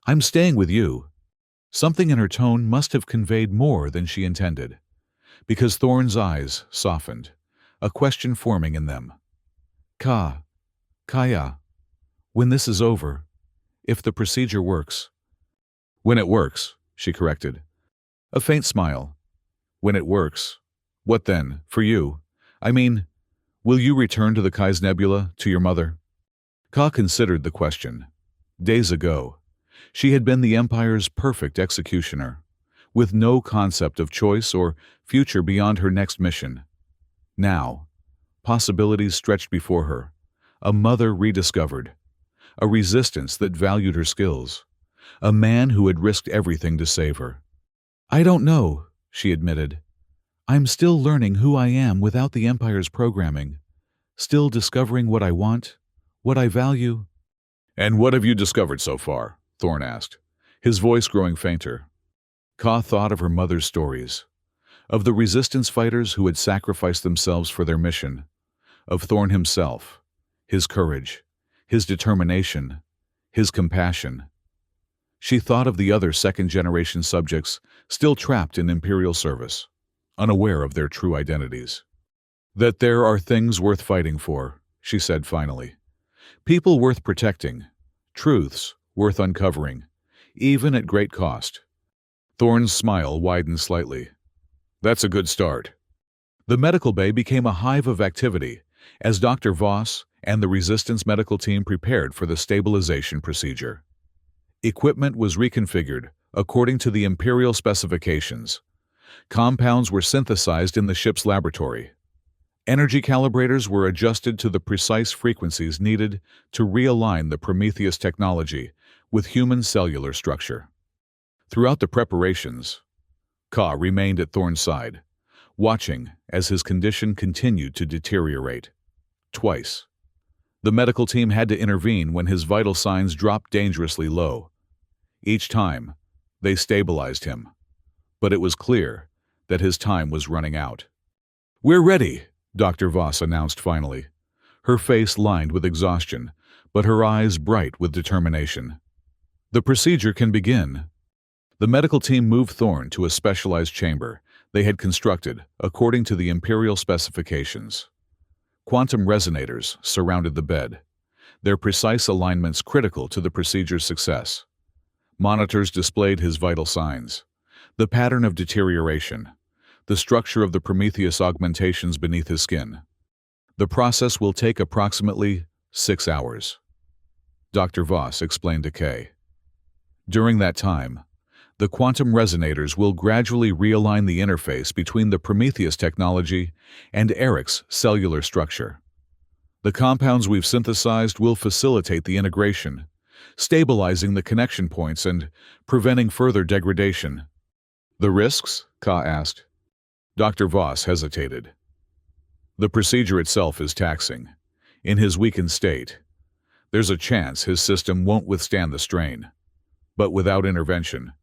[SPEAKER 1] I'm staying with you. Something in her tone must have conveyed more than she intended, because Thorne's eyes softened, a question forming in them. Kaya, when this is over, if the procedure works. When it works, she corrected. A faint smile. When it works. What then, for you? I mean, will you return to the Kai's Nebula, to your mother? Ka considered the question. Days ago, she had been the Empire's perfect executioner, with no concept of choice or future beyond her next mission. Now, possibilities stretched before her, a mother rediscovered, a resistance that valued her skills, a man who had risked everything to save her. I don't know, she admitted. I'm still learning who I am without the Empire's programming, still discovering what I want, what I value. And what have you discovered so far? Thorne asked, his voice growing fainter. Ka thought of her mother's stories, of the resistance fighters who had sacrificed themselves for their mission, of Thorne himself, his courage, his determination, his compassion. She thought of the other second-generation subjects still trapped in Imperial service, unaware of their true identities. That there are things worth fighting for, she said finally. People worth protecting, truths worth uncovering, even at great cost. Thorne's smile widened slightly. That's a good start. The medical bay became a hive of activity as Dr. Voss and the Resistance medical team prepared for the stabilization procedure. Equipment was reconfigured according to the Imperial specifications. Compounds were synthesized in the ship's laboratory. Energy calibrators were adjusted to the precise frequencies needed to realign the Prometheus technology with human cellular structure. Throughout the preparations, Ka remained at Thorne's side, watching as his condition continued to deteriorate. Twice, the medical team had to intervene when his vital signs dropped dangerously low. Each time, they stabilized him, but it was clear that his time was running out. We're ready, Dr. Voss announced finally, her face lined with exhaustion, but her eyes bright with determination. The procedure can begin. The medical team moved Thorne to a specialized chamber they had constructed according to the Imperial specifications. Quantum resonators surrounded the bed, their precise alignments critical to the procedure's success. Monitors displayed his vital signs, the pattern of deterioration, the structure of the Prometheus augmentations beneath his skin. The process will take approximately 6 hours, Dr. Voss explained to Kay. During that time, the quantum resonators will gradually realign the interface between the Prometheus technology and Eric's cellular structure. The compounds we've synthesized will facilitate the integration, stabilizing the connection points and preventing further degradation. The risks? Ka asked. Dr. Voss hesitated. The procedure itself is taxing. In his weakened state, there's a chance his system won't withstand the strain. But without intervention,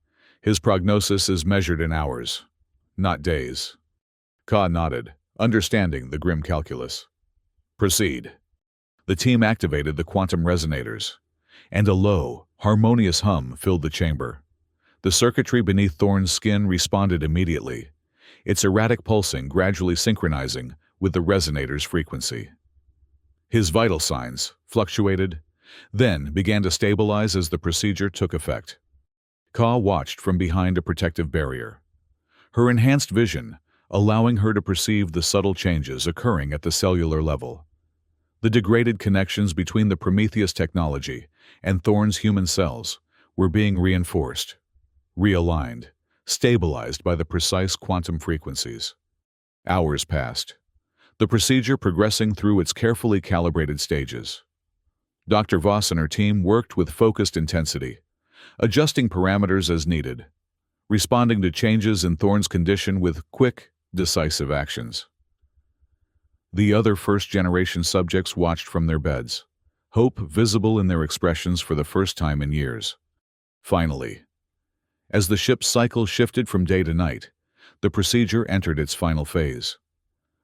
[SPEAKER 1] his prognosis is measured in hours, not days. Ka nodded, understanding the grim calculus. Proceed. The team activated the quantum resonators, and a low, harmonious hum filled the chamber. The circuitry beneath Thorn's skin responded immediately, its erratic pulsing gradually synchronizing with the resonator's frequency. His vital signs fluctuated, then began to stabilize as the procedure took effect. Ka watched from behind a protective barrier, her enhanced vision allowing her to perceive the subtle changes occurring at the cellular level. The degraded connections between the Prometheus technology and Thorn's human cells were being reinforced, realigned, stabilized by the precise quantum frequencies. Hours passed, the procedure progressing through its carefully calibrated stages. Dr. Voss and her team worked with focused intensity, adjusting parameters as needed, responding to changes in Thorn's condition with quick, decisive actions. The other first-generation subjects watched from their beds, hope visible in their expressions for the first time in years. Finally, as the ship's cycle shifted from day to night, the procedure entered its final phase.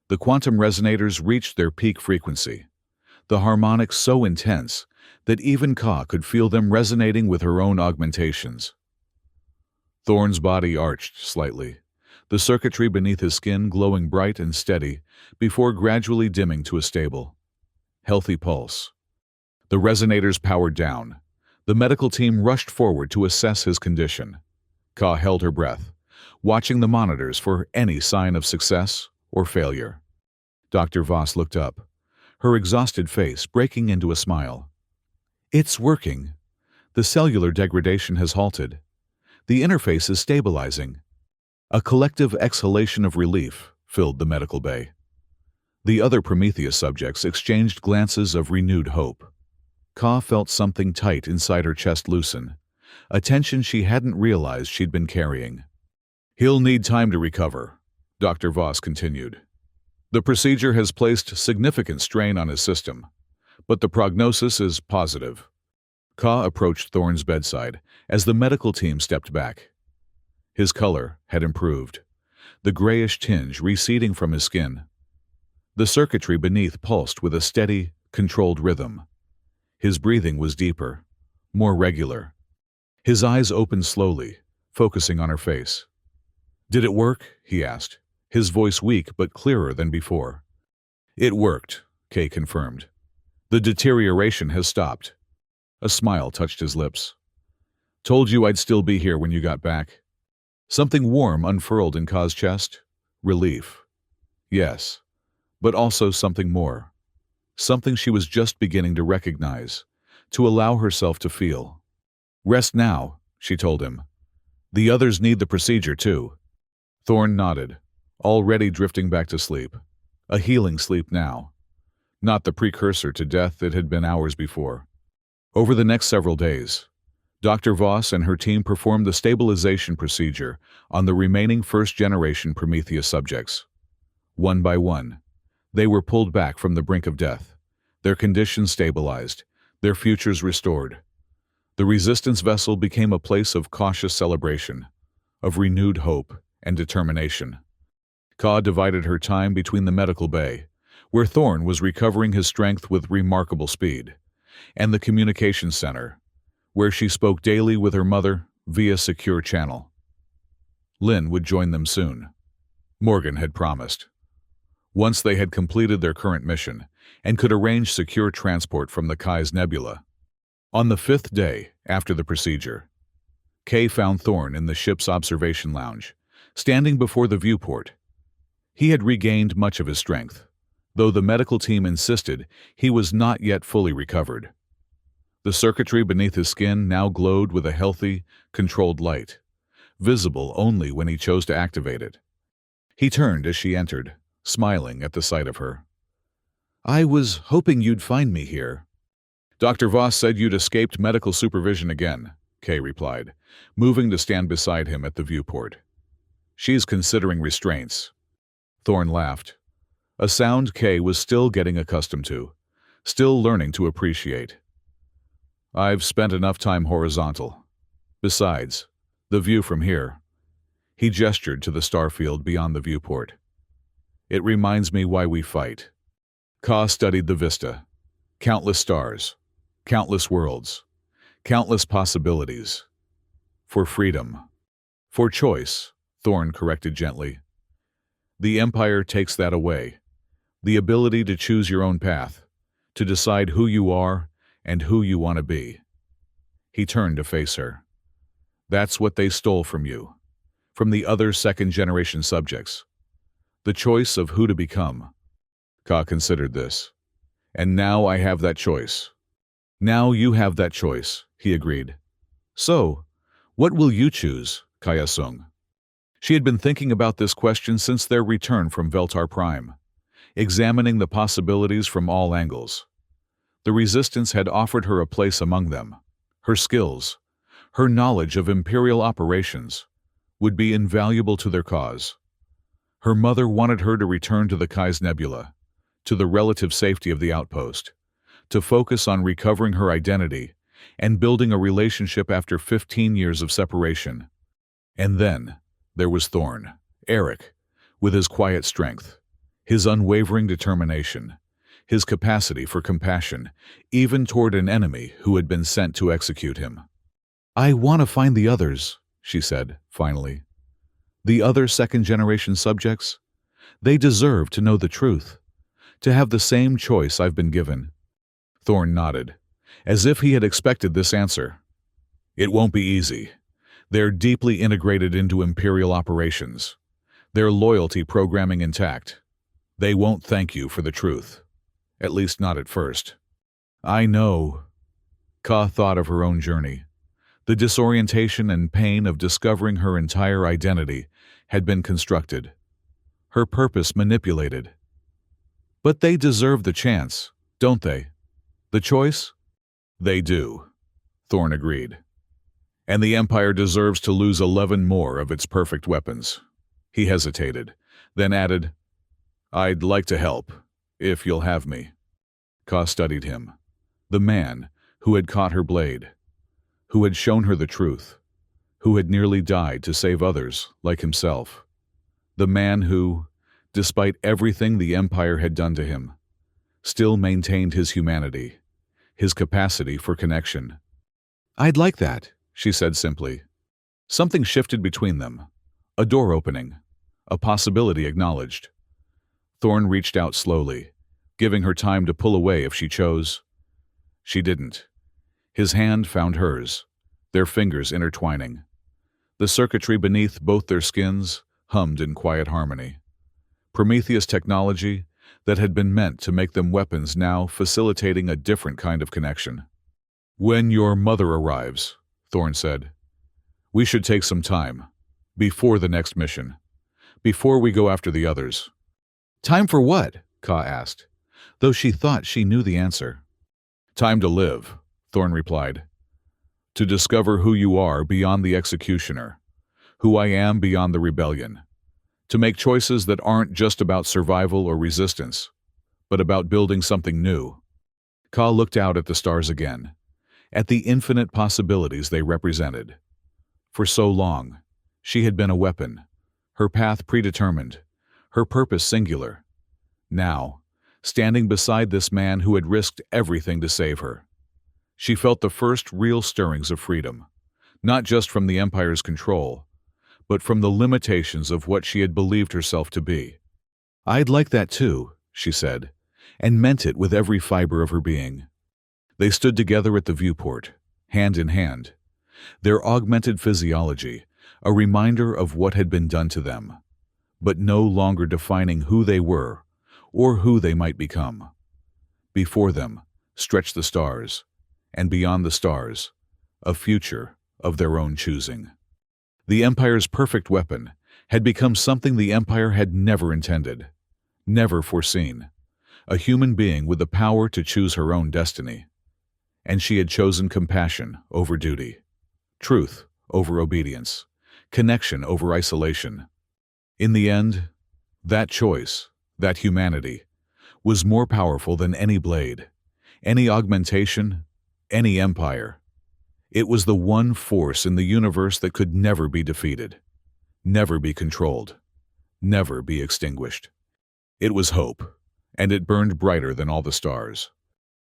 [SPEAKER 1] The quantum resonators reached their peak frequency, the harmonics so intense that even Ka could feel them resonating with her own augmentations. Thorn's body arched slightly, the circuitry beneath his skin glowing bright and steady before gradually dimming to a stable, healthy pulse. The resonators powered down. The medical team rushed forward to assess his condition. Ka held her breath, watching the monitors for any sign of success or failure. Dr. Voss looked up, her exhausted face breaking into a smile. It's working. The cellular degradation has halted. The interface is stabilizing. A collective exhalation of relief filled the medical bay. The other Prometheus subjects exchanged glances of renewed hope. Ka felt something tight inside her chest loosen, a tension she hadn't realized she'd been carrying. He'll need time to recover, Dr. Voss continued. The procedure has placed significant strain on his system, but the prognosis is positive. Ka approached Thorn's bedside as the medical team stepped back. His color had improved, the grayish tinge receding from his skin. The circuitry beneath pulsed with a steady, controlled rhythm. His breathing was deeper, more regular. His eyes opened slowly, focusing on her face. "Did it work?" he asked, his voice weak but clearer than before. "It worked," Kay confirmed. "The deterioration has stopped." A smile touched his lips. "Told you I'd still be here when you got back." Something warm unfurled in Ka's chest. Relief. Yes, but also something more. Something she was just beginning to recognize, to allow herself to feel. "Rest now," she told him. "The others need the procedure too." Thorn nodded, already drifting back to sleep. A healing sleep now. Not the precursor to death it had been hours before. Over the next several days, Dr. Voss and her team performed the stabilization procedure on the remaining first-generation Prometheus subjects. One by one, they were pulled back from the brink of death, their conditions stabilized, their futures restored. The resistance vessel became a place of cautious celebration, of renewed hope and determination. Ka divided her time between the medical bay, where Thorn was recovering his strength with remarkable speed, and the communications center, where she spoke daily with her mother via secure channel. Lynn would join them soon. Morgan had promised. Once they had completed their current mission and could arrange secure transport from the Kai's Nebula. On the 5th day after the procedure, Kay found Thorn in the ship's observation lounge, standing before the viewport. He had regained much of his strength, though the medical team insisted he was not yet fully recovered. The circuitry beneath his skin now glowed with a healthy, controlled light, visible only when he chose to activate it. He turned as she entered, smiling at the sight of her. "I was hoping you'd find me here." "Dr. Voss said you'd escaped medical supervision again," Kay replied, moving to stand beside him at the viewport. "She's considering restraints." Thorn laughed, a sound Kay was still getting accustomed to, still learning to appreciate. "I've spent enough time horizontal. Besides, the view from here." He gestured to the starfield beyond the viewport. It reminds me why we fight. Ka studied the vista. Countless stars. Countless worlds. Countless possibilities. For freedom. For choice, Thorn corrected gently. The Empire takes that away. The ability to choose your own path, to decide who you are and who you want to be. He turned to face her. That's what they stole from you, from the other second-generation subjects. The choice of who to become. Ka considered this. And now I have that choice. Now you have that choice, he agreed. So, what will you choose, Kaya Sung? She had been thinking about this question since their return from Veltar Prime, examining the possibilities from all angles. The Resistance had offered her a place among them. Her skills, her knowledge of Imperial operations, would be invaluable to their cause. Her mother wanted her to return to the Kai's Nebula, to the relative safety of the outpost, to focus on recovering her identity and building a relationship after 15 years of separation. And then there was Thorn, Eric, with his quiet strength, his unwavering determination, his capacity for compassion, even toward an enemy who had been sent to execute him. I want to find the others, she said, finally. The other second-generation subjects? They deserve to know the truth, to have the same choice I've been given. Thorn nodded, as if he had expected this answer. It won't be easy. They're deeply integrated into Imperial operations, their loyalty programming intact. They won't thank you for the truth, at least not at first. I know. Ka thought of her own journey. The disorientation and pain of discovering her entire identity had been constructed, her purpose manipulated. But they deserve the chance, don't they? The choice? They do, Thorn agreed. And the Empire deserves to lose 11 more of its perfect weapons. He hesitated, then added, I'd like to help, if you'll have me. Ka studied him, the man who had caught her blade, who had shown her the truth, who had nearly died to save others like himself. The man who, despite everything the Empire had done to him, still maintained his humanity, his capacity for connection. I'd like that, she said simply. Something shifted between them, a door opening, a possibility acknowledged. Thorn reached out slowly, giving her time to pull away if she chose. She didn't. His hand found hers, their fingers intertwining. The circuitry beneath both their skins hummed in quiet harmony. Prometheus technology that had been meant to make them weapons now facilitating a different kind of connection. When your mother arrives, Thorn said, we should take some time, before the next mission, before we go after the others. Time for what? Ka asked, though she thought she knew the answer. Time to live, Thorn replied. To discover who you are beyond the executioner, who I am beyond the rebellion. To make choices that aren't just about survival or resistance, but about building something new. Ka looked out at the stars again, at the infinite possibilities they represented. For so long, she had been a weapon, her path predetermined, her purpose singular. Now, standing beside this man who had risked everything to save her, she felt the first real stirrings of freedom, not just from the Empire's control, but from the limitations of what she had believed herself to be. I'd like that too, she said, and meant it with every fiber of her being. They stood together at the viewport, hand in hand, their augmented physiology, a reminder of what had been done to them, but no longer defining who they were or who they might become. Before them stretched the stars, and beyond the stars, a future of their own choosing. The Empire's perfect weapon had become something the Empire had never intended, never foreseen, a human being with the power to choose her own destiny. And she had chosen compassion over duty, truth over obedience, connection over isolation. In the end, that choice, that humanity, was more powerful than any blade, any augmentation, any empire. It was the one force in the universe that could never be defeated, never be controlled, never be extinguished. It was hope, and it burned brighter than all the stars.